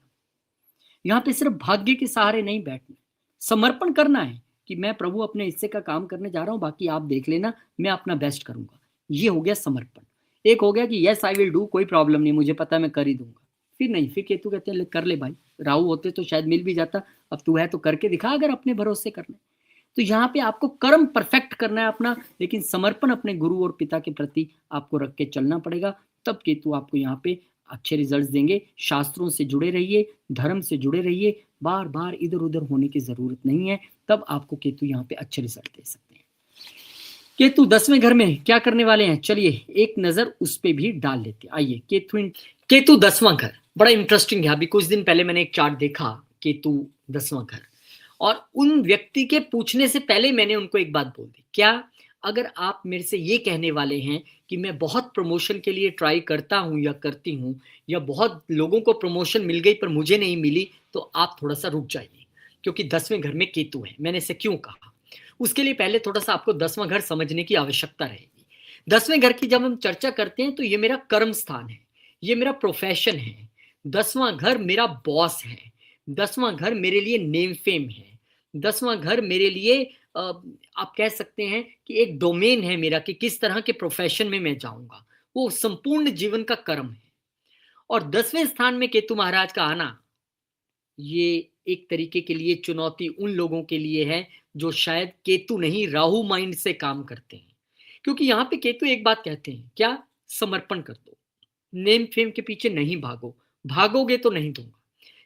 S1: यहाँ पे सिर्फ भाग्य के सहारे नहीं बैठना, समर्पण करना है कि मैं प्रभु अपने हिस्से का काम करने जा रहा हूं, बाकी आप देख लेना, मैं अपना बेस्ट करूंगा। ये हो गया समर्पण। एक हो गया कि यस आई विल डू, कोई प्रॉब्लम नहीं, मुझे पता है मैं कर ही दूंगा। फिर नहीं, फिर केतु कहते हैं कर ले भाई, राहु होते तो शायद मिल भी जाता, अब तू है तो करके दिखा, अगर अपने भरोसे करना। तो यहाँ पे आपको कर्म परफेक्ट करना है अपना, लेकिन समर्पण अपने गुरु और पिता के प्रति आपको रख के चलना पड़ेगा, तब केतु आपको यहाँ पे अच्छे रिजल्ट्स देंगे। शास्त्रों से जुड़े रहिए, धर्म से जुड़े रहिए, बार बार इधर उधर होने की जरूरत नहीं है, तब आपको केतु यहाँ पे अच्छे रिजल्ट दे सकते हैं। केतु 10वें घर में क्या करने वाले हैं, चलिए एक नजर उस पे भी डाल लेते हैं। आइए, केतु 10वां घर बड़ा इंटरेस्टिंग है। अभी कुछ दिन पहले मैंने एक चार्ट देखा, केतु 10वां घर, और उन व्यक्ति के पूछने से पहले मैंने उनको एक बात बोल दी, क्या अगर आप मेरे से ये कहने वाले हैं कि मैं बहुत प्रमोशन के लिए ट्राई करता हूं या करती हूं, या बहुत लोगों को प्रमोशन मिल गई पर मुझे नहीं मिली, तो आप थोड़ा सा रुक जाइए, क्योंकि 10वें घर में केतु है। मैंने इसे क्यों कहा, उसके लिए पहले थोड़ा सा आपको 10वां घर समझने की आवश्यकता रहेगी। 10वें घर की जब हम चर्चा करते हैं तो ये मेरा कर्म स्थान है, ये मेरा प्रोफेशन है, 10वां घर मेरा बॉस है, 10वां घर मेरे लिए नेम फेम है, 10वां घर मेरे लिए आप कह सकते हैं कि एक डोमेन है मेरा, कि किस तरह के प्रोफेशन में मैं जाऊंगा, वो संपूर्ण जीवन का कर्म है। और 10वें स्थान में केतु महाराज का आना, ये एक तरीके के लिए चुनौती उन लोगों के लिए है जो शायद केतु नहीं राहु माइंड से काम करते हैं। क्योंकि यहाँ पे केतु एक बात कहते हैं, क्या, समर्पण कर दो, नेम फेम के पीछे नहीं भागो, भागोगे तो नहीं दूंगा।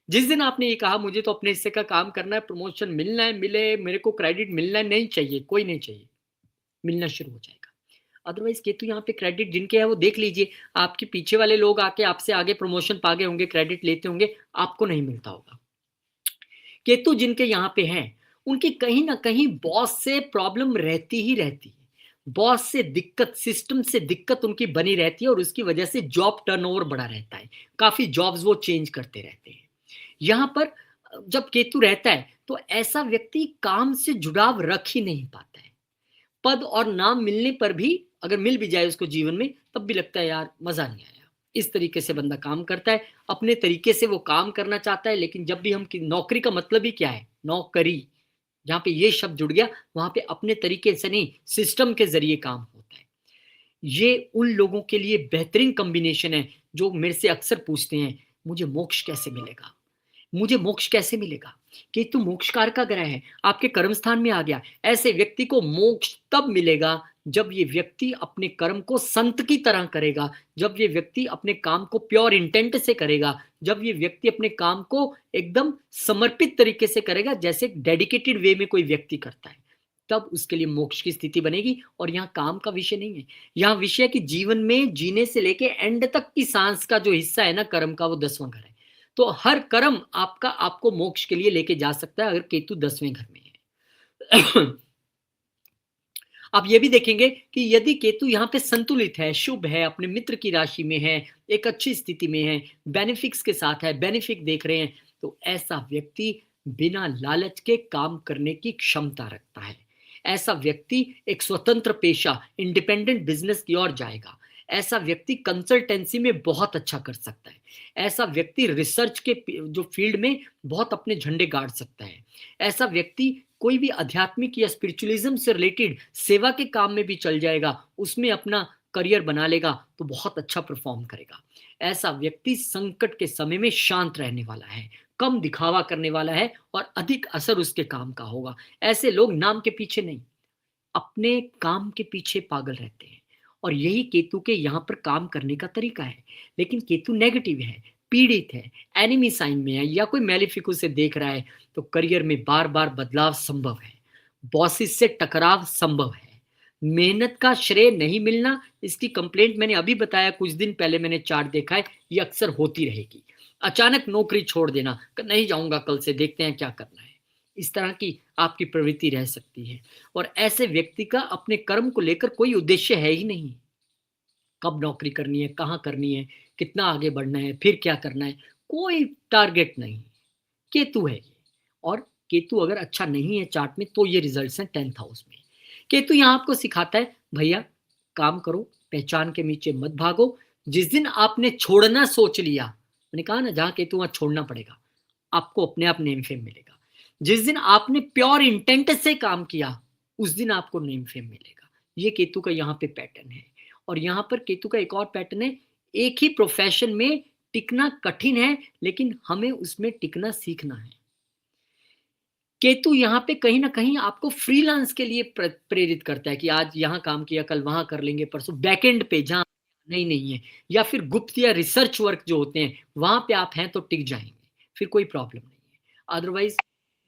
S1: जिस दिन आपने ये कहा मुझे तो अपने हिस्से का काम करना है, प्रमोशन मिलना है मिले, मेरे को क्रेडिट मिलना है, नहीं चाहिए, कोई नहीं चाहिए, मिलना शुरू हो जाएगा। अदरवाइज केतु यहाँ पे क्रेडिट जिनके है वो देख लीजिए, आपके पीछे वाले लोग आके आपसे आगे प्रमोशन पा गए होंगे, क्रेडिट लेते होंगे, आपको नहीं मिलता होगा। केतु जिनके यहाँ पे हैं, उनकी कहीं ना कहीं बॉस से प्रॉब्लम रहती ही रहती है, बॉस से दिक्कत, सिस्टम से दिक्कत उनकी बनी रहती है, और उसकी वजह से जॉब टर्नओवर बढ़ा रहता है, काफी जॉब्स वो चेंज करते रहते हैं। यहाँ पर जब केतु रहता है तो ऐसा व्यक्ति काम से जुड़ाव रख ही नहीं पाता है। पद और नाम मिलने पर भी, अगर मिल भी जाए उसको जीवन में, तब भी लगता है यार मजा नहीं आया। इस तरीके से बंदा काम करता है, अपने तरीके से वो काम करना चाहता है, लेकिन जब भी हम नौकरी का मतलब ही क्या है, नौकरी, जहां पे ये शब्द जुड़ गया, वहां पे अपने तरीके से नहीं, सिस्टम के जरिए काम होता है। ये उन लोगों के लिए बेहतरीन कॉम्बिनेशन है जो मेरे से अक्सर पूछते हैं, मुझे मोक्ष कैसे मिलेगा, मुझे मोक्ष कैसे मिलेगा। केतु मोक्षकार का ग्रह है, आपके कर्म स्थान में आ गया। ऐसे व्यक्ति को मोक्ष तब मिलेगा जब ये व्यक्ति अपने कर्म को संत की तरह करेगा, जब ये व्यक्ति अपने काम को प्योर इंटेंट से करेगा, जब ये व्यक्ति अपने काम को एकदम समर्पित तरीके से करेगा, जैसे डेडिकेटेड वे में कोई व्यक्ति करता है, तब उसके लिए मोक्ष की स्थिति बनेगी। और यहाँ काम का विषय नहीं है, यहाँ विषय कि जीवन में जीने से लेके एंड तक की सांस का जो हिस्सा है ना कर्म का, वो 10वां घर है। तो हर कर्म आपका आपको मोक्ष के लिए लेके जा सकता है अगर केतु 10वें घर में है। आप ये भी देखेंगे कि यदि केतु यहाँ पे संतुलित है, शुभ है, अपने मित्र की राशि में है, एक अच्छी स्थिति में है, बेनिफिक्स के साथ है, बेनिफिक देख रहे हैं, तो ऐसा व्यक्ति बिना लालच के काम करने की क्षमता रखता है। ऐसा व्यक्ति एक स्वतंत्र पेशा, इंडिपेंडेंट बिजनेस की ओर जाएगा। ऐसा व्यक्ति कंसल्टेंसी में बहुत अच्छा कर सकता है। ऐसा व्यक्ति रिसर्च के जो फील्ड में बहुत अपने झंडे गाड़ सकता है। ऐसा व्यक्ति कोई भी आध्यात्मिक या स्पिरिचुअलिज्म से रिलेटेड सेवा के काम में भी चल जाएगा, उसमें अपना करियर बना लेगा तो बहुत अच्छा परफॉर्म करेगा। ऐसा व्यक्ति संकट के समय में शांत रहने वाला है, कम दिखावा करने वाला है और अधिक असर उसके काम का होगा। ऐसे लोग नाम के पीछे नहीं, अपने काम के पीछे पागल रहते हैं। और यही केतु के यहाँ पर काम करने का तरीका है। लेकिन केतु नेगेटिव है, पीड़ित है, एनिमी साइन में है या कोई मैलिफिक उसे देख रहा है तो करियर में बार बार बदलाव संभव है, बॉसेस से टकराव संभव है, मेहनत का श्रेय नहीं मिलना, इसकी कंप्लेंट मैंने अभी बताया, कुछ दिन पहले मैंने चार्ट देखा है, ये अक्सर होती रहेगी। अचानक नौकरी छोड़ देना, नहीं जाऊंगा कल से, देखते हैं क्या करना है, इस तरह की आपकी प्रवृत्ति रह सकती है। और ऐसे व्यक्ति का अपने कर्म को लेकर कोई उद्देश्य है ही नहीं। कब नौकरी करनी है, कहाँ करनी है, कितना आगे बढ़ना है, फिर क्या करना है, कोई टारगेट नहीं। केतु है ये। और केतु अगर अच्छा नहीं है चार्ट में तो ये रिजल्ट्स हैं 10th हाउस में। केतु यहाँ आपको सिखाता है भैया काम करो, पहचान के नीचे मत भागो। जिस दिन आपने छोड़ना सोच लिया, मैंने कहा ना जहां केतु वहां छोड़ना पड़ेगा, आपको अपने आप नेम फेम मिलेगा। जिस दिन आपने प्योर इंटेंट से काम किया, उस दिन आपको नेम फेम मिलेगा। ये केतु का यहाँ पे पैटर्न है। और यहाँ पर केतु का एक और पैटर्न है, एक ही प्रोफेशन में टिकना कठिन है, लेकिन हमें उसमें टिकना सीखना है। केतु यहाँ पे कहीं ना कहीं आपको फ्रीलांस के लिए प्रेरित करता है कि आज यहाँ काम किया, कल वहां कर लेंगे, परसों बैकएंड पे जहाँ नहीं है, या फिर गुप्त या रिसर्च वर्क जो होते हैं वहां पे आप हैं तो टिक जाएंगे, फिर कोई प्रॉब्लम नहीं है। अदरवाइज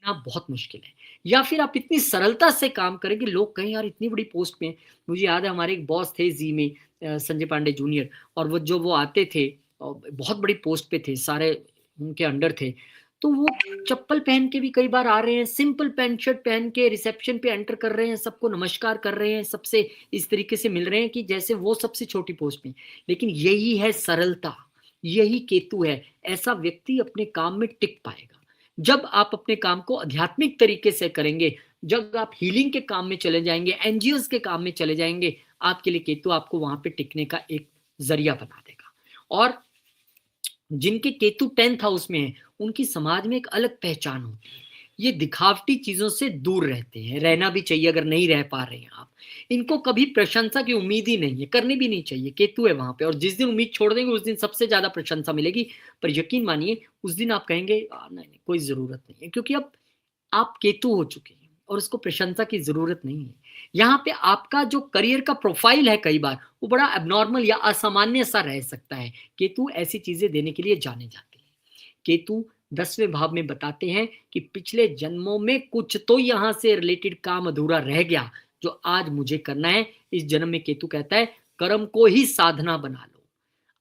S1: ना बहुत मुश्किल है। या फिर आप इतनी सरलता से काम करेंगे, लोग कहीं यार इतनी बड़ी पोस्ट पे हैं। मुझे याद है हमारे एक बॉस थे जी में, संजय पांडे जूनियर, और वो आते थे बहुत बड़ी पोस्ट पे थे, सारे उनके अंडर थे, तो वो चप्पल पहन के भी कई बार आ रहे हैं, सिंपल पैंट शर्ट पहन के रिसेप्शन पे एंटर कर रहे हैं, सबको नमस्कार कर रहे हैं, सबसे इस तरीके से मिल रहे हैं कि जैसे वो सबसे छोटी पोस्ट में। लेकिन यही है सरलता, यही केतु है। ऐसा व्यक्ति अपने काम में टिक पाएगा। जब आप अपने काम को आध्यात्मिक तरीके से करेंगे, जब आप हीलिंग के काम में चले जाएंगे, एनजीओ के काम में चले जाएंगे, आपके लिए केतु आपको वहां पे टिकने का एक जरिया बना देगा। और जिनके केतु 10th हाउस में है, उनकी समाज में एक अलग पहचान होती है। ये दिखावटी चीजों से दूर रहते हैं, रहना भी चाहिए अगर नहीं रह पा रहे हैं आप। इनको कभी प्रशंसा की उम्मीद ही नहीं है, करनी भी नहीं चाहिए, केतु है वहां पे। और जिस दिन उम्मीद छोड़ देंगे उस दिन सबसे ज्यादा प्रशंसा मिलेगी। पर यकीन मानिए उस दिन आप कहेंगे नहीं नहीं कोई जरूरत नहीं है, क्योंकि अब आप केतु हो चुके हैं और उसको प्रशंसा की जरूरत नहीं है। यहाँ पे आपका जो करियर का प्रोफाइल है कई बार वो बड़ा एबनॉर्मल या असामान्य सा रह सकता है। केतु ऐसी चीजें देने के लिए जाने जाते हैं। केतु 10वें भाव में बताते हैं कि पिछले जन्मों में कुछ तो यहाँ से रिलेटेड काम अधूरा रह गया जो आज मुझे करना है। इस जन्म में केतु कहता है कर्म को ही साधना बना लो।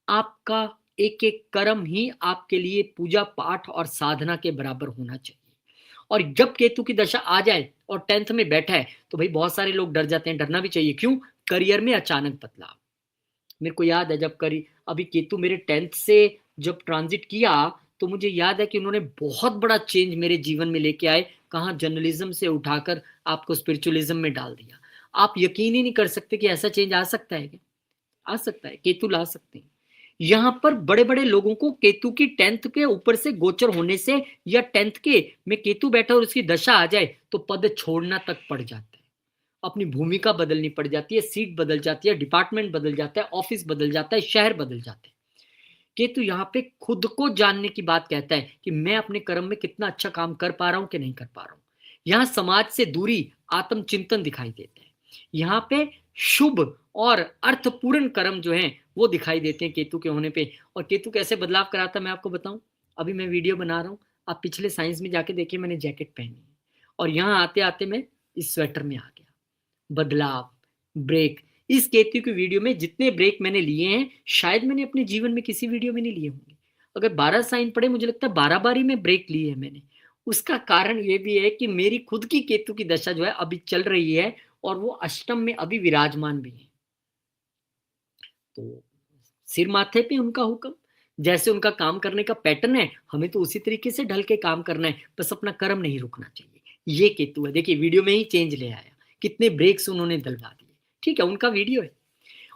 S1: आपका एक एक कर्म ही आपके लिए पूजा पाठ और साधना के बराबर होना चाहिए। और जब केतु की दशा आ जाए और 10th में बैठा है तो भाई बहुत सारे लोग डर जाते हैं, डरना भी चाहिए। क्यों? करियर में अचानक बदलाव। मेरे को याद है जब अभी केतु मेरे 10th से जब ट्रांजिट किया तो मुझे याद है कि उन्होंने बहुत बड़ा चेंज मेरे जीवन में लेके आए। कहाँ जर्नलिज्म से उठाकर आपको स्पिरिचुअलिज्म में डाल दिया। आप यकीन ही नहीं कर सकते कि ऐसा चेंज आ सकता है क्या? आ सकता है, केतु ला सकते हैं। यहाँ पर बड़े बड़े लोगों को केतु की 10th के ऊपर से गोचर होने से या 10th के में केतु बैठा और उसकी दशा आ जाए तो पद छोड़ना तक पड़ जाता है, अपनी भूमिका बदलनी पड़ जाती है, सीट बदल जाती है, डिपार्टमेंट बदल जाता है, ऑफिस बदल जाता है, शहर बदल जाते हैं। केतु यहाँ पे खुद को जानने की बात कहता है कि मैं अपने कर्म में कितना अच्छा काम कर पा रहा हूं कि नहीं कर पा रहा हूं। यहाँ समाज से दूरी, आत्मचिंतन दिखाई देते हैं। यहाँ पे शुभ और अर्थपूर्ण कर्म जो हैं वो दिखाई देते हैं केतु के होने पे। और केतु कैसे बदलाव कराता है मैं आपको बताऊं। अभी मैं वीडियो बना रहा हूं, आप पिछले साइंस में जाके देखिए, मैंने जैकेट पहनी है और यहाँ आते आते मैं इस स्वेटर में आ गया। बदलाव, ब्रेक। इस केतु की वीडियो में जितने ब्रेक मैंने लिए हैं शायद मैंने अपने जीवन में किसी वीडियो में नहीं लिए होंगे। अगर 12 साइन पड़े मुझे लगता है 12 बारी में ब्रेक लिए है मैंने। उसका कारण ये भी है कि मेरी खुद की केतु की दशा जो है अभी चल रही है और वो अष्टम में अभी विराजमान भी है। तो सिर माथे पे उनका हुक्म। जैसे उनका काम करने का पैटर्न है, हमें तो उसी तरीके से ढल के काम करना है, बस अपना कर्म नहीं रुकना चाहिए। ये केतु है, देखिए वीडियो में ही चेंज ले आया, कितने ब्रेक्स उन्होंने डलवा दिए। ठीक है, उनका वीडियो है।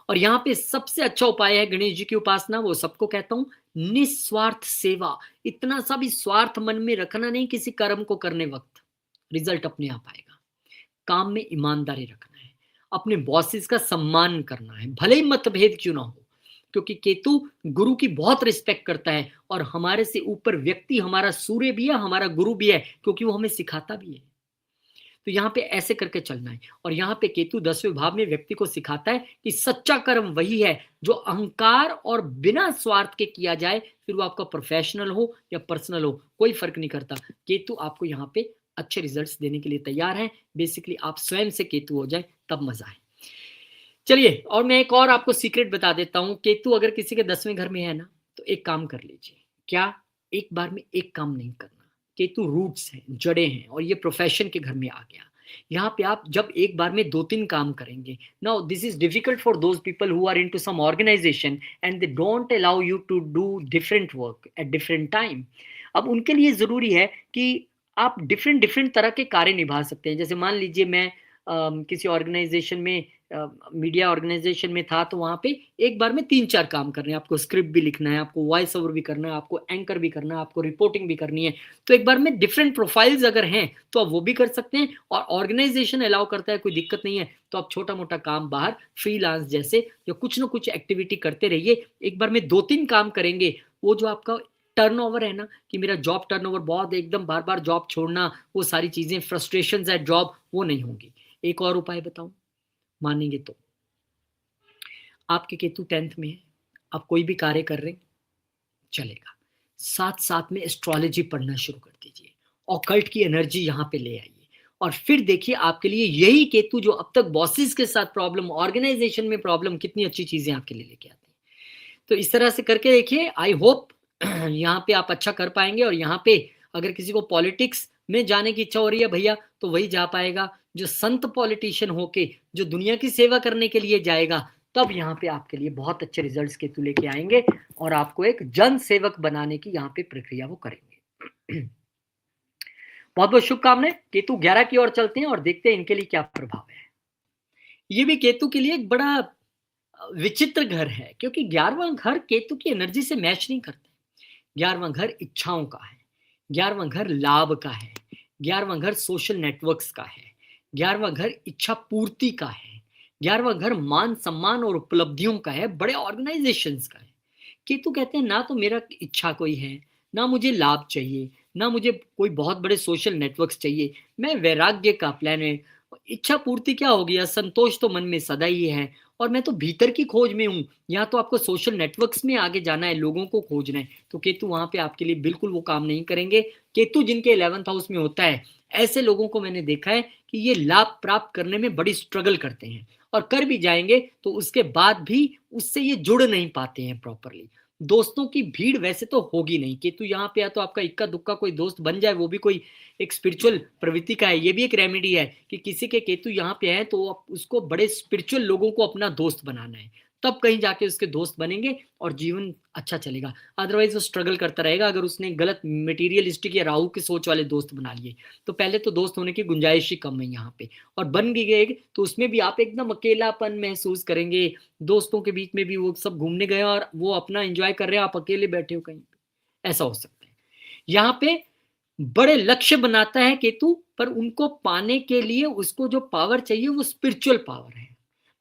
S1: और यहाँ पे सबसे अच्छा उपाय है गणेश जी की उपासना, वो सबको कहता हूं, निस्वार्थ सेवा। इतना सा भी स्वार्थ मन में रखना नहीं किसी कर्म को करने वक्त, रिजल्ट अपने आप आएगा। काम में ईमानदारी रखना है, अपने बॉसेस का सम्मान करना है, भले ही मतभेद क्यों ना हो, क्योंकि केतु गुरु की बहुत रिस्पेक्ट करता है। और हमारे से ऊपर व्यक्ति हमारा सूर्य भी है, हमारा गुरु भी है, क्योंकि वो हमें सिखाता भी है। तो यहाँ पे ऐसे करके चलना है। और यहाँ पे केतु 10वें भाव में व्यक्ति को सिखाता है कि सच्चा कर्म वही है जो अहंकार और बिना स्वार्थ के किया जाए, फिर वो आपका प्रोफेशनल हो या पर्सनल हो, कोई फर्क नहीं करता। केतु आपको यहाँ पे अच्छे रिजल्ट्स देने के लिए तैयार है। बेसिकली आप स्वयं से केतु हो जाए तब मजा है। चलिए, और मैं एक और आपको सीक्रेट बता देता हूं। केतु अगर किसी के 10वें घर में है ना, तो एक काम कर लीजिए। क्या? एक बार में एक काम नहीं करना। केतु रूट्स हैं, जड़ें हैं, और ये प्रोफेशन के घर में आ गया। यहाँ पे आप जब एक बार में 2-3 काम करेंगे, now this is difficult for those people who are into some organisation and they don't allow you to do different work at different time. अब उनके लिए जरूरी है कि आप डिफरेंट डिफरेंट तरह के कार्य निभा सकते हैं। जैसे मान लीजिए मैं किसी ऑर्गेनाइजेशन में, मीडिया ऑर्गेनाइजेशन में था, तो वहां पे एक बार में 3-4 काम करने हैं। आपको स्क्रिप्ट भी लिखना है, आपको वॉइस ओवर भी करना है, आपको एंकर भी करना है, आपको रिपोर्टिंग भी करनी है। तो एक बार में डिफरेंट प्रोफाइल्स अगर हैं तो आप वो भी कर सकते हैं, और ऑर्गेनाइजेशन अलाउ करता है, कोई दिक्कत नहीं है, तो आप छोटा मोटा काम बाहर फ्रीलांस जैसे या कुछ ना कुछ एक्टिविटी करते रहिए। एक बार में 2-3 काम करेंगे, वो जो आपका टर्नओवर है ना, कि मेरा जॉब टर्नओवर बहुत एकदम बार बार जॉब छोड़ना, वो सारी चीजें, फ्रस्ट्रेशंस एट जॉब, वो नहीं होंगी। एक और उपाय बताऊं, मानेंगे तो। आपके केतु 10th में है, आप कोई भी कार्य कर रहे हैं, चलेगा। साथ साथ में एस्ट्रोलॉजी पढ़ना शुरू कर दीजिए, ऑकल्ट की एनर्जी यहाँ पे ले आइए, और फिर देखिए आपके लिए यही केतु जो अब तक बॉसेस के साथ प्रॉब्लम, ऑर्गेनाइजेशन में प्रॉब्लम, कितनी अच्छी चीजें आपके लिए लेके आते हैं। तो इस तरह से करके देखिए, आई होप यहाँ पे आप अच्छा कर पाएंगे। और यहाँ पे अगर किसी को पॉलिटिक्स में जाने की इच्छा हो रही है भैया, तो वही जा पाएगा जो संत पॉलिटिशियन होके, जो दुनिया की सेवा करने के लिए जाएगा, तब यहाँ पे आपके लिए बहुत अच्छे रिजल्ट्स केतु लेके आएंगे, और आपको एक जन सेवक बनाने की यहाँ पे प्रक्रिया वो करेंगे। बहुत बहुत शुभकामनाएं। केतु 11 की ओर चलते हैं और देखते हैं इनके लिए क्या प्रभाव है। ये भी केतु के लिए एक बड़ा विचित्र घर है, क्योंकि 11वां घर केतु की एनर्जी से मैच नहीं करता। 11वां घर इच्छाओं का है, 11वां घर लाभ का है, 11वां घर सोशल नेटवर्क्स का है, 11वां घर इच्छा पूर्ति का है, 11वां घर मान सम्मान और उपलब्धियों का है, बड़े ऑर्गेनाइजेशंस का है। केतु कहते हैं ना तो मेरा इच्छा कोई है, ना मुझे लाभ चाहिए, ना मुझे कोई बहुत बड़े सोशल नेटवर्क्स चाहिए, मैं वैराग्य का प्लेनेट। इच्छा पूर्ति क्या होगी, असंतोष तो मन में सदा ही है, और मैं तो भीतर की खोज में हूँ। यहाँ तो आपको सोशल नेटवर्क्स में आगे जाना है, लोगों को खोजना है, तो केतु वहां पे आपके लिए बिल्कुल वो काम नहीं करेंगे। केतु जिनके 11th हाउस में होता है, ऐसे लोगों को मैंने देखा है कि ये लाभ प्राप्त करने में बड़ी स्ट्रगल करते हैं, और कर भी जाएंगे तो उसके बाद भी उससे ये जुड़ नहीं पाते हैं प्रॉपरली। दोस्तों की भीड़ वैसे तो होगी नहीं। केतु यहाँ पे या तो आपका इक्का दुक्का कोई दोस्त बन जाए, वो भी कोई एक स्पिरिचुअल प्रवृत्ति का है। ये भी एक रेमेडी है कि किसी के केतु यहाँ पे है तो उसको बड़े स्पिरिचुअल लोगों को अपना दोस्त बनाना है, तब कहीं जाके उसके दोस्त बनेंगे और जीवन अच्छा चलेगा। अदरवाइज वो स्ट्रगल करता रहेगा अगर उसने गलत मटेरियलिस्टिक या राहु की सोच वाले दोस्त बना लिए। तो पहले तो दोस्त होने की गुंजाइश ही कम है यहाँ पे, और बन भी गए तो उसमें भी आप एकदम अकेलापन महसूस करेंगे। दोस्तों के बीच में भी वो सब घूमने गए और वो अपना एंजॉय कर रहे हैं, आप अकेले बैठे हो कहीं पे, ऐसा हो सकता है। यहाँ पे बड़े लक्ष्य बनाता है केतु, पर उनको पाने के लिए उसको जो पावर चाहिए वो स्पिरिचुअल पावर है।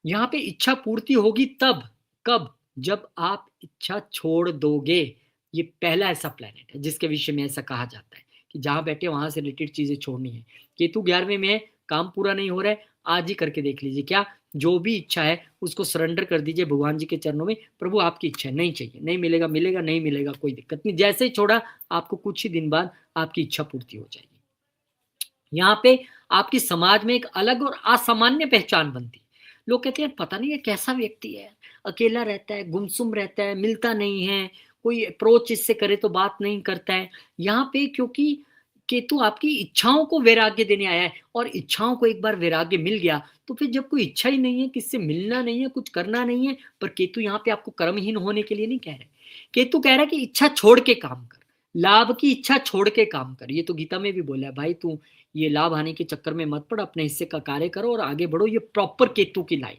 S1: यहाँ पे इच्छा पूर्ति होगी तब, कब? जब आप इच्छा छोड़ दोगे। ये पहला ऐसा प्लेनेट है जिसके विषय में ऐसा कहा जाता है कि जहां बैठे वहां से रिलेटेड चीजें छोड़नी है। केतु 11वें में है, काम पूरा नहीं हो रहा है, आज ही करके देख लीजिए। क्या? जो भी इच्छा है उसको सरेंडर कर दीजिए भगवान जी के चरणों में। प्रभु आपकी इच्छा है, नहीं चाहिए, नहीं मिलेगा, मिलेगा नहीं मिलेगा कोई दिक्कत नहीं। जैसे ही छोड़ा, आपको कुछ ही दिन बाद आपकी इच्छा पूर्ति हो जाएगी। यहाँ पे आपकी समाज में एक अलग और असामान्य पहचान बनती है। लोग कहते हैं पता नहीं ये कैसा व्यक्ति है, अकेला रहता है, गुमसुम रहता है, मिलता नहीं है, कोई अप्रोच इससे करे तो बात नहीं करता है। यहाँ पे क्योंकि केतु आपकी इच्छाओं को वैराग्य देने आया है, और इच्छाओं को एक बार वैराग्य मिल गया तो फिर जब कोई इच्छा ही नहीं है, किससे मिलना नहीं है, कुछ करना नहीं है। पर केतु यहाँ पे आपको कर्महीन होने के लिए नहीं कह रहे। केतु कह रहा है कि इच्छा छोड़ के काम कर, लाभ की इच्छा छोड़ के काम कर। ये तो गीता में भी बोला है, भाई तू ये लाभ हानि के चक्कर में मत पड़, अपने हिस्से का कार्य करो और आगे बढ़ो। ये प्रॉपर केतु की लाइन।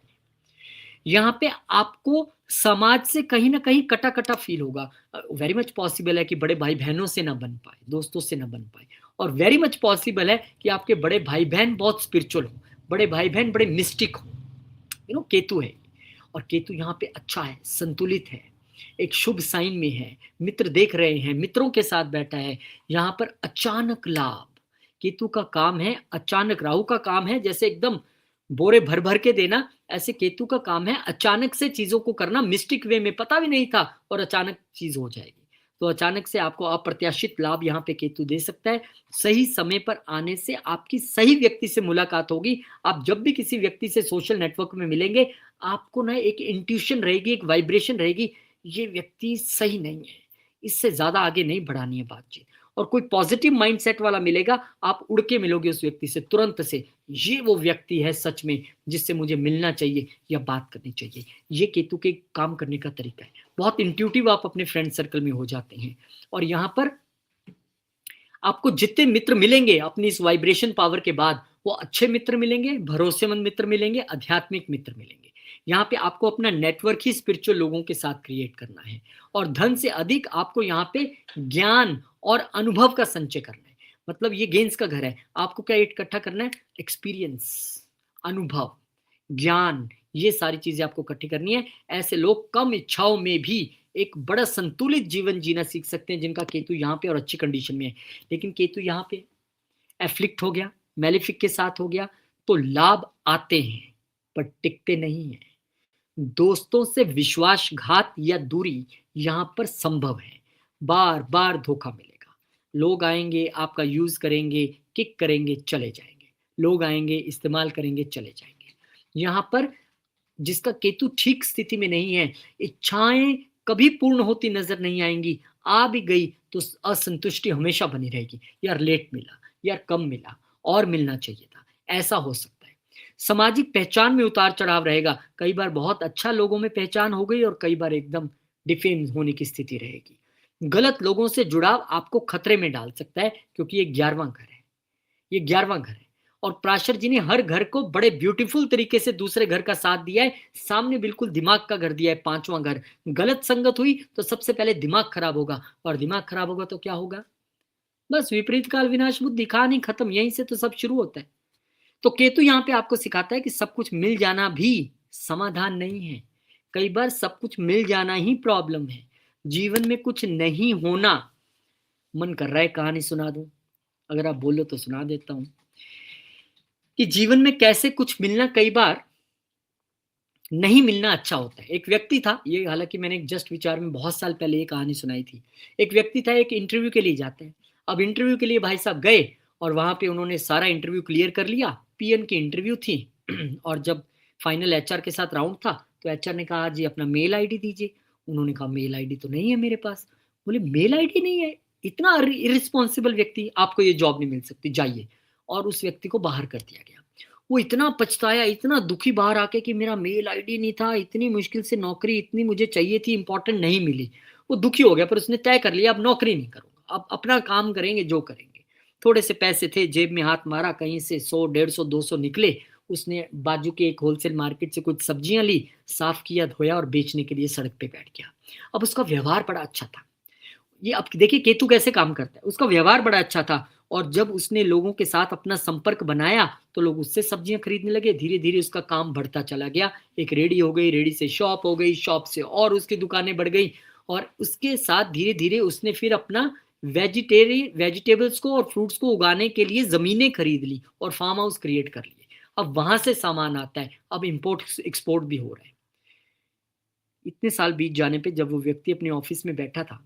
S1: यहाँ पे आपको समाज से कहीं ना कहीं कटा कटा फील होगा। वेरी मच पॉसिबल है कि बड़े भाई बहनों से ना बन पाए, दोस्तों से ना बन पाए, और वेरी मच पॉसिबल है कि आपके बड़े भाई बहन बहुत स्पिरिचुअल हो, बड़े भाई बहन बड़े मिस्टिक हो। केतु है, और केतु यहाँ पे अच्छा है, संतुलित है, एक शुभ साइन में है, मित्र देख रहे हैं, मित्रों के साथ बैठा है। यहाँ पर अचानक लाभ, केतु का काम है अचानक। राहु का काम है जैसे एकदम बोरे भर भर के देना, ऐसे केतु का काम है अचानक से चीजों को करना, मिस्टिक वे में, पता भी नहीं था और अचानक चीज हो जाएगी। तो अचानक से आपको अप्रत्याशित लाभ यहाँ पे केतु दे सकता है। सही समय पर आने से आपकी सही व्यक्ति से मुलाकात होगी। आप जब भी किसी व्यक्ति से सोशल नेटवर्क में मिलेंगे, आपको ना एक इंट्यूशन रहेगी, एक वाइब्रेशन रहेगी, ये व्यक्ति सही नहीं है, इससे ज्यादा आगे नहीं बढ़ानी है बातचीत। और कोई पॉजिटिव माइंडसेट वाला मिलेगा, आप उड़ के मिलोगे उस व्यक्ति से तुरंत से, ये वो व्यक्ति है सच में जिससे मुझे मिलना चाहिए या बात करनी चाहिए। ये केतु के काम करने का तरीका है। बहुत इंट्यूटिव आप अपने फ्रेंड सर्कल में हो जाते हैं। और यहाँ पर आपको जितने मित्र मिलेंगे अपनी इस वाइब्रेशन पावर के बाद, वो अच्छे मित्र मिलेंगे, भरोसेमंद मित्र मिलेंगे, आध्यात्मिक मित्र मिलेंगे। यहाँ पे आपको अपना नेटवर्क ही स्पिरिचुअल लोगों के साथ क्रिएट करना है, और धन से अधिक आपको यहाँ पे ज्ञान और अनुभव का संचय करना है। मतलब ये गेम्स का घर है, आपको क्या इकट्ठा करना है? एक्सपीरियंस, अनुभव, ज्ञान, ये सारी चीजें आपको इकट्ठी करनी है। ऐसे लोग कम इच्छाओं में भी एक बड़ा संतुलित जीवन जीना सीख सकते हैं, जिनका केतु यहाँ पे और अच्छी कंडीशन में है। लेकिन केतु यहाँ पे एफ्लिक्ट हो गया, मैलिफिक के साथ हो गया, तो लाभ आते हैं पर टिकते नहीं है। दोस्तों से विश्वासघात या दूरी यहाँ पर संभव है, बार बार धोखा मिलेगा। लोग आएंगे, आपका यूज करेंगे, किक करेंगे, चले जाएंगे। लोग आएंगे, इस्तेमाल करेंगे, चले जाएंगे। यहाँ पर जिसका केतु ठीक स्थिति में नहीं है, इच्छाएं कभी पूर्ण होती नजर नहीं आएंगी, आ भी गई तो असंतुष्टि हमेशा बनी रहेगी। यार लेट मिला, यार कम मिला, और मिलना चाहिए था, ऐसा हो सकता है। सामाजिक पहचान में उतार चढ़ाव रहेगा। कई बार बहुत अच्छा लोगों में पहचान हो गई और कई बार एकदम डिफेम होने की स्थिति रहेगी। गलत लोगों से जुड़ाव आपको खतरे में डाल सकता है, क्योंकि ये 11वां घर है, ये 11वां घर है। और प्राशर जी ने हर घर को बड़े ब्यूटीफुल तरीके से दूसरे घर का साथ दिया है, सामने बिल्कुल दिमाग का घर दिया है, 5वां घर। गलत संगत हुई तो सबसे पहले दिमाग खराब होगा, और दिमाग खराब होगा तो क्या होगा? बस विपरीत काल विनाश बुद्धि, कहानी खत्म। यहीं से तो सब शुरू होता है। तो केतु यहाँ पे आपको सिखाता है कि सब कुछ मिल जाना भी समाधान नहीं है। कई बार सब कुछ मिल जाना ही प्रॉब्लम है। जीवन में कुछ नहीं होना, मन कर रहा है कहानी सुना दूं, अगर आप बोलो तो सुना देता हूं कि जीवन में कैसे कुछ मिलना, कई बार नहीं मिलना अच्छा होता है। एक व्यक्ति था, ये हालांकि मैंने एक जस्ट विचार में बहुत साल पहले ये कहानी सुनाई थी। एक व्यक्ति था, एक इंटरव्यू के लिए जाते हैं। अब इंटरव्यू के लिए भाई साहब गए, और वहां पे उन्होंने सारा इंटरव्यू क्लियर कर लिया। पीएन की इंटरव्यू थी और जब फाइनल एचआर के साथ राउंड था, तो एचआर ने कहा जी अपना मेल आईडी दीजिए। उन्होंने कहा मेल आईडी तो नहीं है मेरे पास। बोले मेल आईडी नहीं है? इतना इरिस्पॉन्सिबल व्यक्ति, आपको ये जॉब नहीं मिल सकती, जाइए। और उस व्यक्ति को बाहर कर दिया गया। वो इतना पछताया, इतना दुखी बाहर आके कि मेरा मेल आईडी नहीं था, इतनी मुश्किल से नौकरी इतनी मुझे चाहिए थी, इंपॉर्टेंट नहीं मिली। वो दुखी हो गया, पर उसने तय कर लिया अब नौकरी नहीं करूंगा, अब अपना काम करेंगे जो करेंगे। थोड़े से पैसे थे, जेब में हाथ मारा, कहीं से 100, 150, 200 निकले। उसने बाजू के एक होलसेल मार्केट से कुछ सब्जियां ली, साफ किया, धोया और बेचने के लिए सड़क पे बैठ गया। अब उसका व्यवहार बड़ा अच्छा था। ये अब देखिए केतु कैसे काम करता है। उसका व्यवहार बड़ा अच्छा था, और जब उसने लोगों के साथ अपना संपर्क बनाया तो लोग उससे सब्जियां खरीदने लगे। धीरे धीरे उसका काम बढ़ता चला गया। एक रेडी हो गई, रेडी से शॉप हो गई, शॉप से और उसकी दुकानें बढ़ गई। और उसके साथ धीरे धीरे उसने फिर अपना वेजिटेबल्स को और फ्रूट्स को उगाने के लिए जमीनें खरीद ली और फार्म हाउस क्रिएट कर लिए। अब वहां से सामान आता है, अब इंपोर्ट एक्सपोर्ट भी हो रहा है। इतने साल बीत जाने पे जब वो व्यक्ति अपने ऑफिस में बैठा था,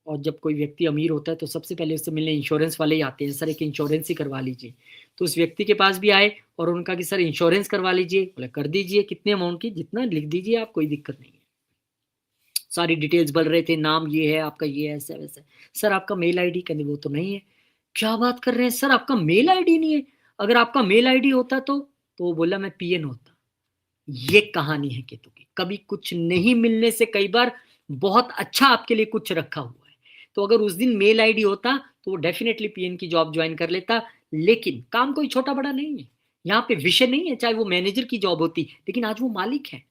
S1: और जब कोई व्यक्ति अमीर होता है तो सबसे पहले उससे मिलने इंश्योरेंस वाले ही आते हैं, सर एक इंश्योरेंस ही करवा लीजिए। तो उस व्यक्ति के पास भी आए और उनका कि सर इंश्योरेंस करवा लीजिए। बोले कर दीजिए, कितने अमाउंट की, जितना लिख दीजिए आप, कोई दिक्कत नहीं है। सारी डिटेल्स बोल रहे थे, नाम ये है आपका, ये है, ऐसा वैसा। सर आपका मेल आईडी, कहते वो तो नहीं है। क्या बात कर रहे हैं सर, आपका मेल आईडी नहीं है? अगर आपका मेल आईडी होता तो वो बोला मैं पीएन होता। ये कहानी है केतु की। कभी कुछ नहीं मिलने से कई बार बहुत अच्छा आपके लिए कुछ रखा हुआ है। तो अगर उस दिन मेल आईडी होता तो वो डेफिनेटली पीएन की जॉब ज्वाइन कर लेता, लेकिन काम कोई छोटा बड़ा नहीं है। यहाँ पे विषय नहीं है, चाहे वो मैनेजर की जॉब होती, लेकिन आज वो मालिक है।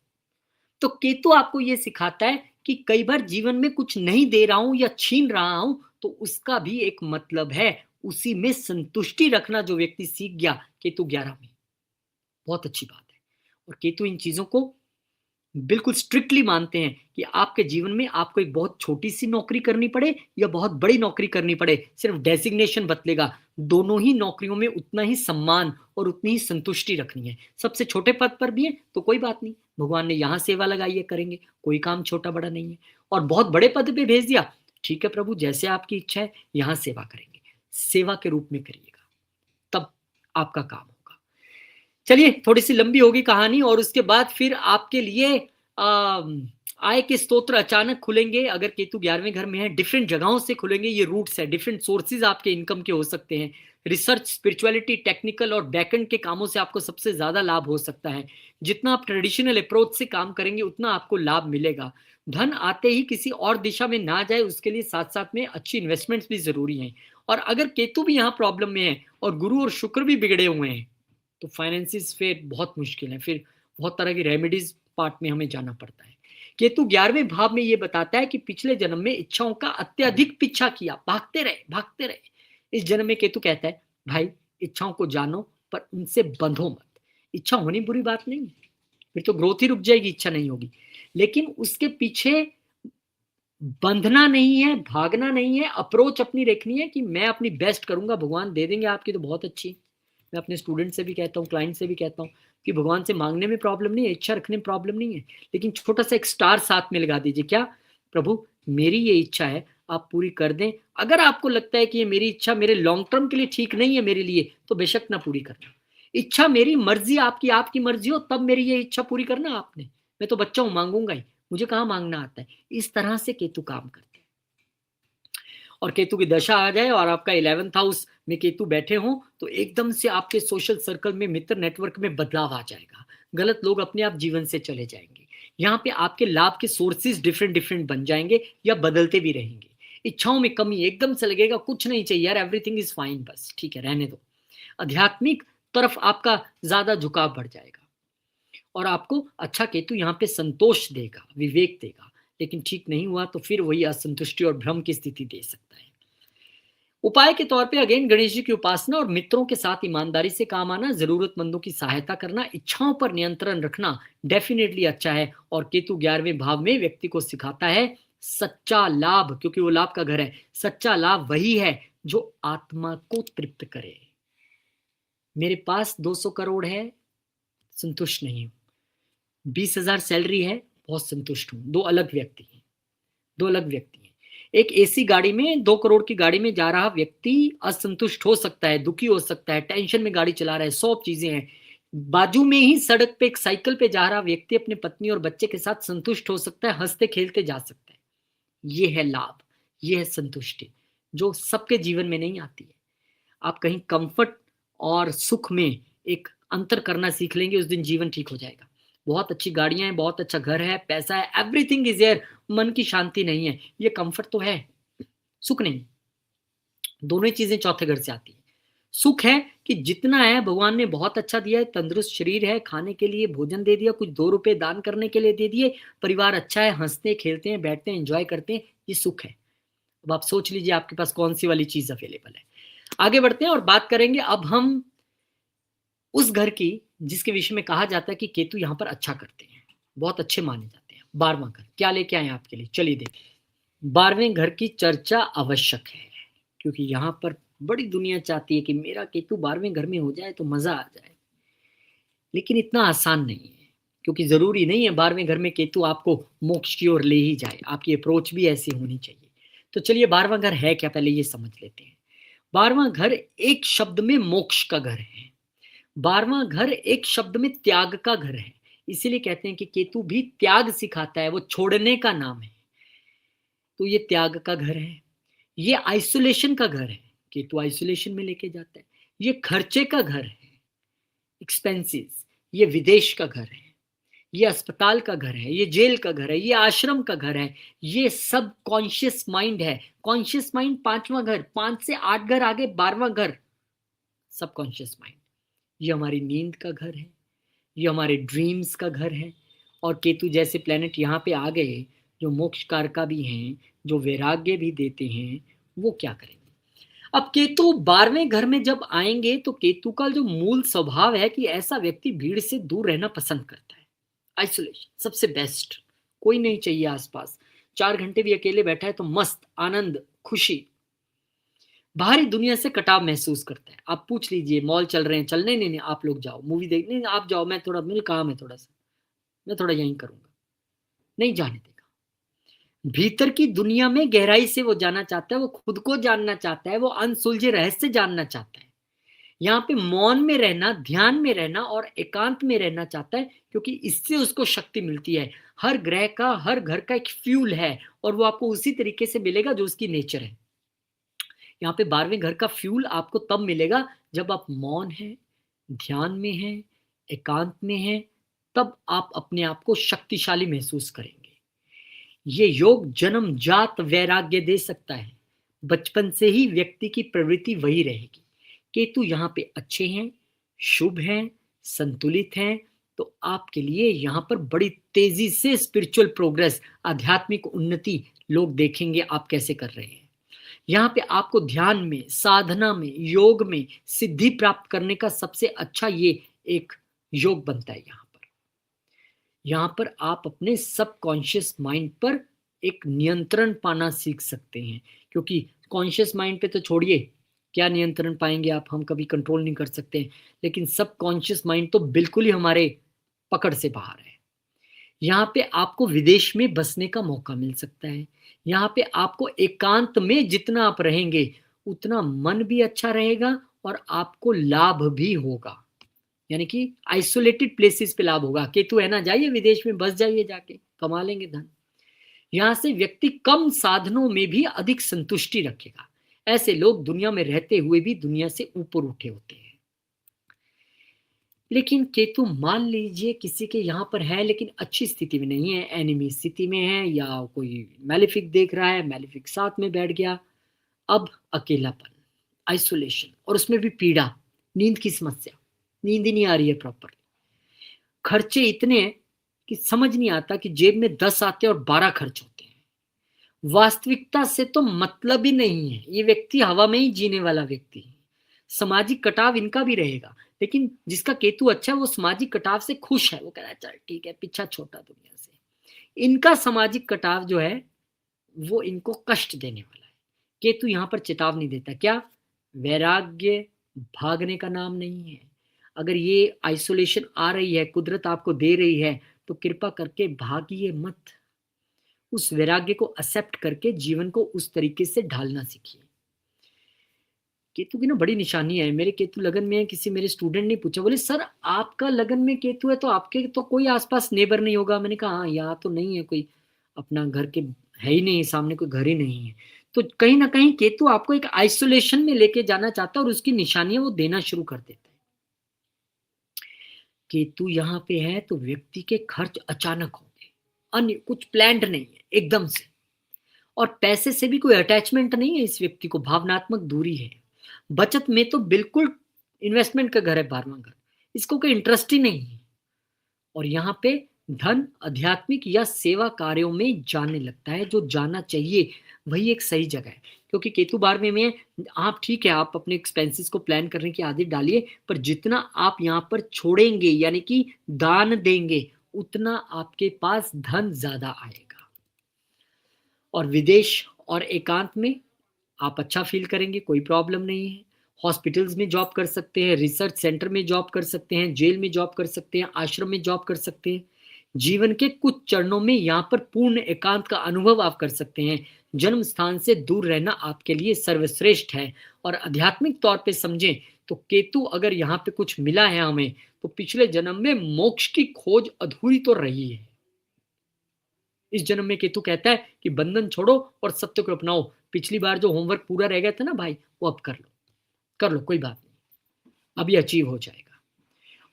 S1: तो केतु आपको ये सिखाता है कि कई बार जीवन में कुछ नहीं दे रहा हूं या छीन रहा हूं तो उसका भी एक मतलब है। उसी में संतुष्टि रखना जो व्यक्ति सीख गया केतु 11 में, बहुत अच्छी बात है। और केतु इन चीजों को बिल्कुल स्ट्रिक्टली मानते हैं कि आपके जीवन में आपको एक बहुत छोटी सी नौकरी करनी पड़े या बहुत बड़ी नौकरी करनी पड़े, सिर्फ डेजिग्नेशन बदलेगा, दोनों ही नौकरियों में उतना ही सम्मान और उतनी ही संतुष्टि रखनी है। सबसे छोटे पद पर भी है तो कोई बात नहीं, भगवान ने यहां सेवा लगाई है, करेंगे, कोई काम छोटा बड़ा नहीं है। और बहुत बड़े पद पे भेज दिया, ठीक है प्रभु जैसे आपकी इच्छा है, यहां सेवा करेंगे, सेवा के रूप में करिएगा, तब आपका काम होगा। चलिए, थोड़ी सी लंबी होगी कहानी, और उसके बाद फिर आपके लिए आय के स्तोत्र अचानक खुलेंगे। अगर केतु 11वें घर में है, डिफरेंट जगहों से खुलेंगे, ये रूट्स है, डिफरेंट सोर्सेज आपके इनकम के हो सकते हैं। रिसर्च, स्पिरिचुअलिटी, टेक्निकल और बैकएंड के कामों से आपको सबसे ज्यादा लाभ हो सकता है। जितना आप ट्रेडिशनल अप्रोच से काम करेंगे उतना आपको लाभ मिलेगा। धन आते ही किसी और दिशा में ना जाए, उसके लिए साथ साथ में अच्छी इन्वेस्टमेंट्स भी जरूरी हैं। और अगर केतु भी यहाँ प्रॉब्लम में है और गुरु और शुक्र भी बिगड़े हुए हैं तो फाइनेंसिस फिर बहुत मुश्किल है, फिर बहुत तरह की रेमेडीज पार्ट में हमें जाना पड़ता है। केतु 11वें भाव में ये बताता है कि पिछले जन्म में इच्छाओं का अत्यधिक पीछा किया, भागते रहे भागते रहे। इस जन्म में केतु कहता है भाई इच्छाओं को जानो पर उनसे बंधो मत। इच्छा होनी बुरी बात नहीं है, फिर तो ग्रोथ ही रुक जाएगी, इच्छा नहीं होगी, लेकिन उसके पीछे बंधना नहीं है, भागना नहीं है, अप्रोच अपनी रखनी है कि मैं अपनी बेस्ट करूंगा, भगवान दे देंगे आपकी तो बहुत अच्छी। मैं अपने स्टूडेंट से भी कहता हूँ, क्लाइंट से भी कहता हूँ कि भगवान से मांगने में प्रॉब्लम नहीं है, इच्छा रखने में प्रॉब्लम नहीं है, लेकिन छोटा सा एक स्टार साथ में लगा दीजिए। क्या प्रभु मेरी ये इच्छा है, आप पूरी कर दें। अगर आपको लगता है कि ये मेरी इच्छा मेरे लॉन्ग टर्म के लिए ठीक नहीं है मेरे लिए, तो बेशक ना पूरी करना। इच्छा मेरी मर्जी, आपकी आपकी मर्जी हो तब मेरी ये इच्छा पूरी करना आपने। मैं तो बच्चा हूं, मांगूंगा ही, मुझे कहाँ मांगना आता है। इस तरह से केतु काम करते हैं। और केतु की दशा आ जाए और आपका 11th हाउस में केतु बैठे हों तो एकदम से आपके सोशल सर्कल में, मित्र नेटवर्क में बदलाव आ जाएगा। गलत लोग अपने आप जीवन से चले जाएंगे। यहाँ पे आपके लाभ के सोर्सेज डिफरेंट डिफरेंट बन जाएंगे या बदलते भी रहेंगे। इच्छाओं में कमी, एकदम से लगेगा कुछ नहीं चाहिए यार, एवरीथिंग इज फाइन, बस ठीक है रहने दो। आध्यात्मिक तरफ आपका ज्यादा झुकाव बढ़ जाएगा और आपको अच्छा केतु यहाँ पे संतोष देगा, विवेक देगा। लेकिन ठीक नहीं हुआ तो फिर वही असंतुष्टि और भ्रम की स्थिति दे सकता है। उपाय के तौर पे अगेन गणेश जी की उपासना और मित्रों के साथ ईमानदारी से काम आना, जरूरतमंदों की सहायता करना, इच्छाओं पर नियंत्रण रखना डेफिनेटली अच्छा है। और केतु 11वें भाव में व्यक्ति को सिखाता है सच्चा लाभ, क्योंकि वो लाभ का घर है। सच्चा लाभ वही है जो आत्मा को तृप्त करे। मेरे पास 200 करोड़ है, संतुष्ट नहीं हूं। 20,000 सैलरी है, बहुत संतुष्ट हूं। दो अलग व्यक्ति हैं, दो अलग व्यक्ति हैं। एक एसी गाड़ी में, 2 करोड़ की गाड़ी में जा रहा व्यक्ति असंतुष्ट हो सकता है, दुखी हो सकता है, टेंशन में गाड़ी चला रहा है, 100 चीजें हैं। बाजू में ही सड़क पे एक साइकिल पे जा रहा व्यक्ति अपने पत्नी और बच्चे के साथ संतुष्ट हो सकता है, हंसते खेलते जा सकता है। ये है लाभ, ये है संतुष्टि जो सबके जीवन में नहीं आती है। आप कहीं कंफर्ट और सुख में एक अंतर करना सीख लेंगे, उस दिन जीवन ठीक हो जाएगा। बहुत अच्छी गाड़ियां हैं, बहुत अच्छा घर है, पैसा है, एवरीथिंग इज देयर, मन की शांति नहीं है, ये कंफर्ट तो है, सुख नहीं। दोनों ही चीजें चौथे घर से आती है। सुख है कि जितना है भगवान ने बहुत अच्छा दिया है, तंदुरुस्त शरीर है, खाने के लिए भोजन दे दिया, कुछ 2 रुपए दान करने के लिए दे दिए, परिवार अच्छा है, हंसते खेलते हैं, बैठते हैं, एंजॉय करते हैं, ये सुख है। अब आप सोच लीजिए आपके पास कौन सी वाली चीज अवेलेबल है। आगे बढ़ते हैं और बात करेंगे अब हम उस घर की जिसके विषय में कहा जाता है कि केतु यहाँ पर अच्छा करते हैं, बहुत अच्छे माने जाते हैं। 12वां घर क्या लेके आए आपके लिए, चलिए देखिए। 12वें घर की चर्चा आवश्यक है, क्योंकि यहाँ पर बड़ी दुनिया चाहती है कि मेरा केतु 12वें घर में हो जाए तो मजा आ जाए, लेकिन इतना आसान नहीं है। क्योंकि जरूरी नहीं है 12वें घर में केतु आपको मोक्ष की ओर ले ही जाए, आपकी अप्रोच भी ऐसी होनी चाहिए। तो चलिए 12वां घर है क्या, पहले ये समझ लेते हैं। 12वां घर एक शब्द में मोक्ष का घर है। 12वां घर एक शब्द में त्याग का घर है। इसीलिए कहते हैं कि केतु भी त्याग सिखाता है, वो छोड़ने का नाम है। तो ये त्याग का घर है, ये आइसोलेशन का घर है। केतु आइसोलेशन में लेके जाता है। ये खर्चे का घर है, एक्सपेंसेस। ये विदेश का घर है, ये अस्पताल का घर है, ये जेल का घर है, ये आश्रम का घर है। ये सब कॉन्शियस माइंड है। कॉन्शियस माइंड पांचवा घर, 5 से 8 घर आगे 12वां घर सब कॉन्शियस माइंड। ये हमारी नींद का घर है, ये हमारे ड्रीम्स का घर है। और केतु जैसे प्लेनेट यहाँ पे आ गए जो मोक्ष कारका भी हैं, जो वैराग्य भी देते हैं, वो क्या करेंगे? अब केतु 12वें घर में जब आएंगे तो केतु का जो मूल स्वभाव है कि ऐसा व्यक्ति भीड़ से दूर रहना पसंद करता है। आइसोलेशन सबसे बेस्ट, कोई नहीं चाहिए आसपास। 4 घंटे भी अकेले बैठा है तो मस्त, आनंद, खुशी। बाहरी दुनिया से कटाव महसूस करता है। आप पूछ लीजिए, मॉल चल रहे हैं, चलने नहीं, नहीं आप लोग जाओ, मूवी देखने आप जाओ, मैं थोड़ा, मेरे काम है थोड़ा सा, मैं थोड़ा यहीं करूंगा, नहीं जाने देगा। भीतर की दुनिया में गहराई से वो जाना चाहता है, वो खुद को जानना चाहता है, वो अनसुलझे रहस्य जानना चाहता है। यहाँ पे मौन में रहना, ध्यान में रहना और एकांत में रहना चाहता है, क्योंकि इससे उसको शक्ति मिलती है। हर ग्रह का, हर घर का एक फ्यूल है और वो आपको उसी तरीके से मिलेगा जो उसकी नेचर है। यहाँ पे 12वें घर का फ्यूल आपको तब मिलेगा जब आप मौन है, ध्यान में है, एकांत में है, तब आप अपने आप को शक्तिशाली महसूस करेंगे। ये योग जन्म जात वैराग्य दे सकता है। बचपन से ही व्यक्ति की प्रवृत्ति वही रहेगी। केतु यहाँ पे अच्छे हैं, शुभ हैं, संतुलित हैं, तो आपके लिए यहाँ पर बड़ी तेजी से स्पिरिचुअल प्रोग्रेस, आध्यात्मिक उन्नति लोग देखेंगे आप कैसे कर रहे हैं। यहाँ पे आपको ध्यान में, साधना में, योग में सिद्धि प्राप्त करने का सबसे अच्छा ये एक योग बनता है। यहाँ पर आप अपने सबकॉन्शियस माइंड पर एक नियंत्रण पाना सीख सकते हैं, क्योंकि कॉन्शियस माइंड पे तो छोड़िए, क्या नियंत्रण पाएंगे आप, हम कभी कंट्रोल नहीं कर सकते। लेकिन सबकॉन्शियस माइंड तो बिल्कुल ही हमारे पकड़ से बाहर है। यहाँ पे आपको विदेश में बसने का मौका मिल सकता है। यहाँ पे आपको एकांत में जितना आप रहेंगे उतना मन भी अच्छा रहेगा और आपको लाभ भी होगा। यानी कि आइसोलेटेड प्लेसेस पे लाभ होगा। केतु है ना, जाइए विदेश में, बस जाइए, जाके कमा लेंगे धन। यहाँ से व्यक्ति कम साधनों में भी अधिक संतुष्टि रखेगा। ऐसे लोग दुनिया में रहते हुए भी दुनिया से ऊपर उठे होते हैं। लेकिन केतु मान लीजिए किसी के यहाँ पर है लेकिन अच्छी स्थिति में नहीं है, एनिमी स्थिति में है, या कोई मैलिफिक देख रहा है, मैलिफिक साथ में बैठ गया, अब अकेलापन, आइसोलेशन, और उसमें भी पीड़ा, नींद की समस्या, नींद ही नहीं आ रही है प्रॉपर, खर्चे इतने हैं कि समझ नहीं आता कि जेब में 10 आते हैं और 12 खर्च होते हैं। वास्तविकता से तो मतलब ही नहीं है। ये व्यक्ति हवा में ही जीने वाला व्यक्ति है। सामाजिक कटाव इनका भी रहेगा, लेकिन जिसका केतु अच्छा है वो सामाजिक कटाव से खुश है। वो कह रहा है चल ठीक है, पीछा छोटा दुनिया से। इनका सामाजिक कटाव जो है वो इनको कष्ट देने वाला है। केतु यहाँ पर चेतावनी देता है, क्या? वैराग्य भागने का नाम नहीं है। अगर ये आइसोलेशन आ रही है, कुदरत आपको दे रही है, तो कृपा करके भागिए मत। उस वैराग्य को एक्सेप्ट करके जीवन को उस तरीके से ढालना सीखिए। केतु की ना बड़ी निशानी है। मेरे केतु लगन में है, किसी मेरे स्टूडेंट ने पूछा, बोले सर आपका लगन में केतु है तो आपके तो कोई आसपास नेबर नहीं होगा। मैंने कहा हाँ, यहाँ तो नहीं है कोई, अपना घर के है ही नहीं, सामने कोई घर ही नहीं है। तो कहीं ना कहीं केतु आपको एक आइसोलेशन में लेके जाना चाहता है और उसकी निशानियां वो देना शुरू कर देता है। केतु यहाँ पे है तो व्यक्ति के खर्च अचानक होंगे, अन्य कुछ प्लान्ड नहीं है, एकदम से। और पैसे से भी कोई अटैचमेंट नहीं है इस व्यक्ति को, भावनात्मक दूरी है। बचत में तो बिल्कुल इन्वेस्टमेंट का घर है 12वां घर, इसको कोई इंटरेस्ट ही नहीं है। और यहाँ पे धन आध्यात्मिक या सेवा कार्यों में जाने लगता है, जो जाना चाहिए वही एक सही जगह है। क्योंकि केतु 12वें में, आप ठीक है, आप अपने एक्सपेंसेस को प्लान करने की आदत डालिए, पर जितना आप यहाँ पर छोड़ेंगे यानी कि दान देंगे, उतना आपके पास धन ज्यादा आएगा। और विदेश और एकांत में आप अच्छा फील करेंगे, कोई प्रॉब्लम नहीं है। हॉस्पिटल्स में जॉब कर सकते हैं, रिसर्च सेंटर में जॉब कर सकते हैं, जेल में जॉब कर सकते हैं, आश्रम में जॉब कर सकते हैं। जीवन के कुछ चरणों में यहाँ पर पूर्ण एकांत का अनुभव आप कर सकते हैं। जन्म स्थान से दूर रहना आपके लिए सर्वश्रेष्ठ है। और आध्यात्मिक तौर पे समझें तो केतु अगर यहाँ पे कुछ मिला है हमें, तो पिछले जन्म में मोक्ष की खोज अधूरी तो रही है। इस जन्म में केतु कहता है कि बंधन छोड़ो और सत्य को अपनाओ, पिछली बार जो होमवर्क पूरा रह गया था ना भाई, वो अब कर लो, कोई बात नहीं, अभी अचीव हो जाएगा।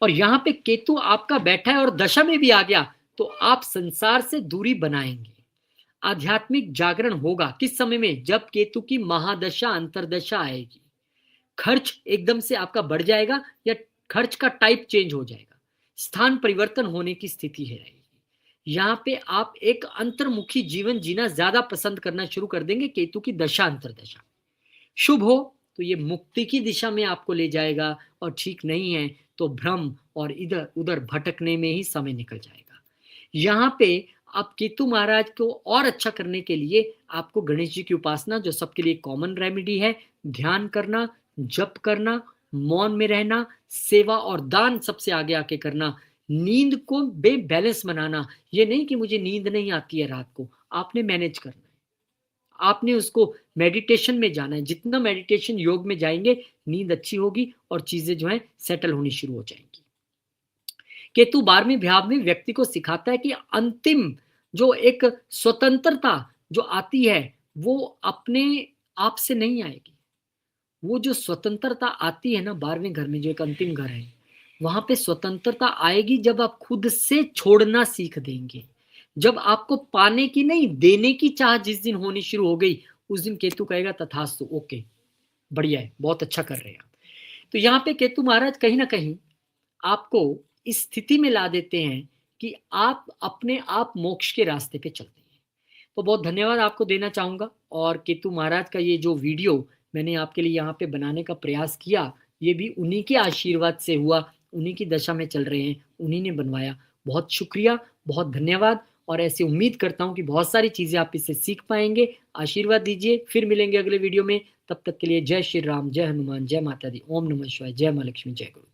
S1: और यहाँ पे केतु आपका बैठा है और दशा में भी आ गया, तो आप संसार से दूरी बनाएंगे। आध्यात्मिक जागरण होगा किस समय में? जब केतु की महादशा अंतरदशा आएगी। खर्च एकदम से आपका बढ़ जाएगा या खर्च का टाइप चेंज हो जाएगा, स्थान परिवर्तन होने की स्थिति है रहेगी। यहाँ पे आप एक अंतर्मुखी जीवन जीना ज्यादा पसंद करना शुरू कर देंगे केतु की दशा अंतरदशा। शुभ हो तो ये मुक्ति की दिशा में आपको ले जाएगा, और ठीक नहीं है तो भ्रम और इधर उधर भटकने में ही समय निकल जाएगा। यहाँ पे आप केतु महाराज को और अच्छा करने के लिए आपको गणेश जी की उपासना, जो सबके लिए कॉमन रेमेडी है, ध्यान करना, जप करना, मौन में रहना, सेवा और दान सबसे आगे आके करना, नींद को बैलेंस बनाना। ये नहीं कि मुझे नींद नहीं आती है रात को, आपने मैनेज करना है, आपने उसको मेडिटेशन में जाना है। जितना मेडिटेशन योग में जाएंगे, नींद अच्छी होगी और चीजें जो है सेटल होनी शुरू हो जाएंगी। केतु 12वें भाव में व्यक्ति को सिखाता है कि अंतिम जो एक स्वतंत्रता जो आती है, वो अपने आप से नहीं आएगी। वो जो स्वतंत्रता आती है ना 12वें घर में, जो एक अंतिम घर है, वहां पे स्वतंत्रता आएगी जब आप खुद से छोड़ना सीख देंगे। जब आपको पाने की नहीं, देने की चाह जिस दिन होनी शुरू हो गई, उस दिन केतु कहेगा तथास्तु, ओके, बढ़िया है, बहुत अच्छा कर रहे हैं आप। तो यहाँ पे केतु महाराज कहीं ना कहीं आपको इस स्थिति में ला देते हैं कि आप अपने आप मोक्ष के रास्ते पे चलते हैं। तो बहुत धन्यवाद आपको देना चाहूंगा। और केतु महाराज का ये जो वीडियो मैंने आपके लिए यहाँ पे बनाने का प्रयास किया, ये भी उन्हीं के आशीर्वाद से हुआ, उन्हीं की दशा में चल रहे हैं, उन्हीं ने बनवाया। बहुत शुक्रिया, बहुत धन्यवाद। और ऐसे उम्मीद करता हूँ कि बहुत सारी चीज़ें आप इससे सीख पाएंगे। आशीर्वाद दीजिए, फिर मिलेंगे अगले वीडियो में। तब तक के लिए जय श्री राम, जय हनुमान, जय माता दी, ओम नमः शिवाय, जय माँ लक्ष्मी, जय गुरु।